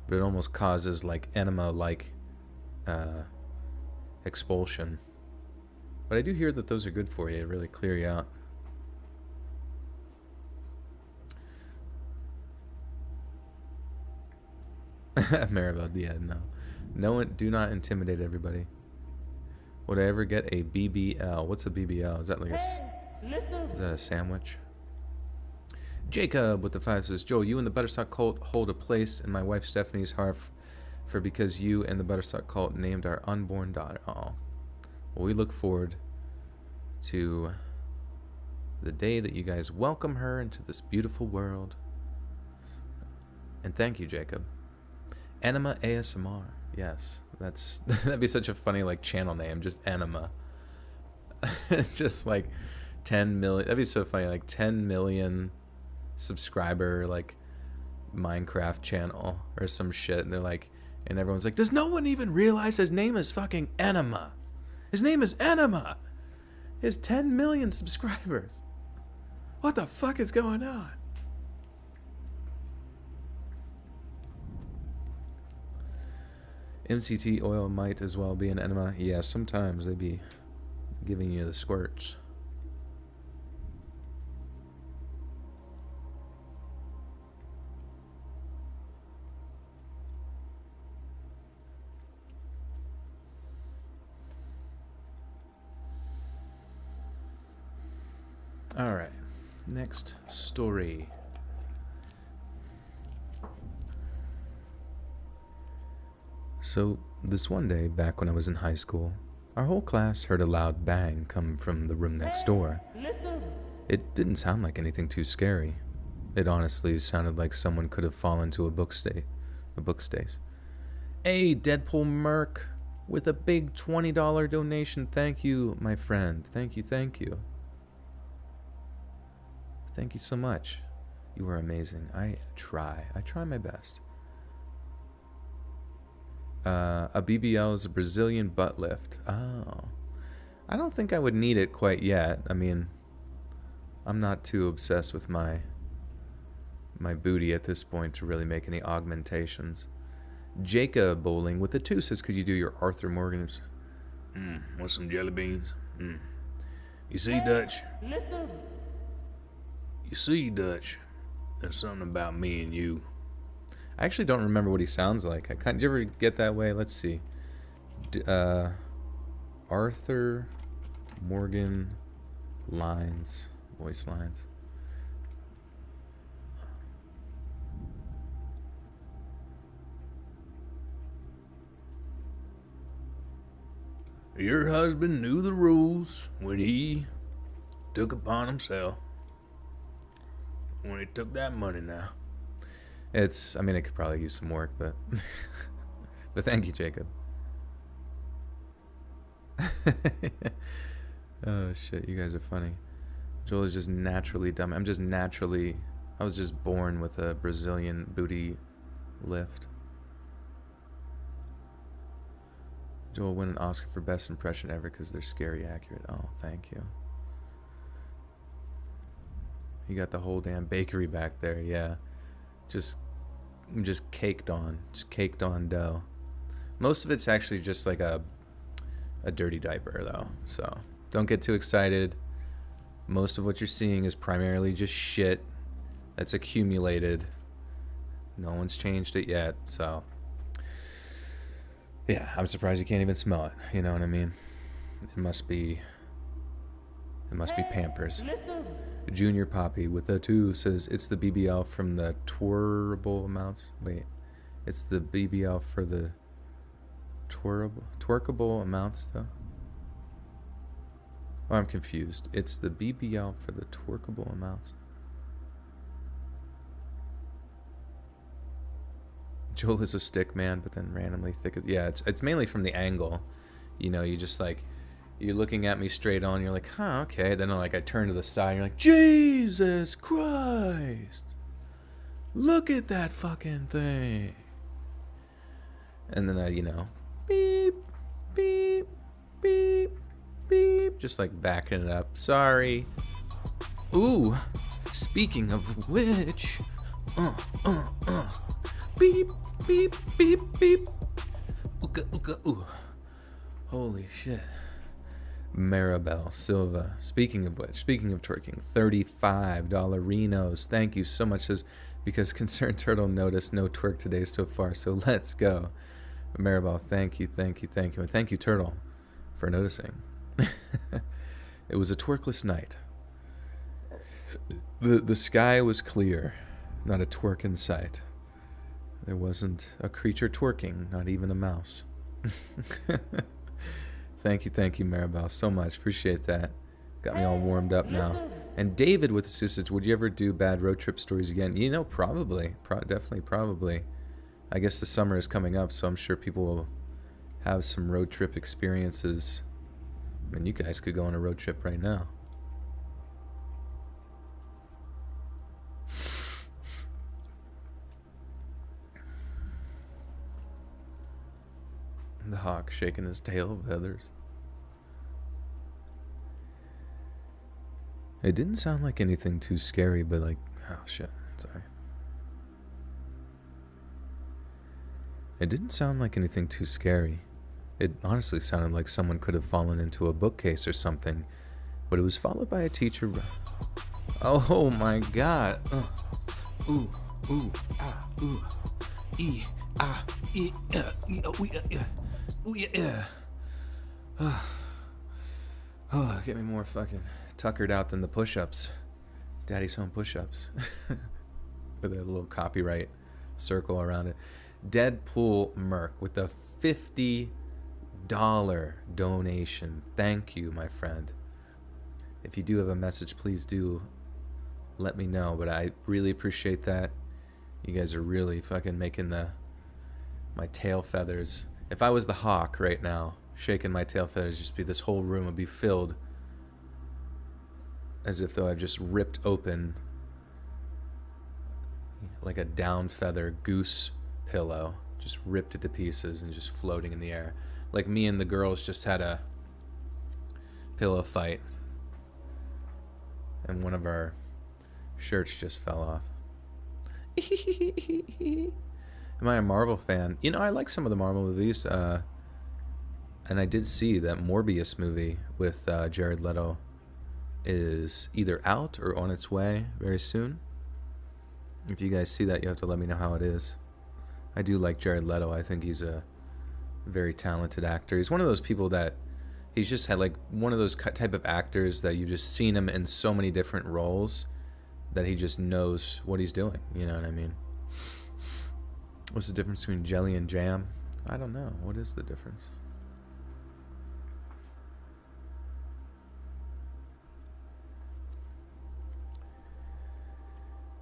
Speaker 1: but it almost causes like enema-like expulsion. But I do hear that those are good for you. They really clear you out. Maribel, yeah, no. No one, do not intimidate everybody. Would I ever get a BBL? What's a BBL? Is that like is that a sandwich? Jacob with the 5 says, Joel, you and the Buttersock Cult hold a place in my wife Stephanie's heart for because you and the Buttersock Cult named our unborn daughter. Oh. Well, we look forward to the day that you guys welcome her into this beautiful world. And thank you, Jacob. Enema ASMR. Yes, that'd be such a funny like channel name, just Enema. Just like 10 million. That'd be so funny, like 10 million subscriber like Minecraft channel or some shit, and they're like, and everyone's like, does no one even realize his name is fucking Enema? His name is Enema. He has 10 million subscribers. What the fuck is going on? MCT oil might as well be an enema. Yeah, sometimes they be giving you the squirts. All right, next story. So, this one day, back when I was in high school, our whole class heard a loud bang come from the room next door. It didn't sound like anything too scary. It honestly sounded like someone could have fallen to a bookstase. Hey, Deadpool Merc, with a big $20 donation. Thank you, my friend. Thank you, thank you. Thank you so much. You are amazing. I try my best. A BBL is a Brazilian butt lift. Oh. I don't think I would need it quite yet. I mean, I'm not too obsessed with my booty at this point to really make any augmentations. Jacob Bowling with the 2 says, could you do your Arthur Morgan's? Want some jelly beans? You see, Dutch? You see, Dutch? There's something about me and you. I actually don't remember what he sounds like. Did you ever get that way? Let's see. Arthur Morgan lines, voice lines. Your husband knew the rules when he took upon himself. When he took that money now. I mean, it could probably use some work, but but thank you, Jacob. Oh shit, you guys are funny. Joel is just naturally dumb. I was just born with a Brazilian booty lift. Joel won an Oscar for best impression ever because they're scary accurate. Oh, thank you. You got the whole damn bakery back there, yeah. Just caked on dough. Most of it's actually just like a dirty diaper though, so don't get too excited. Most of what you're seeing is primarily just shit that's accumulated. No one's changed it yet, so yeah, I'm surprised you can't even smell it. You know what I mean? It must be Pampers. Junior Poppy with a 2 says it's the BBL from the twerkable amounts. Wait, it's the BBL for the twerkable amounts though. Oh, I'm confused. It's the BBL for the twerkable amounts. Joel is a stick man, but then randomly thick. Yeah, it's mainly from the angle. You know, you just like. You're looking at me straight on, you're like, huh, okay. Then I turn to the side, and you're like, Jesus Christ. Look at that fucking thing. And then I, beep, beep, beep, beep, just like backing it up. Sorry. Ooh, speaking of which, beep, beep, beep, beep. Ooka, ooka, ooh. Holy shit. Maribel Silva. Speaking of which, speaking of twerking, $35 Renos. Thank you so much. Says, because Concerned Turtle noticed no twerk today so far, so let's go. Maribel, thank you, thank you, thank you. And thank you, Turtle, for noticing. It was a twerkless night. The sky was clear, not a twerk in sight. There wasn't a creature twerking, not even a mouse. Thank you, Maribel, so much. Appreciate that. Got me all warmed up now. And David with the Susits, would you ever do bad road trip stories again? Probably. Definitely, probably. I guess the summer is coming up, so I'm sure people will have some road trip experiences. I mean, you guys could go on a road trip right now. The hawk shaking his tail of feathers. It didn't sound like anything too scary, but like, oh shit, sorry. It didn't sound like anything too scary. It honestly sounded like someone could have fallen into a bookcase or something, but it was followed by a teacher. Oh my god. Ooh, ooh, ah, ooh, ee, ah, ee, ooh, yeah. Ooh, yeah. Oh, get me more fucking tuckered out than the push-ups. Daddy's Home push-ups. With a little copyright circle around it. Deadpool Merc with a $50 donation. Thank you, my friend. If you do have a message, please do let me know. But I really appreciate that. You guys are really fucking making my tail feathers. If I was the hawk right now, shaking my tail feathers, just be this whole room would be filled as if though I've just ripped open like a down feather goose pillow, just ripped it to pieces and just floating in the air. Like me and the girls just had a pillow fight and one of our shirts just fell off. Am I a Marvel fan? I like some of the Marvel movies, and I did see that Morbius movie with Jared Leto is either out or on its way very soon. If you guys see that, you have to let me know how it is. I do like Jared Leto. I think he's a very talented actor. He's one of those people that he's just had like one of those type of actors that you've just seen him in so many different roles that he just knows what he's doing. You know what I mean? What's the difference between jelly and jam? I don't know. What is the difference?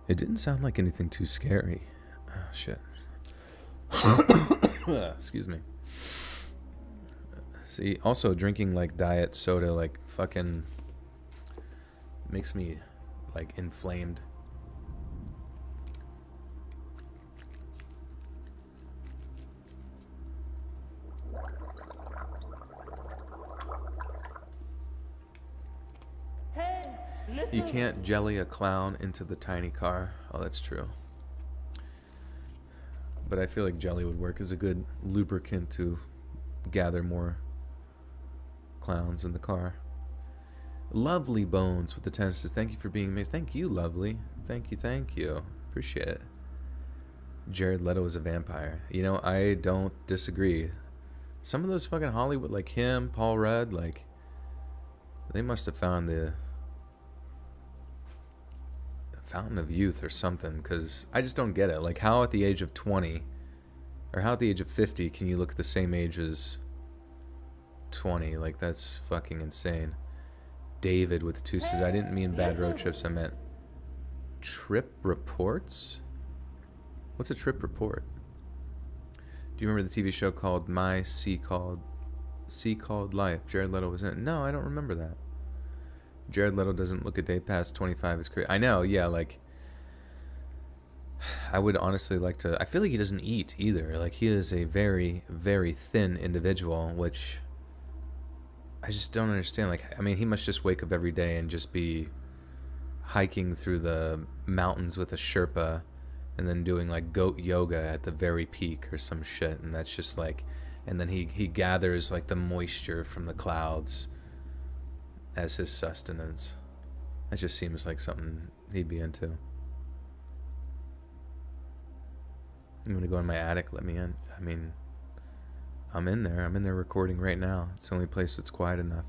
Speaker 1: It didn't sound like anything too scary. Oh, shit. Excuse me. See, also drinking like diet soda like fucking makes me like inflamed. You can't jelly a clown into the tiny car. Oh, that's true. But I feel like jelly would work as a good lubricant to gather more clowns in the car. Lovely Bones with the tenses. Thank you for being amazing. Thank you, Lovely. Thank you. Appreciate it. Jared Leto is a vampire. I don't disagree. Some of those fucking Hollywood, like him, Paul Rudd, like, they must have found the fountain of youth or something, because I just don't get it. Like, how at the age of 20 or how at the age of 50 can you look the same age as 20? Like, that's fucking insane. David with the two says, I didn't mean bad road trips, I meant trip reports. What's a trip report? Do you remember the TV show called My Sea Called Life? Jared Leto was in it. No, I don't remember that. Jared Leto doesn't look a day past 25. It's crazy. I know, yeah, like, I would honestly like to. I feel like he doesn't eat either. Like, he is a very, very thin individual, which I just don't understand. Like, I mean, he must just wake up every day and just be hiking through the mountains with a Sherpa and then doing like goat yoga at the very peak or some shit. And that's just like, and then he gathers like the moisture from the clouds as his sustenance. That just seems like something he'd be into. I'm gonna go in my attic, let me in. I mean, I'm in there. I'm in there recording right now. It's the only place that's quiet enough.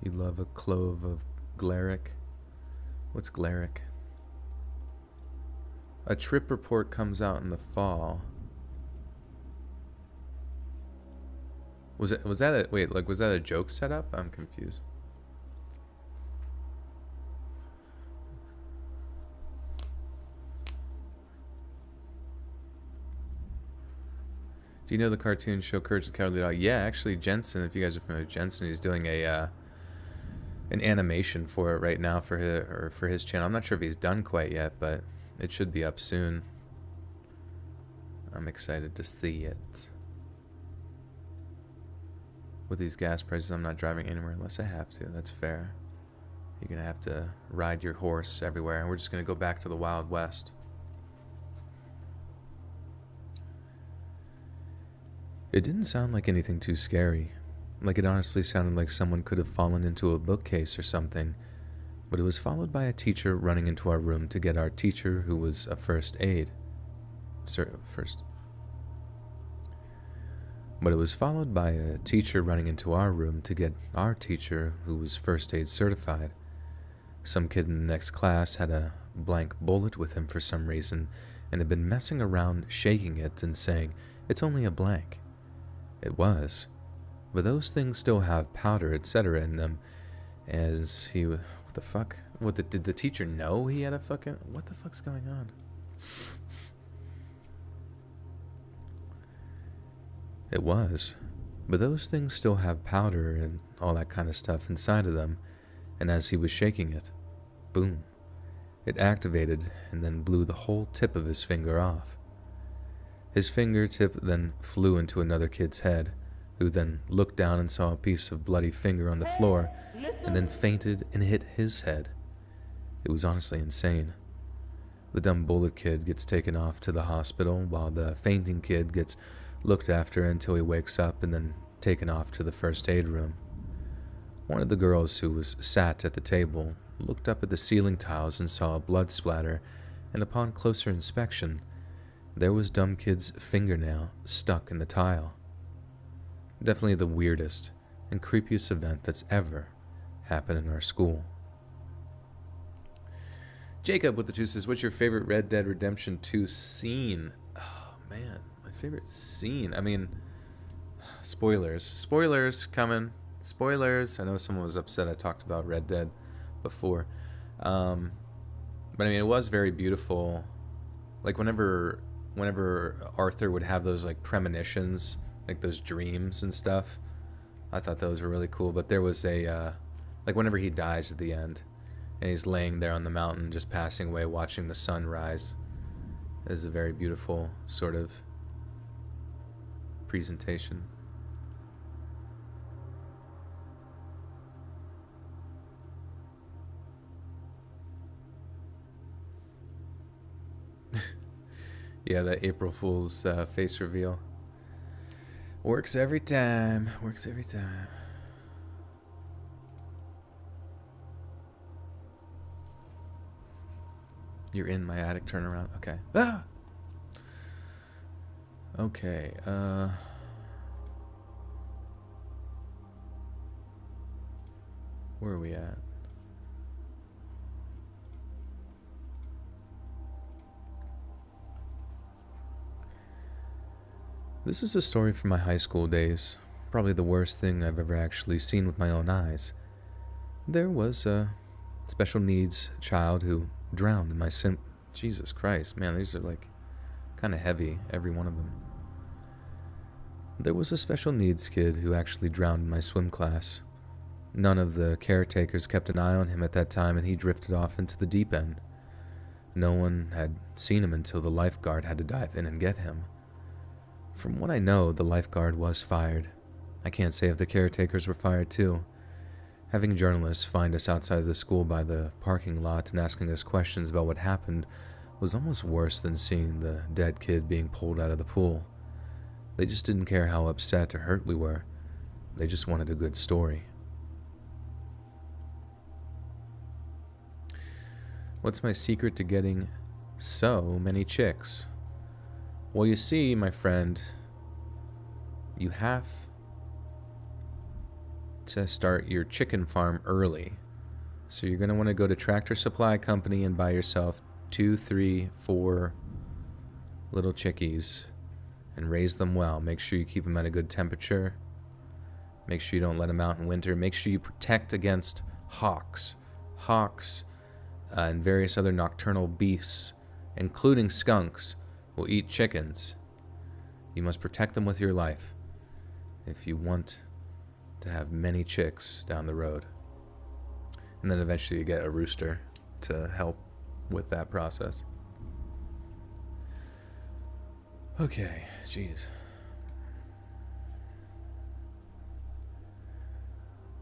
Speaker 1: You love a clove of Glaric? What's Glaric? A trip report comes out in the fall. Was that a joke setup? I'm confused. Do you know the cartoon show Courage the Cowardly Dog? Yeah, actually, Jensen, if you guys are familiar with Jensen, he's doing an animation for it right now for his channel. I'm not sure if he's done quite yet, but it should be up soon. I'm excited to see it. With these gas prices, I'm not driving anywhere unless I have to. That's fair. You're going to have to ride your horse everywhere, and we're just going to go back to the Wild West. It didn't sound like anything too scary. Like, it honestly sounded like someone could have fallen into a bookcase or something. But it was followed by a teacher running into our room to get our teacher, who was a first aid. But it was followed by a teacher running into our room to get our teacher, who was first aid certified. Some kid in the next class had a blank bullet with him for some reason and had been messing around shaking it and saying, "It's only a blank." It was, but those things still have powder, etc. in them. As he, what the fuck? Did the teacher know he had a fucking, what the fuck's going on? It was, but those things still have powder and all that kind of stuff inside of them. And as he was shaking it, boom, it activated and then blew the whole tip of his finger off. His fingertip then flew into another kid's head, who then looked down and saw a piece of bloody finger on the floor, and then fainted and hit his head. It was honestly insane. The dumb bullet kid gets taken off to the hospital, while the fainting kid gets looked after until he wakes up and then taken off to the first aid room. One of the girls who was sat at the table looked up at the ceiling tiles and saw a blood splatter, and upon closer inspection, there was dumb kid's fingernail stuck in the tile. Definitely the weirdest and creepiest event that's ever happened in our school. Jacob with the 2 says, what's your favorite Red Dead Redemption 2 scene? Oh, man, my favorite scene. I mean, spoilers. Spoilers coming. Spoilers. I know someone was upset I talked about Red Dead before. But I mean, it was very beautiful. Like, whenever Arthur would have those like premonitions, like those dreams and stuff, I thought those were really cool. But there was a like whenever he dies at the end and he's laying there on the mountain just passing away, watching the sun rise, is a very beautiful sort of presentation. Yeah, that April Fool's face reveal. Works every time. Works every time. You're in my attic, turn around. Okay. Ah! Okay, where are we at? This is a story from my high school days. Probably the worst thing I've ever actually seen with my own eyes. There was a special needs child who drowned in my Jesus Christ, man, these are like kind of heavy, every one of them. There was a special needs kid who actually drowned in my swim class. None of the caretakers kept an eye on him at that time, and he drifted off into the deep end. No one had seen him until the lifeguard had to dive in and get him. From what I know, the lifeguard was fired. I can't say if the caretakers were fired too. Having journalists find us outside the school by the parking lot and asking us questions about what happened was almost worse than seeing the dead kid being pulled out of the pool. They just didn't care how upset or hurt we were. They just wanted a good story. What's my secret to getting so many chicks? Well, you see, my friend, you have to start your chicken farm early. So you're going to want to go to Tractor Supply Company and buy yourself 2, 3, 4 little chickies and raise them well. Make sure you keep them at a good temperature. Make sure you don't let them out in winter. Make sure you protect against hawks. And various other nocturnal beasts, including skunks, will eat chickens. You must protect them with your life if you want to have many chicks down the road. And then eventually you get a rooster to help with that process. Okay, jeez.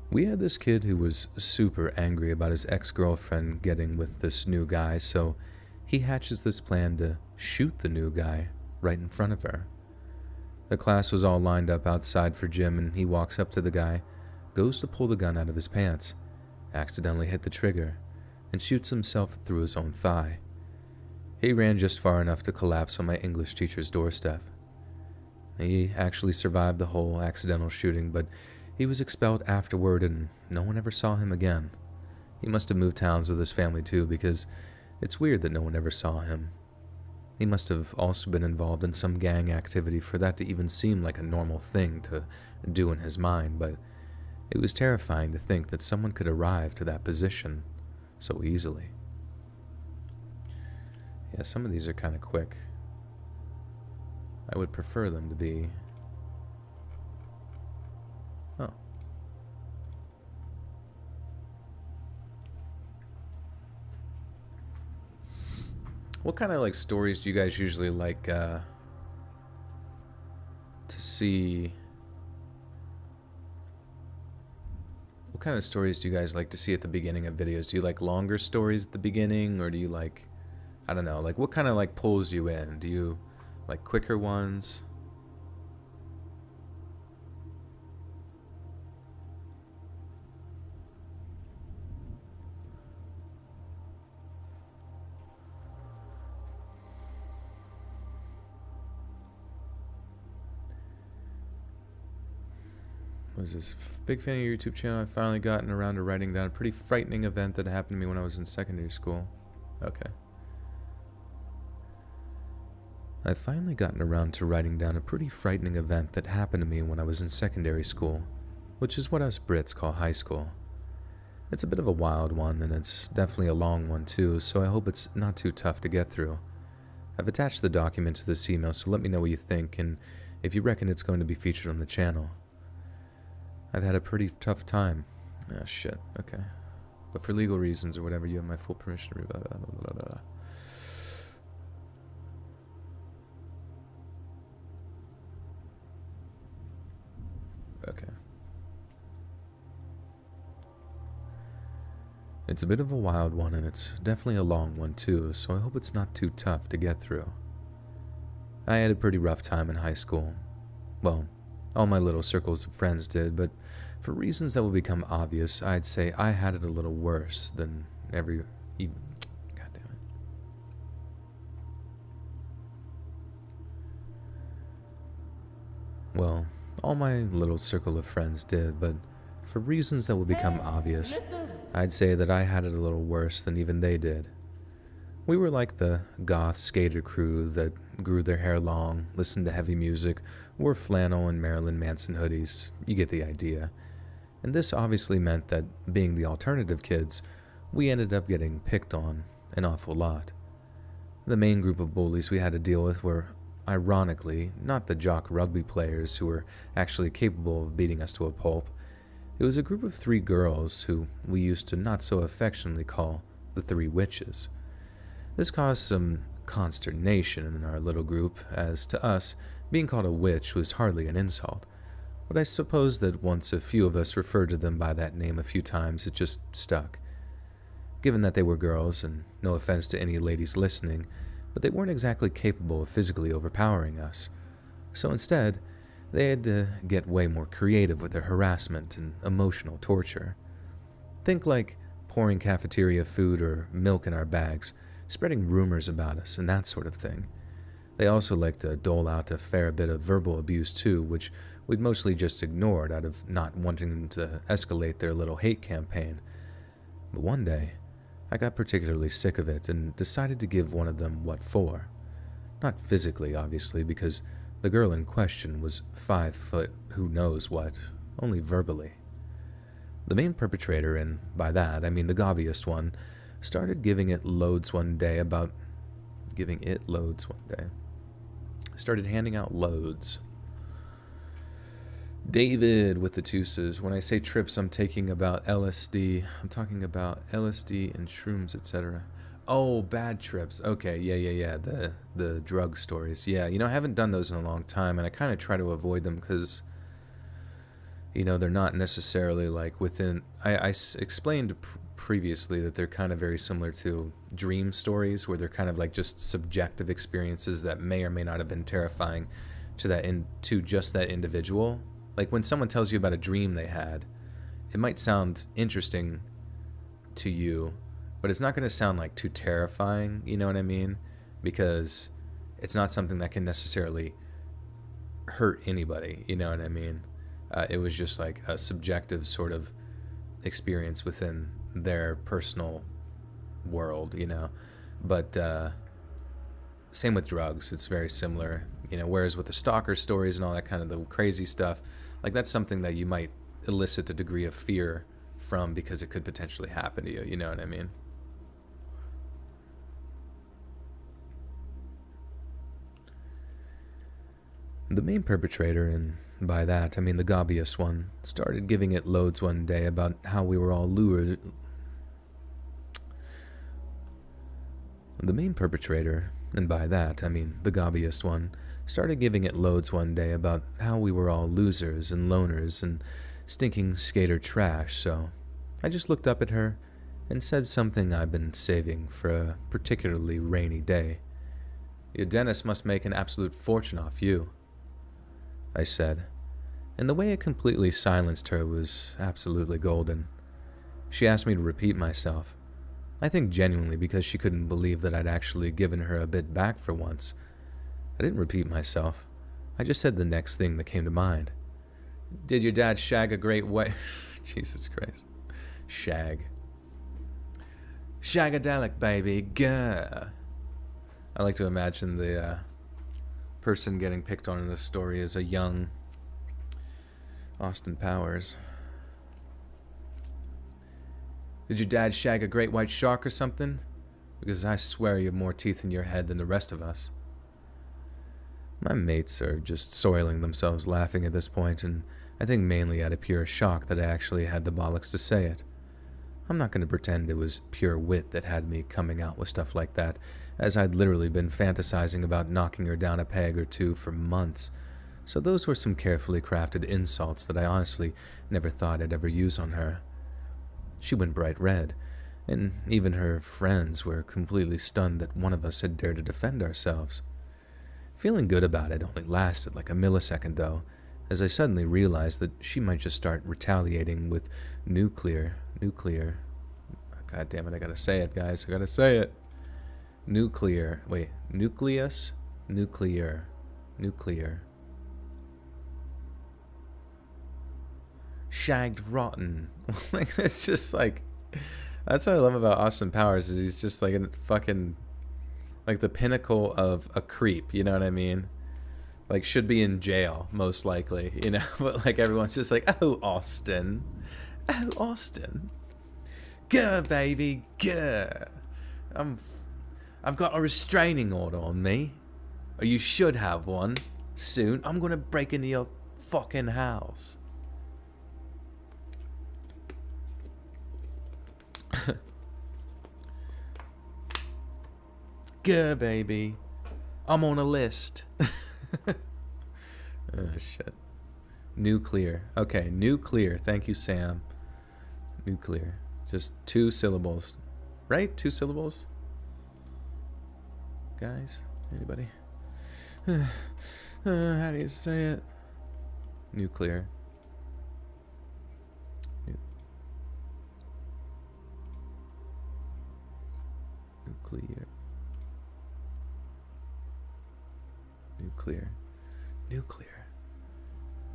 Speaker 1: We had this kid who was super angry about his ex-girlfriend getting with this new guy, so he hatches this plan to shoot the new guy right in front of her. The class was all lined up outside for gym, and he walks up to the guy, goes to pull the gun out of his pants, accidentally hit the trigger, and shoots himself through his own thigh. He ran just far enough to collapse on my English teacher's doorstep. He actually survived the whole accidental shooting, but he was expelled afterward and no one ever saw him again. He must have moved towns with his family too, because it's weird that no one ever saw him. He must have also been involved in some gang activity for that to even seem like a normal thing to do in his mind, but it was terrifying to think that someone could arrive to that position so easily. Yeah, some of these are kind of quick. I would prefer them to be... Oh. What kind of like stories do you guys usually like to see? What kind of stories do you guys like to see at the beginning of videos? Do you like longer stories at the beginning, or do you like, I don't know, like what kind of like pulls you in? Do you like quicker ones? What is this? Big fan of your YouTube channel. I've finally gotten around to writing down a pretty frightening event that happened to me when I was in secondary school. Okay. I've finally gotten around to writing down a pretty frightening event that happened to me when I was in secondary school, which is what us Brits call high school. It's a bit of a wild one, and it's definitely a long one too, so I hope it's not too tough to get through. I've attached the document to this email, so let me know what you think, and if you reckon it's going to be featured on the channel. I've had a pretty tough time. Ah, shit, okay. But for legal reasons or whatever, you have my full permission to read blah, blah, blah, blah, blah. Okay. It's a bit of a wild one, and it's definitely a long one too, so I hope it's not too tough to get through. I had a pretty rough time in high school. Well, all my little circles of friends did, but for reasons that will become obvious, I'd say I had it a little worse than God damn it. Well, all my little circle of friends did, but for reasons that will become obvious, I'd say that I had it a little worse than even they did. We were like the goth skater crew that grew their hair long, listened to heavy music, wore flannel and Marilyn Manson hoodies. You get the idea. And this obviously meant that, being the alternative kids, we ended up getting picked on an awful lot. The main group of bullies we had to deal with were, ironically, not the jock rugby players who were actually capable of beating us to a pulp. It was a group of 3 girls who we used to not so affectionately call the 3 witches. This caused some consternation in our little group, as to us, being called a witch was hardly an insult. But I suppose that once a few of us referred to them by that name a few times, it just stuck. Given that they were girls, and no offense to any ladies listening, but they weren't exactly capable of physically overpowering us. So instead, they had to get way more creative with their harassment and emotional torture. Think like pouring cafeteria food or milk in our bags, spreading rumors about us, and that sort of thing. They also liked to dole out a fair bit of verbal abuse too, which we'd mostly just ignored out of not wanting to escalate their little hate campaign. But one day, I got particularly sick of it and decided to give one of them what for. Not physically, obviously, because the girl in question was 5 foot who knows what, only verbally. The main perpetrator, and by that I mean the gobbiest one, started giving it loads one day. Started handing out loads. David with the two's. When I say trips, I'm talking about LSD. I'm talking about LSD and shrooms, etc. Oh, bad trips. Okay, yeah. The drug stories. Yeah, I haven't done those in a long time, and I kind of try to avoid them because, they're not necessarily like within. I explained previously that they're kind of very similar to dream stories, where they're kind of like just subjective experiences that may or may not have been terrifying to just that individual. Like when someone tells you about a dream they had, it might sound interesting to you, but it's not going to sound like too terrifying, you know what I mean? Because it's not something that can necessarily hurt anybody, you know what I mean? It was just like a subjective sort of experience within their personal world, But same with drugs, it's very similar, whereas with the stalker stories and all that kind of the crazy stuff, like that's something that you might elicit a degree of fear from because it could potentially happen to you, you know what I mean? The main perpetrator, and by that I mean the gobbiest one, started giving it loads one day about how we were all lures. The main perpetrator, and by that I mean the gobbiest one, started giving it loads one day about how we were all losers and loners and stinking skater trash, so I just looked up at her and said something I've been saving for a particularly rainy day. "Your dentist must make an absolute fortune off you," I said, and the way it completely silenced her was absolutely golden. She asked me to repeat myself. I think genuinely because she couldn't believe that I'd actually given her a bit back for once. I didn't repeat myself. I just said the next thing that came to mind. "Did your dad shag a great white..." Jesus Christ. Shag. Shagadelic, baby. Gah. I like to imagine the person getting picked on in this story as a young Austin Powers. "Did your dad shag a great white shark or something? Because I swear you have more teeth in your head than the rest of us." My mates are just soiling themselves laughing at this point, and I think mainly out of pure shock that I actually had the bollocks to say it. I'm not going to pretend it was pure wit that had me coming out with stuff like that, as I'd literally been fantasizing about knocking her down a peg or two for months, so those were some carefully crafted insults that I honestly never thought I'd ever use on her. She went bright red, and even her friends were completely stunned that one of us had dared to defend ourselves. Feeling good about it only lasted like a millisecond, though, as I suddenly realized that she might just start retaliating with nuclear. God damn it, I gotta say it, guys. I gotta say it. Nuclear. Shagged rotten. Like, it's just like, that's what I love about Austin Powers, is he's just like a fucking, like the pinnacle of a creep, you know what I mean? Like, should be in jail, most likely, but like everyone's just like, "Oh, Austin. Oh, Austin. Gah, baby, gah. I've got a restraining order on me. Or you should have one soon. I'm gonna break into your fucking house." Grr, baby. I'm on a list. Oh, shit. Nuclear. Okay, nuclear. Thank you, Sam. Nuclear. Just 2 syllables. Right? 2 syllables? Guys? Anybody? How do you say it? Nuclear. Nuclear. Nuclear. Nuclear.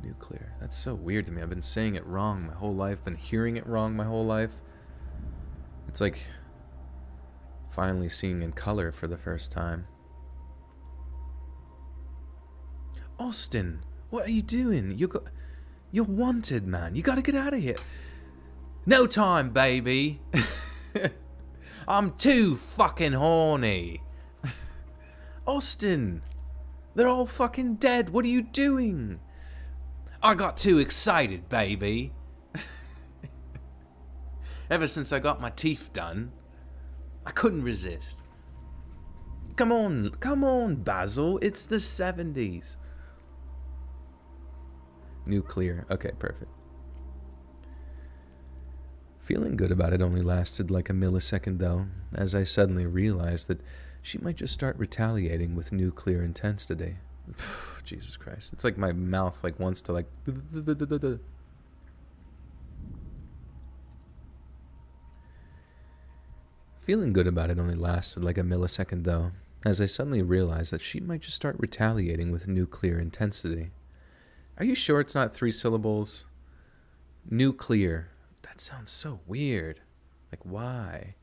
Speaker 1: Nuclear. That's so weird to me. I've been saying it wrong my whole life, been hearing it wrong my whole life. It's like finally seeing in color for the first time. Austin, what are you doing? You're wanted, man. You gotta get out of here. No time, baby. I'm too fucking horny. Austin, they're all fucking dead. What are you doing? I got too excited, baby. Ever since I got my teeth done, I couldn't resist. Come on, Basil. It's the 70s. Nuclear. Okay, perfect. Feeling good about it only lasted like a millisecond, though, as I suddenly realized that she might just start retaliating with nuclear intensity. Jesus Christ. It's like my mouth wants to Feeling good about it only lasted like a millisecond, though, as I suddenly realized that she might just start retaliating with nuclear intensity. Are you sure it's not 3 syllables? Nuclear. That sounds so weird. Like, why?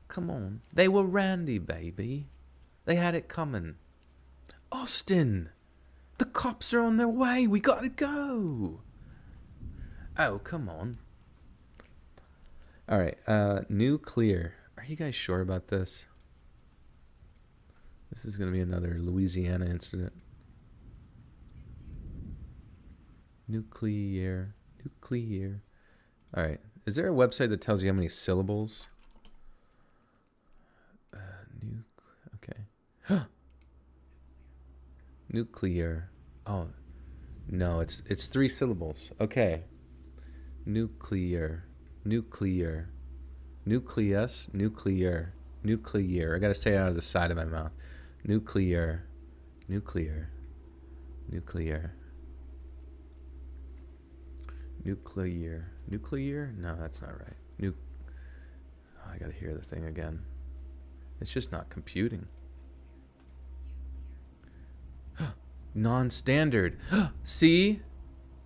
Speaker 1: Come on. They were randy, baby. They had it coming. Austin! The cops are on their way. We gotta go. Oh, come on. Alright, nuclear. Are you guys sure about this? This is gonna be another Louisiana incident. Nuclear. Nuclear. Alright, is there a website that tells you how many syllables? Okay. Nuclear. Oh, no, it's 3 syllables. Okay. Nuclear. Nuclear. Nucleus. Nuclear. Nuclear. I gotta say it out of the side of my mouth. Nuclear. Nuclear. Nuclear. Nuclear. Nuclear? No, that's not right. Oh, I gotta hear the thing again. It's just not computing. Non-standard. See?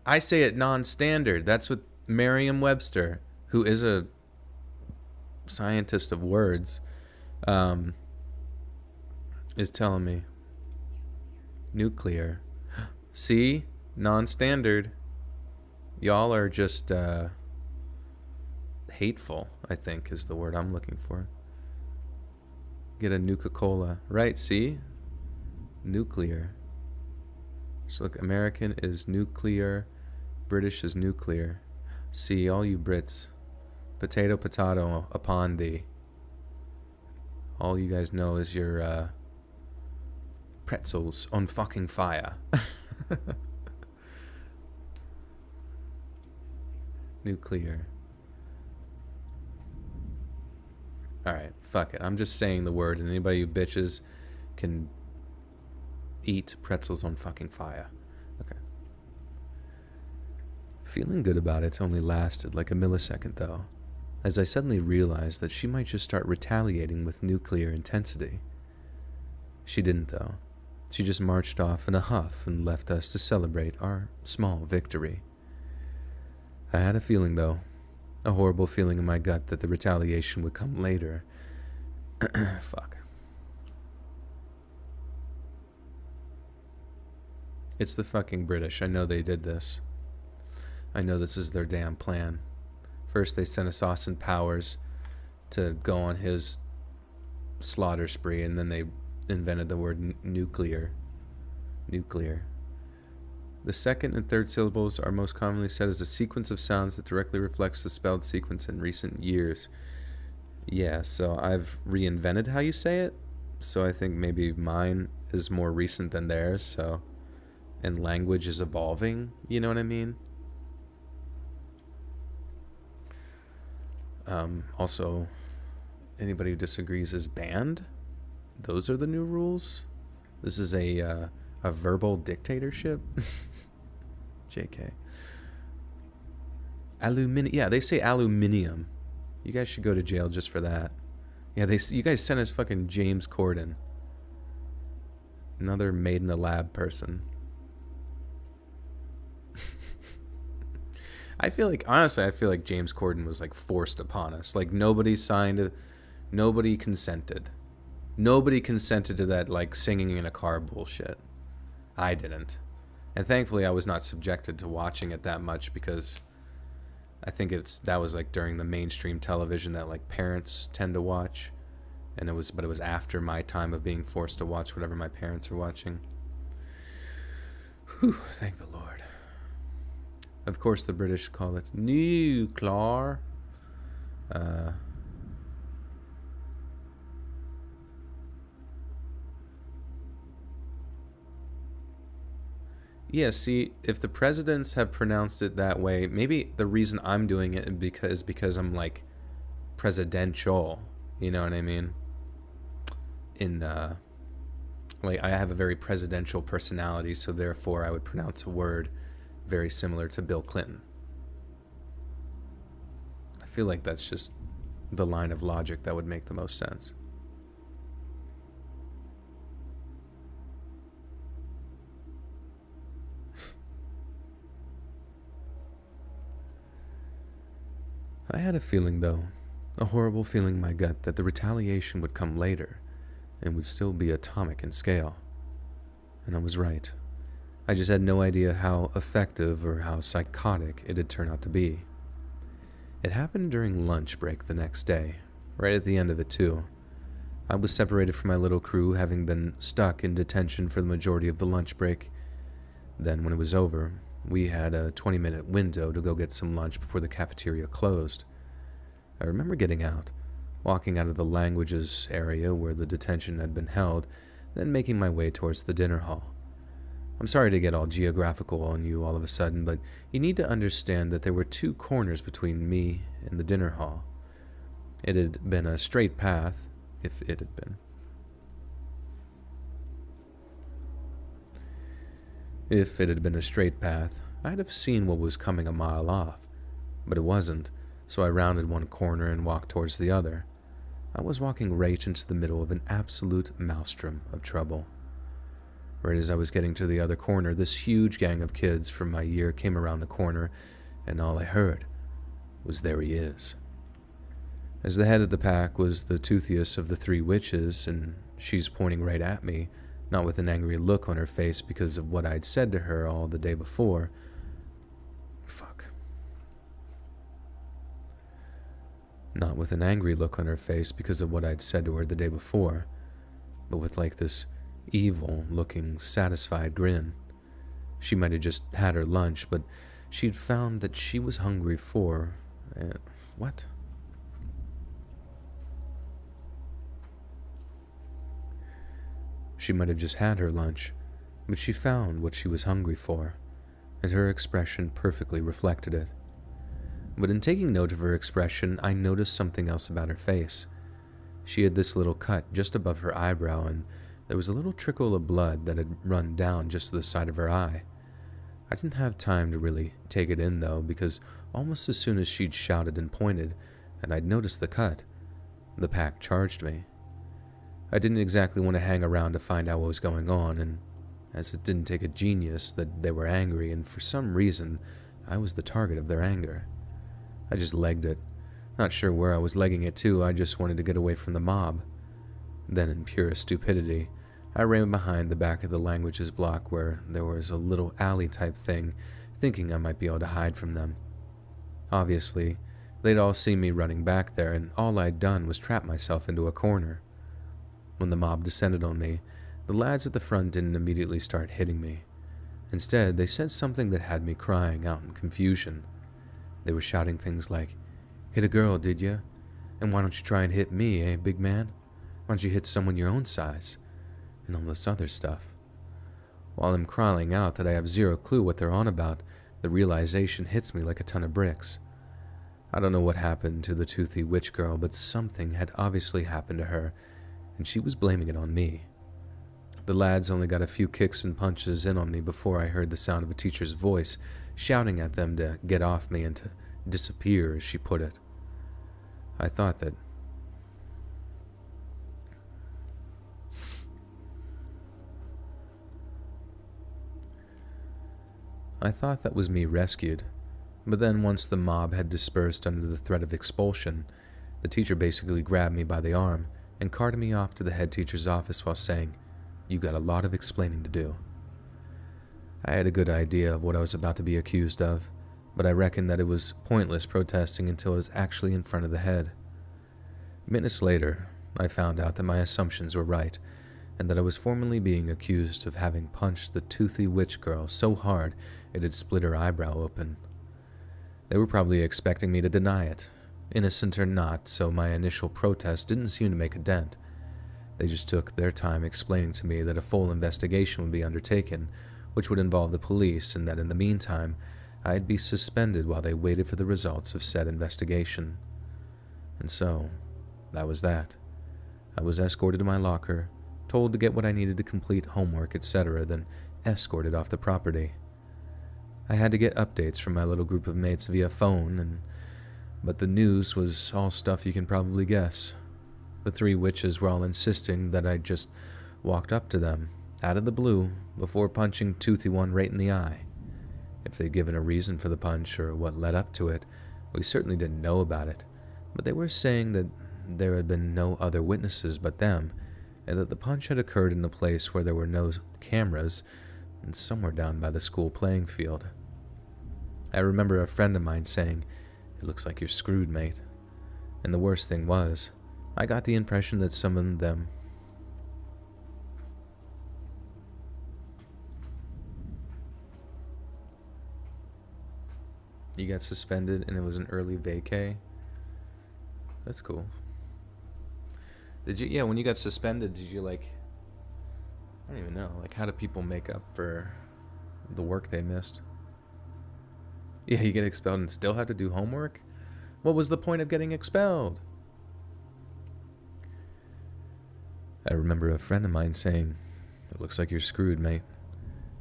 Speaker 1: I say it non-standard. That's what Merriam-Webster, who is a scientist of words, is telling me. Nuclear. See? Non-standard. Y'all are just hateful, I think, is the word I'm looking for. Get a Nuka-Cola. Right, see? Nuclear. So look, American is nuclear, British is nuclear. See, all you Brits. Potato, potato upon thee. All you guys know is your pretzels on fucking fire. Nuclear. Alright, fuck it. I'm just saying the word, and anybody who bitches can eat pretzels on fucking fire. Okay. Feeling good about it only lasted like a millisecond, though, as I suddenly realized that she might just start retaliating with nuclear intensity. She didn't, though. She just marched off in a huff and left us to celebrate our small victory. I had a feeling, though, a horrible feeling in my gut that the retaliation would come later. Fuck. It's the fucking British. I know they did this. I know this is their damn plan. First they sent us Austin Powers to go on his slaughter spree, and then they invented the word nuclear. Nuclear. The second and third syllables are most commonly said as a sequence of sounds that directly reflects the spelled sequence in recent years. Yeah, so I've reinvented how you say it. So I think maybe mine is more recent than theirs, so and language is evolving, you know what I mean? Also, anybody who disagrees is banned. Those are the new rules. This is a verbal dictatorship. JK. Aluminium. Yeah, they say aluminium. You guys should go to jail just for that. Yeah, you guys sent us fucking James Corden. Another made in a lab person. Honestly, I feel like James Corden was like forced upon us. Like nobody consented. Nobody consented to that like singing in a car bullshit. I didn't. And thankfully I was not subjected to watching it that much because I think that was like during the mainstream television that like parents tend to watch. And it was after my time of being forced to watch whatever my parents are watching. Whew, thank the Lord. Of course, the British call it nuclear. Yeah, see, if the presidents have pronounced it that way, maybe the reason I'm doing it is because I'm like presidential. You know what I mean? Like I have a very presidential personality, so therefore I would pronounce a word very similar to Bill Clinton. I feel like that's just the line of logic that would make the most sense. I had a feeling, though, a horrible feeling in my gut that the retaliation would come later and would still be atomic in scale. And I was right. I just had no idea how effective or how psychotic it'd turn out to be. It happened during lunch break the next day, right at the end of it too. I was separated from my little crew, having been stuck in detention for the majority of the lunch break. Then when it was over, we had a 20-minute window to go get some lunch before the cafeteria closed. I remember getting out, walking out of the languages area where the detention had been held, then making my way towards the dinner hall. I'm sorry to get all geographical on you all of a sudden, but you need to understand that there were two corners between me and the dinner hall. It had been a straight path, if it had been. If it had been a straight path, I'd have seen what was coming a mile off, but it wasn't, so I rounded one corner and walked towards the other. I was walking right into the middle of an absolute maelstrom of trouble. Right as I was getting to the other corner, this huge gang of kids from my year came around the corner, and all I heard was, "There he is." As the head of the pack was the toothiest of the three witches, and she's pointing right at me, not with an angry look on her face because of what I'd said to her all the day before. Not with an angry look on her face because of what I'd said to her the day before, but with like this evil-looking, satisfied grin. She might have just had her lunch, but she'd found that she was hungry for... what? She might have just had her lunch, but she found what she was hungry for, and her expression perfectly reflected it. But in taking note of her expression, I noticed something else about her face. She had this little cut just above her eyebrow, and there was a little trickle of blood that had run down just to the side of her eye. I didn't have time to really take it in, though, because almost as soon as she'd shouted and pointed, and I'd noticed the cut, the pack charged me. I didn't exactly want to hang around to find out what was going on, and as it didn't take a genius that they were angry, and for some reason, I was the target of their anger. I just legged it. Not sure where I was legging it to, I just wanted to get away from the mob. Then, in pure stupidity, I ran behind the back of the languages block where there was a little alley-type thing, thinking I might be able to hide from them. Obviously, they'd all seen me running back there, and all I'd done was trap myself into a corner. When the mob descended on me, the lads at the front didn't immediately start hitting me. Instead, they said something that had me crying out in confusion. They were shouting things like, "Hit a girl, did ya? And why don't you try and hit me, eh, big man? Why don't you hit someone your own size? And all this other stuff. While I'm crying out that I have zero clue what they're on about, the realization hits me like a ton of bricks. I don't know what happened to the toothy witch girl, but something had obviously happened to her, and she was blaming it on me. The lads only got a few kicks and punches in on me before I heard the sound of a teacher's voice shouting at them to get off me and to disappear, as she put it. I thought that was me rescued, but then once the mob had dispersed under the threat of expulsion, the teacher basically grabbed me by the arm and carted me off to the head teacher's office while saying, "You got a lot of explaining to do." I had a good idea of what I was about to be accused of, but I reckoned that it was pointless protesting until it was actually in front of the head. Minutes later, I found out that my assumptions were right, and that I was formally being accused of having punched the toothy witch girl so hard it had split her eyebrow open. They were probably expecting me to deny it, innocent or not, so my initial protest didn't seem to make a dent. They just took their time explaining to me that a full investigation would be undertaken, which would involve the police, and that in the meantime, I'd be suspended while they waited for the results of said investigation. And so, that was that. I was escorted to my locker, told to get what I needed to complete homework, etc., then escorted off the property. I had to get updates from my little group of mates via phone, but the news was all stuff you can probably guess. The three witches were all insisting that I just walked up to them, out of the blue, before punching Toothy One right in the eye. If they'd given a reason for the punch or what led up to it, we certainly didn't know about it, but they were saying that there had been no other witnesses but them, and that the punch had occurred in a place where there were no cameras, and somewhere down by the school playing field. I remember a friend of mine saying, "It looks like you're screwed, mate." And the worst thing was, I got the impression that some of them... You got suspended and it was an early vacay? That's cool. Yeah, when you got suspended, did you I don't even know, how do people make up for the work they missed? Yeah, you get expelled and still have to do homework? What was the point of getting expelled? I remember a friend of mine saying, "It looks like you're screwed, mate."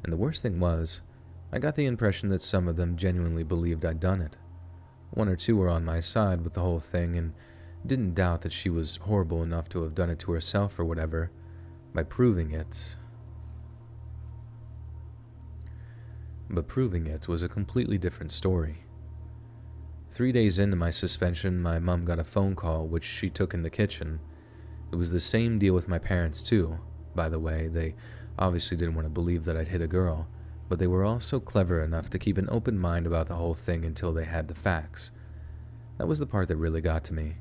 Speaker 1: And the worst thing was, I got the impression that some of them genuinely believed I'd done it. One or two were on my side with the whole thing and didn't doubt that she was horrible enough to have done it to herself or whatever, by proving it. But proving it was a completely different story. 3 days into my suspension, my mom got a phone call which she took in the kitchen. It was the same deal with my parents too. By the way, they obviously didn't want to believe that I'd hit a girl, but they were also clever enough to keep an open mind about the whole thing until they had the facts. That was the part that really got to me.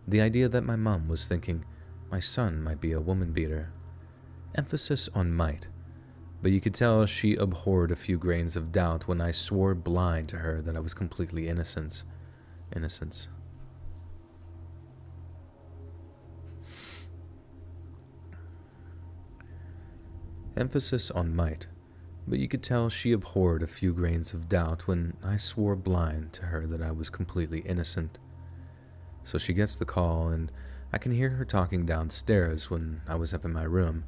Speaker 1: The idea that my mom was thinking my son might be a woman beater. Emphasis on might. But you could tell she abhorred a few grains of doubt when I swore blind to her that I was completely innocent. Emphasis on might. But you could tell she abhorred a few grains of doubt when I swore blind to her that I was completely innocent. So she gets the call, and I can hear her talking downstairs when I was up in my room.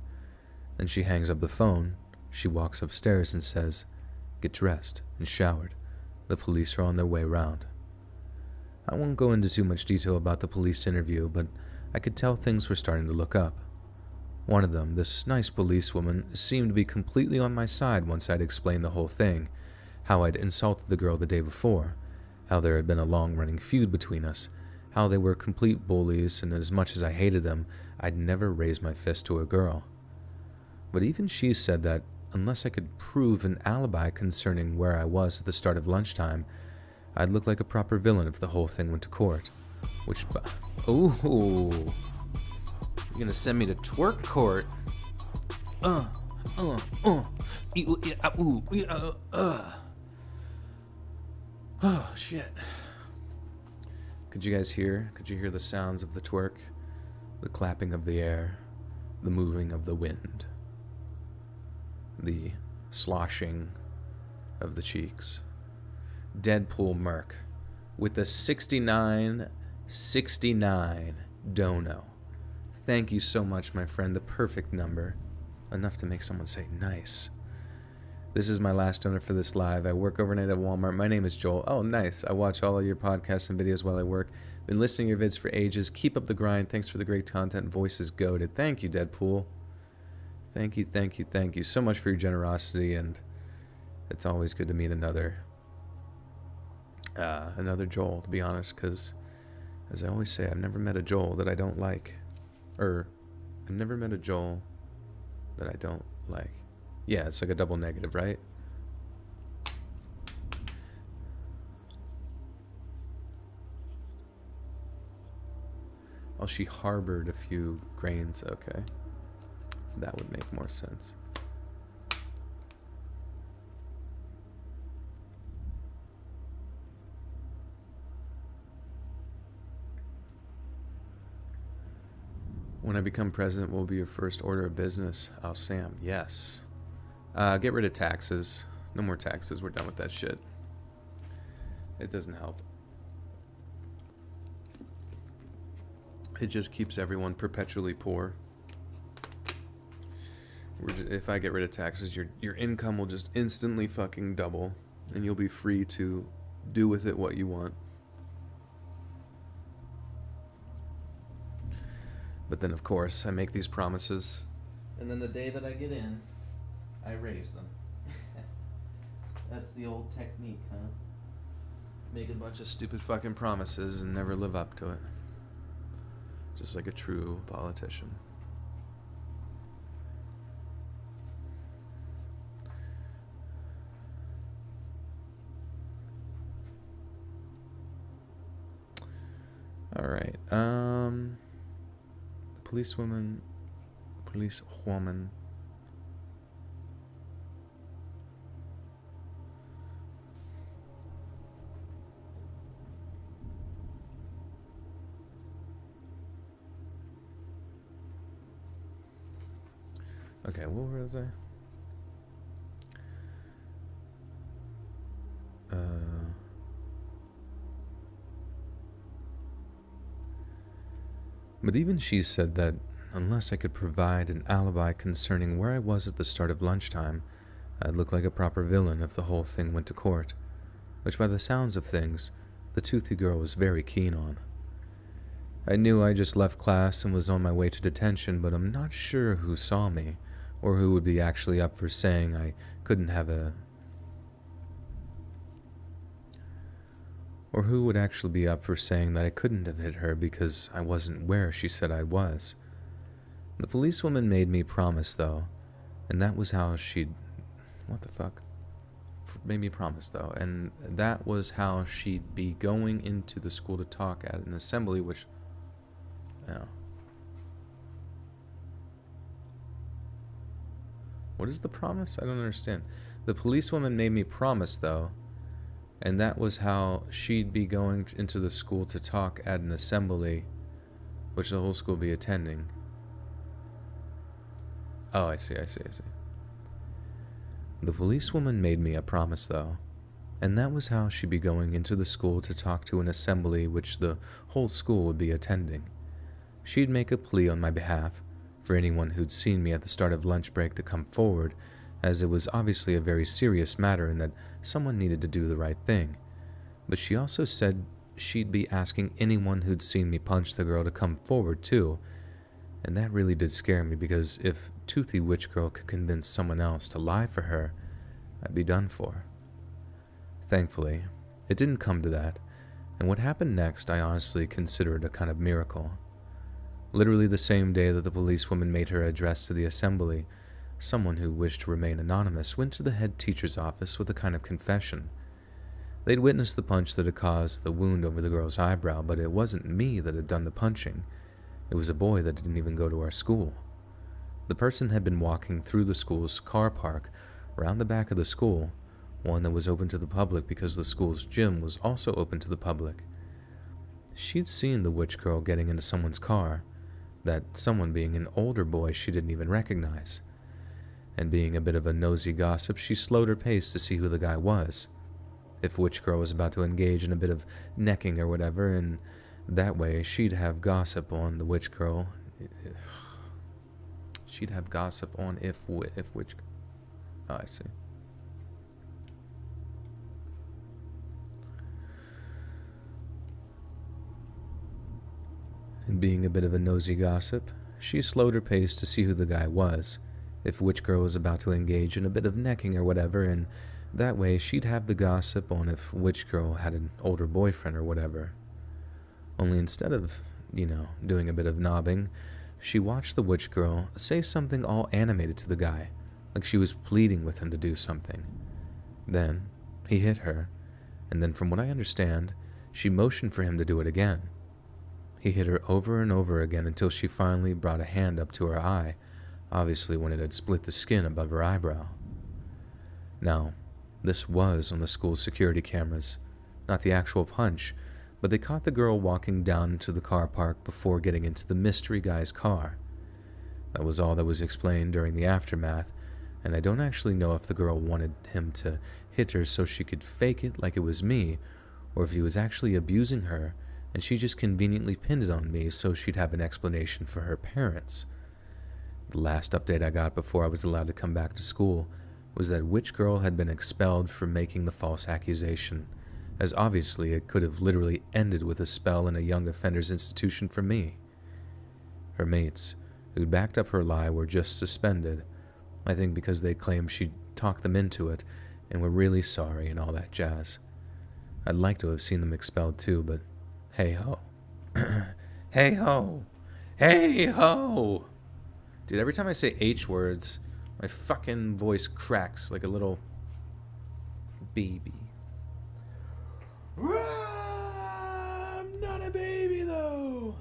Speaker 1: Then she hangs up the phone. She walks upstairs and says, "Get dressed and showered. The police are on their way round." I won't go into too much detail about the police interview, but I could tell things were starting to look up. One of them, this nice policewoman, seemed to be completely on my side once I'd explained the whole thing, how I'd insulted the girl the day before, how there had been a long-running feud between us, how they were complete bullies, and as much as I hated them, I'd never raise my fist to a girl. But even she said that, unless I could prove an alibi concerning where I was at the start of lunchtime, I'd look like a proper villain if the whole thing went to court. Which, ooh, you're gonna send me to twerk court? Oh, shit. Could you hear the sounds of the twerk? The clapping of the air, the moving of the wind, the sloshing of the cheeks. Deadpool Merc with the 6969 dono. Thank you so much, my friend. The perfect number. Enough to make someone say nice. This is my last donor for this live. I work overnight at Walmart. My name is Joel. Oh, nice. I watch all of your podcasts and videos while I work. Been listening to your vids for ages. Keep up the grind. Thanks for the great content. Voice is goated. Thank you, Deadpool. Thank you, thank you, thank you so much for your generosity, and it's always good to meet another Joel, to be honest, because, as I always say, I've never met a Joel that I don't like. I've never met a Joel that I don't like. Yeah, it's like a double negative, right? Oh, she harbored a few grains. Okay. That would make more sense. When I become president, what will be your first order of business? Oh, Sam, yes. Get rid of taxes. No more taxes. We're done with that shit. It doesn't help. It just keeps everyone perpetually poor. If I get rid of taxes, your income will just instantly fucking double, and you'll be free to do with it what you want. But then, of course, I make these promises, and then the day that I get in, I raise them. That's the old technique, huh? Make a bunch of stupid fucking promises and never live up to it. Just like a true politician. All right. The policewoman. Okay, what was I? But even she said that unless I could provide an alibi concerning where I was at the start of lunchtime, I'd look like a proper villain if the whole thing went to court, which by the sounds of things, the toothy girl was very keen on. I knew I just left class and was on my way to detention, but I'm not sure who saw me, or who would be actually up for saying I couldn't have a... Or who would actually be up for saying that I couldn't have hit her because I wasn't where she said I was. The policewoman made me promise, though, and that was how she'd... What the fuck? Made me promise, though, and that was how she'd be going into the school to talk at an assembly, which... Oh. What is the promise? I don't understand. The policewoman made me promise, though, and that was how she'd be going into the school to talk at an assembly, which the whole school would be attending. Oh, I see. The policewoman made me a promise, though, and that was how she'd be going into the school to talk to an assembly which the whole school would be attending. She'd make a plea on my behalf for anyone who'd seen me at the start of lunch break to come forward, as it was obviously a very serious matter and that someone needed to do the right thing. But she also said she'd be asking anyone who'd seen me punch the girl to come forward too, and that really did scare me, because if Toothy Witch Girl could convince someone else to lie for her, I'd be done for. Thankfully, it didn't come to that, and what happened next I honestly considered a kind of miracle. Literally the same day that the policewoman made her address to the assembly, someone who wished to remain anonymous went to the head teacher's office with a kind of confession. They'd witnessed the punch that had caused the wound over the girl's eyebrow, but it wasn't me that had done the punching. It was a boy that didn't even go to our school. The person had been walking through the school's car park around the back of the school, one that was open to the public because the school's gym was also open to the public. She'd seen the witch girl getting into someone's car, that someone being an older boy she didn't even recognize. And being a bit of a nosy gossip, she slowed her pace to see who the guy was. If Witch Girl was about to engage in a bit of necking or whatever, and that way she'd have gossip on the Witch Girl. She'd have gossip on if Witch... Oh, I see. And being a bit of a nosy gossip, she slowed her pace to see who the guy was. If Witch Girl was about to engage in a bit of necking or whatever, and that way she'd have the gossip on if Witch Girl had an older boyfriend or whatever. Only instead of, doing a bit of knobbing, she watched the Witch Girl say something all animated to the guy, like she was pleading with him to do something. Then he hit her, and then from what I understand, she motioned for him to do it again. He hit her over and over again until she finally brought a hand up to her eye, obviously when it had split the skin above her eyebrow. Now, this was on the school's security cameras, not the actual punch, but they caught the girl walking down into the car park before getting into the mystery guy's car. That was all that was explained during the aftermath, and I don't actually know if the girl wanted him to hit her so she could fake it like it was me, or if he was actually abusing her and she just conveniently pinned it on me so she'd have an explanation for her parents. The last update I got before I was allowed to come back to school was that Witch Girl had been expelled for making the false accusation, as obviously it could have literally ended with a spell in a young offenders institution for me. Her mates, who'd backed up her lie, were just suspended, I think because they claimed she'd talked them into it and were really sorry and all that jazz. I'd like to have seen them expelled too, but hey ho. Hey ho! Hey ho! Dude, every time I say H words, my fucking voice cracks like a little baby. I'm not a baby though!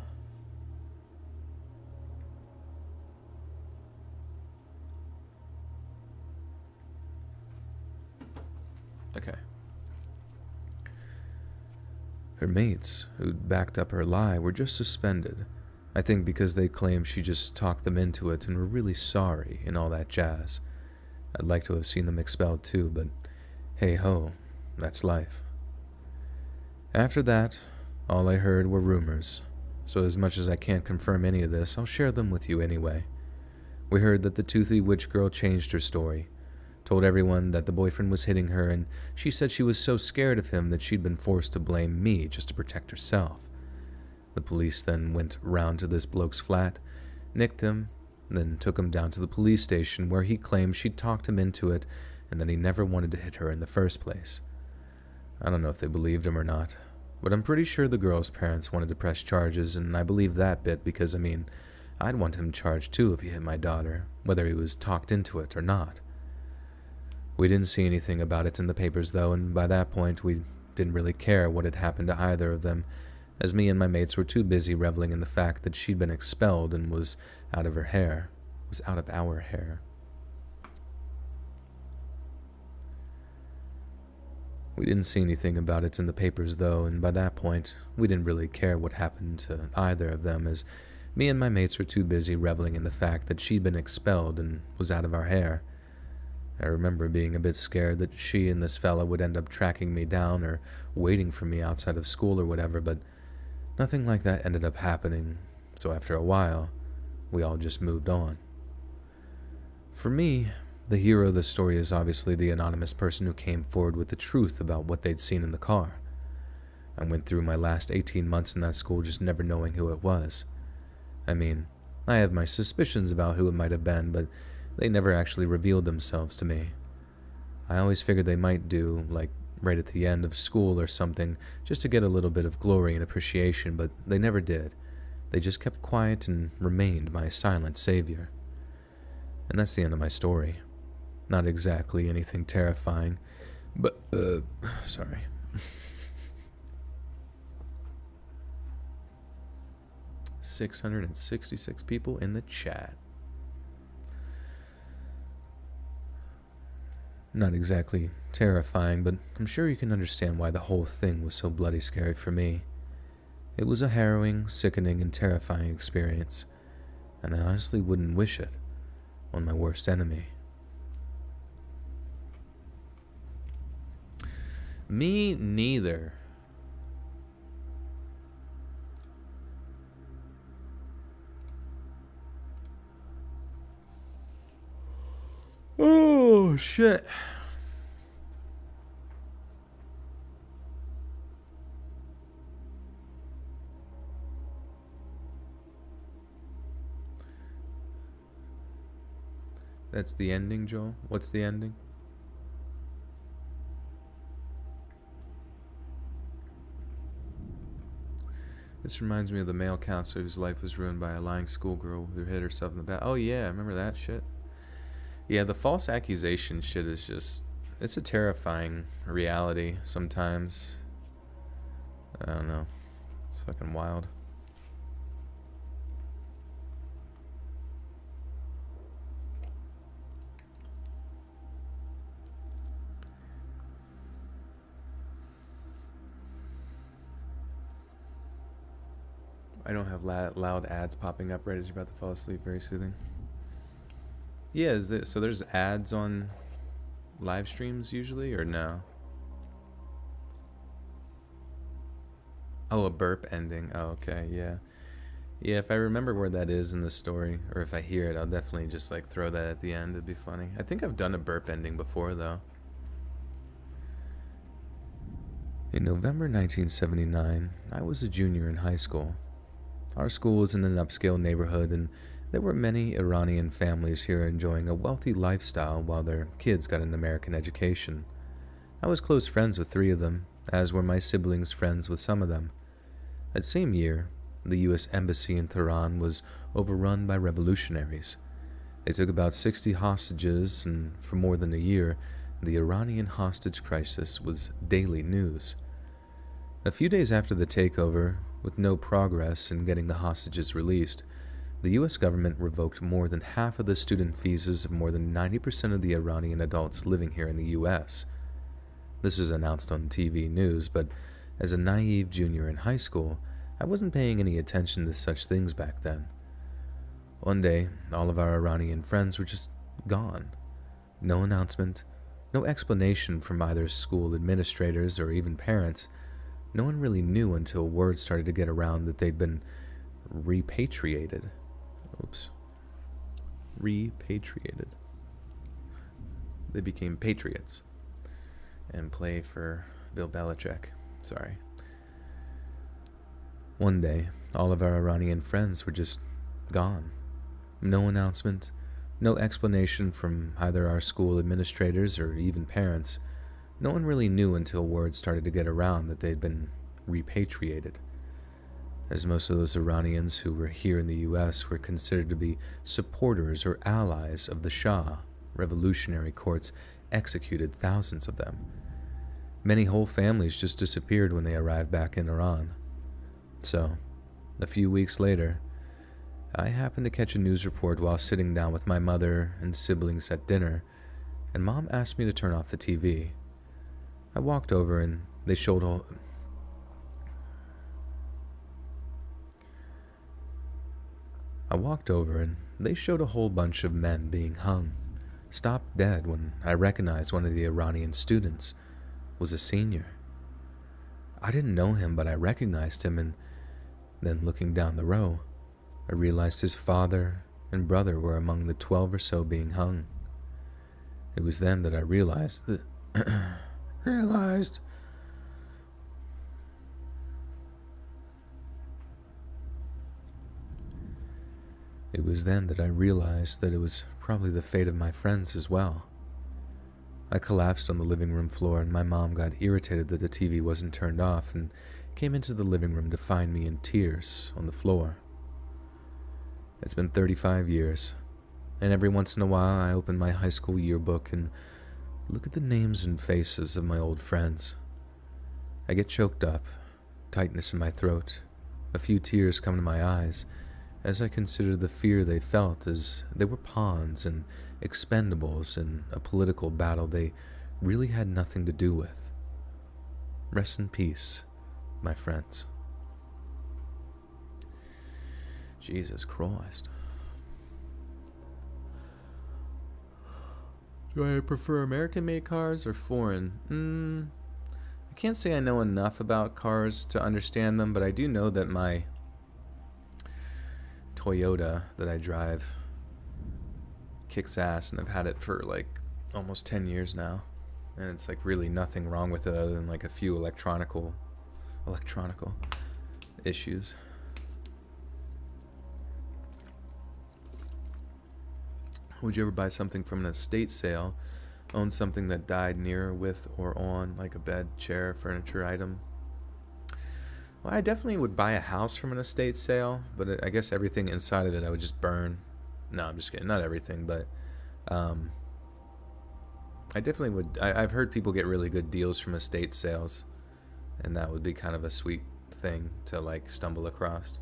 Speaker 1: Okay. Her mates, who'd backed up her lie, were just suspended, I think because they claimed she just talked them into it and were really sorry and all that jazz. I'd like to have seen them expelled too, but hey ho, that's life. After that, all I heard were rumors, so as much as I can't confirm any of this, I'll share them with you anyway. We heard that the toothy witch girl changed her story, told everyone that the boyfriend was hitting her, and she said she was so scared of him that she'd been forced to blame me just to protect herself. The police then went round to this bloke's flat, nicked him, then took him down to the police station where he claimed she'd talked him into it and that he never wanted to hit her in the first place. I don't know if they believed him or not, but I'm pretty sure the girl's parents wanted to press charges, and I believe that bit because, I'd want him charged too if he hit my daughter, whether he was talked into it or not. We didn't see anything about it in the papers though, and by that point we didn't really care what had happened to either of them, as me and my mates were too busy reveling in the fact that she'd been expelled and was out of our hair. We didn't see anything about it in the papers though, and by that point we didn't really care what happened to either of them, as me and my mates were too busy reveling in the fact that she'd been expelled and was out of our hair. I remember being a bit scared that she and this fella would end up tracking me down or waiting for me outside of school or whatever, but nothing like that ended up happening, so after a while, we all just moved on. For me, the hero of the story is obviously the anonymous person who came forward with the truth about what they'd seen in the car. I went through my last 18 months in that school just never knowing who it was. I have my suspicions about who it might have been, but they never actually revealed themselves to me. I always figured they might do, like right at the end of school or something, just to get a little bit of glory and appreciation, but they never did. They just kept quiet and remained my silent savior. And that's the end of my story. Not exactly anything terrifying, but, sorry. 666 people in the chat. Not exactly terrifying, but I'm sure you can understand why the whole thing was so bloody scary for me. It was a harrowing, sickening, and terrifying experience, and I honestly wouldn't wish it on my worst enemy. Me neither. Oh, shit. That's the ending, Joel? What's the ending? This reminds me of the male counselor whose life was ruined by a lying schoolgirl who hit herself in the back. Oh, yeah, I remember that shit. Yeah, the false accusation shit is just... It's a terrifying reality sometimes. I don't know. It's fucking wild. I don't have loud ads popping up right as you're about to fall asleep. Very soothing. Yeah, so there's ads on live streams usually, or no? Oh, a burp ending. Oh, okay, yeah. Yeah, if I remember where that is in the story, or if I hear it, I'll definitely just like throw that at the end. It'd be funny. I think I've done a burp ending before, though. In November 1979, I was a junior in high school. Our school was in an upscale neighborhood, and there were many Iranian families here enjoying a wealthy lifestyle while their kids got an American education. I was close friends with 3 of them, as were my siblings friends with some of them. That same year, the U.S. Embassy in Tehran was overrun by revolutionaries. They took about 60 hostages, and for more than a year, the Iranian hostage crisis was daily news. A few days after the takeover, with no progress in getting the hostages released, the U.S. government revoked more than half of the student visas of more than 90% of the Iranian adults living here in the U.S. This was announced on TV news, but as a naive junior in high school, I wasn't paying any attention to such things back then. One day, all of our Iranian friends were just gone. No announcement, no explanation from either school administrators or even parents. No one really knew until word started to get around that they'd been repatriated. Repatriated. They became patriots and play for Bill Belichick. Sorry. One day, all of our Iranian friends were just gone. No announcement, no explanation from either our school administrators or even parents. No one really knew until word started to get around that they'd been repatriated. As most of those Iranians who were here in the U.S. were considered to be supporters or allies of the Shah, revolutionary courts executed thousands of them. Many whole families just disappeared when they arrived back in Iran. So, a few weeks later, I happened to catch a news report while sitting down with my mother and siblings at dinner, and Mom asked me to turn off the TV. I walked over and they showed a whole bunch of men being hung, stopped dead when I recognized one of the Iranian students was a senior. I didn't know him, but I recognized him, and then looking down the row, I realized his father and brother were among the 12 or so being hung. It was then that I realized that It was then that I realized that it was probably the fate of my friends as well. I collapsed on the living room floor, and my mom got irritated that the TV wasn't turned off and came into the living room to find me in tears on the floor. It's been 35 years, and every once in a while I open my high school yearbook and look at the names and faces of my old friends. I get choked up, tightness in my throat, a few tears come to my eyes as I consider the fear they felt as they were pawns and expendables in a political battle they really had nothing to do with. Rest in peace, my friends. Jesus Christ. Do I prefer American-made cars or foreign? I can't say I know enough about cars to understand them, but I do know that my Toyota that I drive kicks ass, and I've had it for like almost 10 years now, and it's like really nothing wrong with it other than like a few electronical issues. Would you ever buy something from an estate sale? Own something that died near, with, or on, like a bed, chair, furniture item? Well, I definitely would buy a house from an estate sale, but I guess everything inside of it I would just burn. No, I'm just kidding. Not everything, but I definitely would. I've heard people get really good deals from estate sales, and that would be kind of a sweet thing to like stumble across.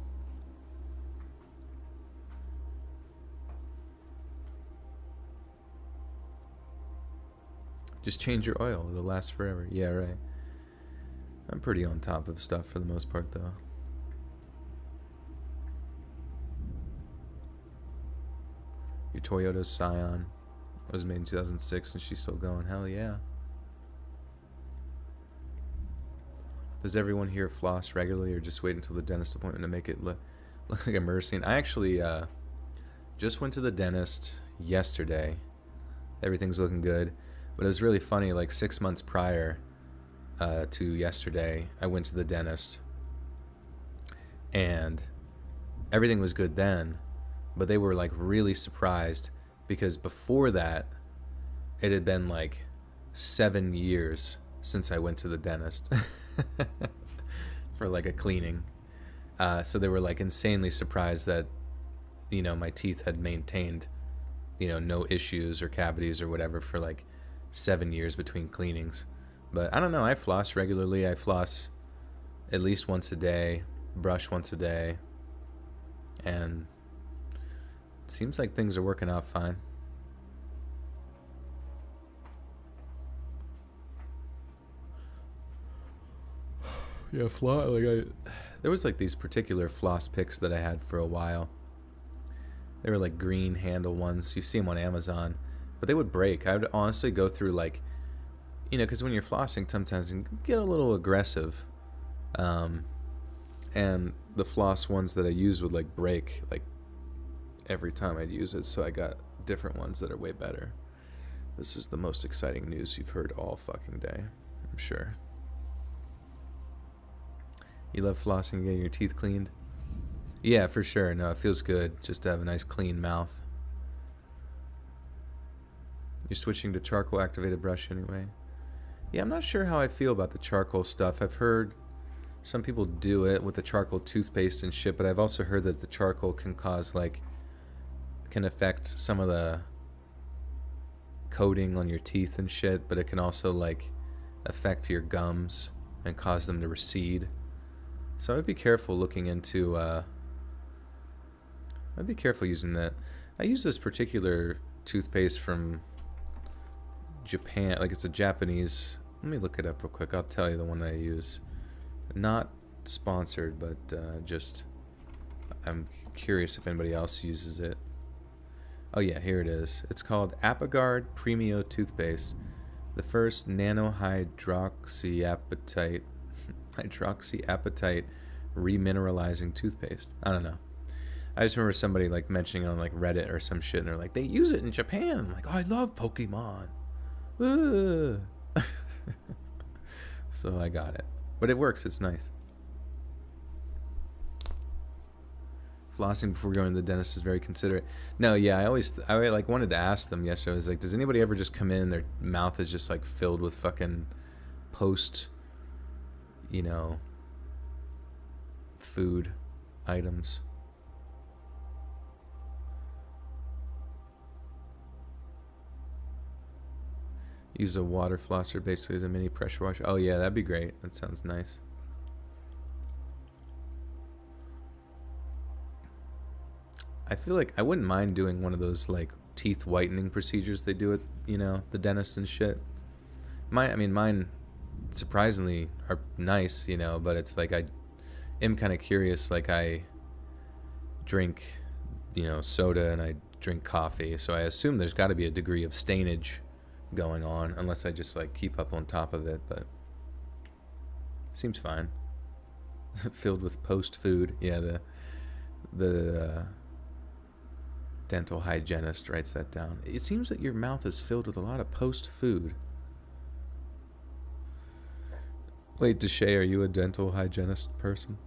Speaker 1: Just change your oil. It'll last forever. Yeah, right. I'm pretty on top of stuff for the most part, though. Your Toyota Scion was made in 2006 and she's still going. Hell yeah. Does everyone here floss regularly or just wait until the dentist appointment to make it look like a murder scene? I actually just went to the dentist yesterday. Everything's looking good. But it was really funny, like 6 months prior to yesterday, I went to the dentist and everything was good then, but they were like really surprised because before that, it had been like 7 years since I went to the dentist for like a cleaning. So they were like insanely surprised that, you know, my teeth had maintained, you know, no issues or cavities or whatever for like 7 years between cleanings. But I don't know, I floss regularly. I floss at least once a day, brush once a day, and it seems like things are working out fine. Yeah, there was like these particular floss picks that I had for a while. They were like green handle ones. You see them on Amazon. But they would break. I would honestly go through like, you know, because when you're flossing, sometimes you can get a little aggressive. And the floss ones that I use would like break like every time I'd use it. So I got different ones that are way better. This is the most exciting news you've heard all fucking day, I'm sure. You love flossing and getting your teeth cleaned? Yeah, for sure. No, it feels good just to have a nice clean mouth. You're switching to charcoal activated brush anyway. Yeah, I'm not sure how I feel about the charcoal stuff. I've heard some people do it with the charcoal toothpaste and shit, but I've also heard that the charcoal can cause like, can affect some of the coating on your teeth and shit, but it can also like affect your gums and cause them to recede. So I'd be careful looking into, I'd be careful using that. I use this particular toothpaste from Japan, like it's a Japanese. Let me look it up real quick. I'll tell you the one I use. Not sponsored, but just I'm curious if anybody else uses it. Oh yeah, here it is. It's called Apogard Premio Toothpaste, the first nanohydroxyapatite remineralizing toothpaste. I don't know. I just remember somebody like mentioning it on like Reddit or some shit, and they're like, they use it in Japan. I'm like, oh, I love Pokemon. So I got it, but it works. It's nice. Flossing before going to the dentist is very considerate. No, yeah, I like wanted to ask them yesterday. I was like, does anybody ever just come in and their mouth is just like filled with fucking post, you know, food items? Use a water flosser basically as a mini pressure washer. Oh yeah, that'd be great. That sounds nice. I feel like I wouldn't mind doing one of those like teeth whitening procedures they do at, you know, the dentist and shit. Mine surprisingly are nice, you know, but it's like I am kind of curious. Like I drink, you know, soda and I drink coffee, so I assume there's got to be a degree of stainage going on, unless I just like keep up on top of it, but seems fine. Filled with post food. Yeah, the dental hygienist writes that down. It seems that your mouth is filled with a lot of post food. Wait, Deshay, are you a dental hygienist person?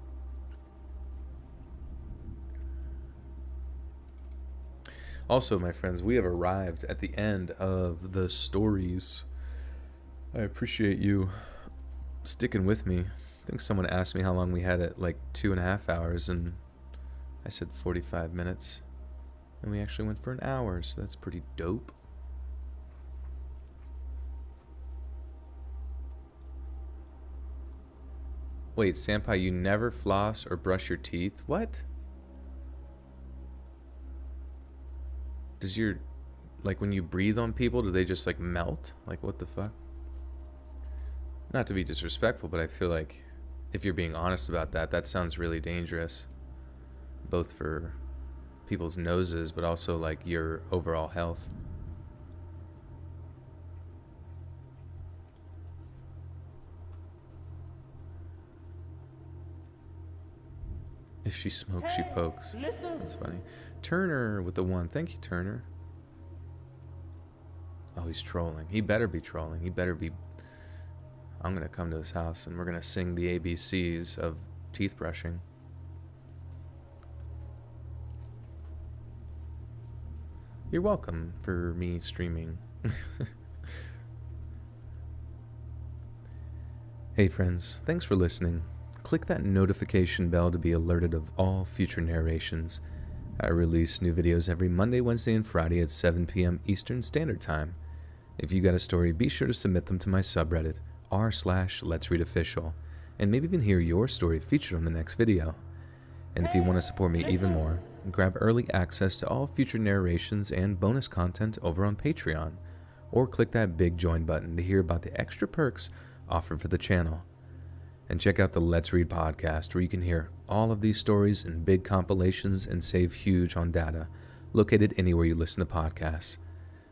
Speaker 1: Also, my friends, we have arrived at the end of the stories. I appreciate you sticking with me. I think someone asked me how long we had it, like 2.5 hours, and I said 45 minutes. And we actually went for an hour, so that's pretty dope. Wait, Senpai, you never floss or brush your teeth? What? Does your, like when you breathe on people, do they just like melt? Like what the fuck? Not to be disrespectful, but I feel like if you're being honest about that, that sounds really dangerous. Both for people's noses, but also like your overall health. If she smokes, she pokes. That's funny. Turner with the 1. Thank you, Turner. Oh, he's trolling. He better be trolling. He better be... I'm going to come to his house and we're going to sing the ABCs of teeth brushing. You're welcome for me streaming. Hey friends, thanks for listening. Click that notification bell to be alerted of all future narrations. I release new videos every Monday, Wednesday, and Friday at 7 p.m. Eastern Standard Time. If you got a story, be sure to submit them to my subreddit, r/Let'sReadOfficial, and maybe even hear your story featured on the next video. And if you want to support me even more, grab early access to all future narrations and bonus content over on Patreon, or click that big join button to hear about the extra perks offered for the channel. And check out the Let's Read podcast, where you can hear all of these stories in big compilations and save huge on data, located anywhere you listen to podcasts.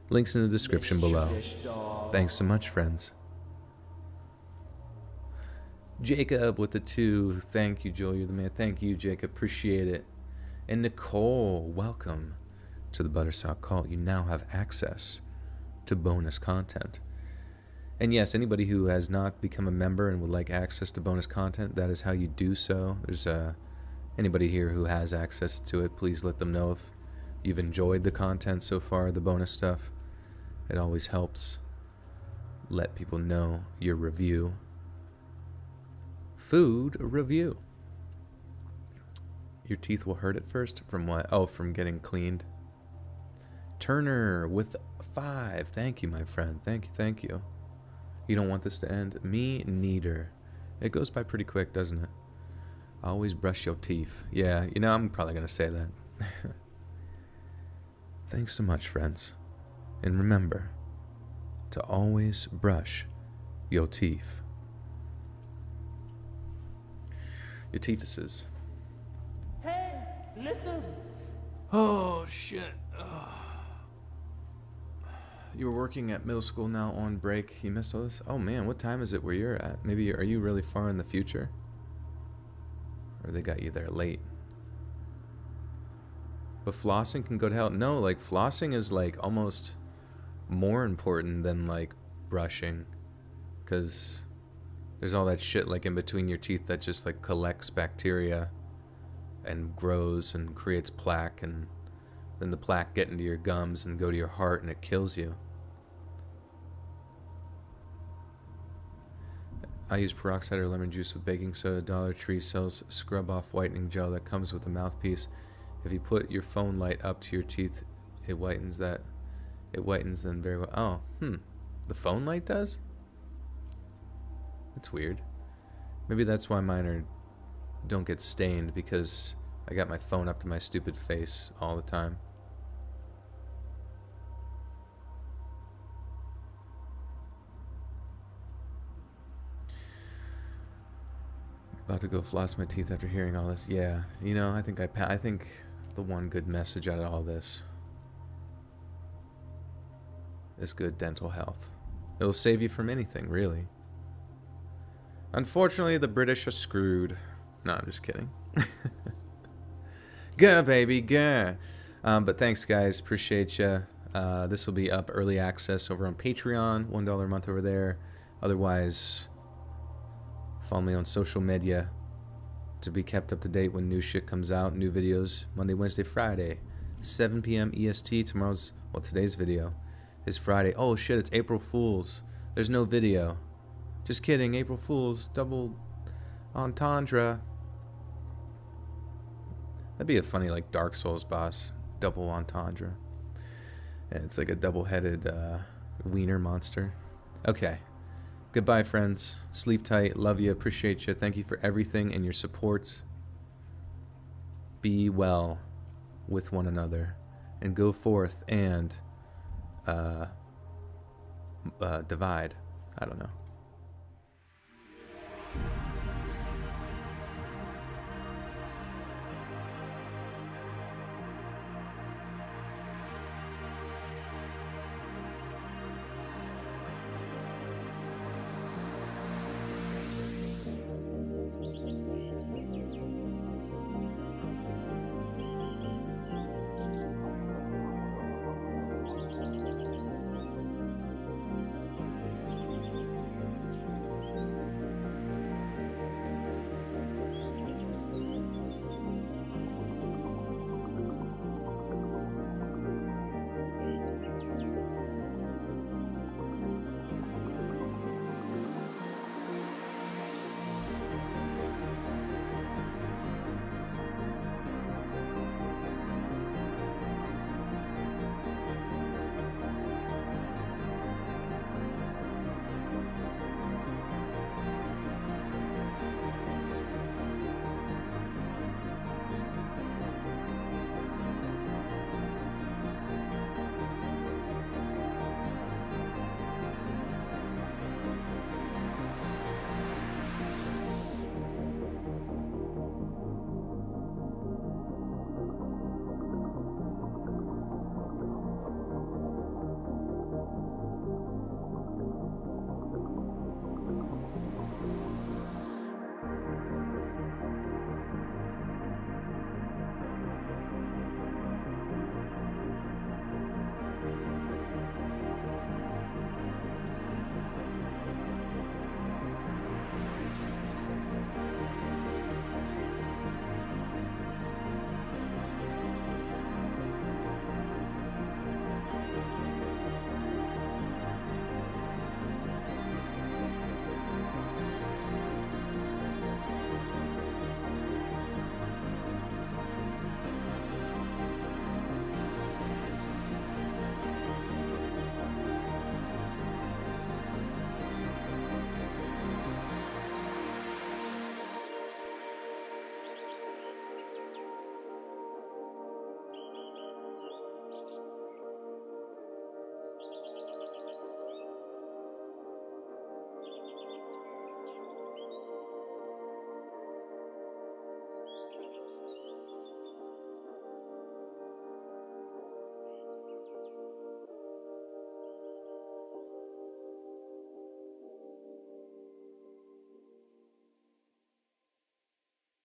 Speaker 1: Links in the description below. Thanks so much, friends. Jacob with the 2. Thank you, Joel. You're the man. Thank you, Jacob. Appreciate it. And Nicole, welcome to the Buttersock Cult. You now have access to bonus content. And yes, anybody who has not become a member and would like access to bonus content, that is how you do so. There's anybody here who has access to it, please let them know if you've enjoyed the content so far, the bonus stuff. It always helps let people know your review. Food review. Your teeth will hurt at first? From what? Oh, from getting cleaned. Turner with 5. Thank you, my friend. Thank you. You don't want this to end? Me neither. It goes by pretty quick, doesn't it? Always brush your teeth. Yeah, you know, I'm probably going to say that. Thanks so much, friends. And remember to always brush your teeth. Your teethuses.
Speaker 2: Hey, listen.
Speaker 1: Oh, shit. You were working at middle school now on break. You missed all this? Oh man, what time is it where you're at? Maybe are you really far in the future? Or they got you there late? But flossing can go to hell. No, like flossing is like almost more important than like brushing. Because there's all that shit like in between your teeth that just like collects bacteria and grows and creates plaque, and then the plaque get into your gums and go to your heart and it kills you. I use peroxide or lemon juice with baking soda. Dollar Tree sells scrub off whitening gel that comes with a mouthpiece. If you put your phone light up to your teeth, it whitens that. It whitens them very well. Oh, the phone light does? That's weird. Maybe that's why mine don't get stained, because I got my phone up to my stupid face all the time. About to go floss my teeth after hearing all this. Yeah, you know, I think the one good message out of all this is good dental health. It'll save you from anything, really. Unfortunately, the British are screwed. No, I'm just kidding. Go, baby, go. But thanks, guys. Appreciate you. This will be up early access over on Patreon. $1 a month over there. Otherwise, follow me on social media to be kept up to date when new shit comes out. New videos Monday, Wednesday, Friday. 7 p.m. EST. Today's video is Friday. Oh shit, it's April Fool's. There's no video. Just kidding, April Fool's. Double entendre. That'd be a funny, like, Dark Souls boss. Double entendre. Yeah, it's like a double-headed wiener monster. Okay. Goodbye, friends. Sleep tight. Love you. Appreciate you. Thank you for everything and your support. Be well with one another. And go forth and divide. I don't know.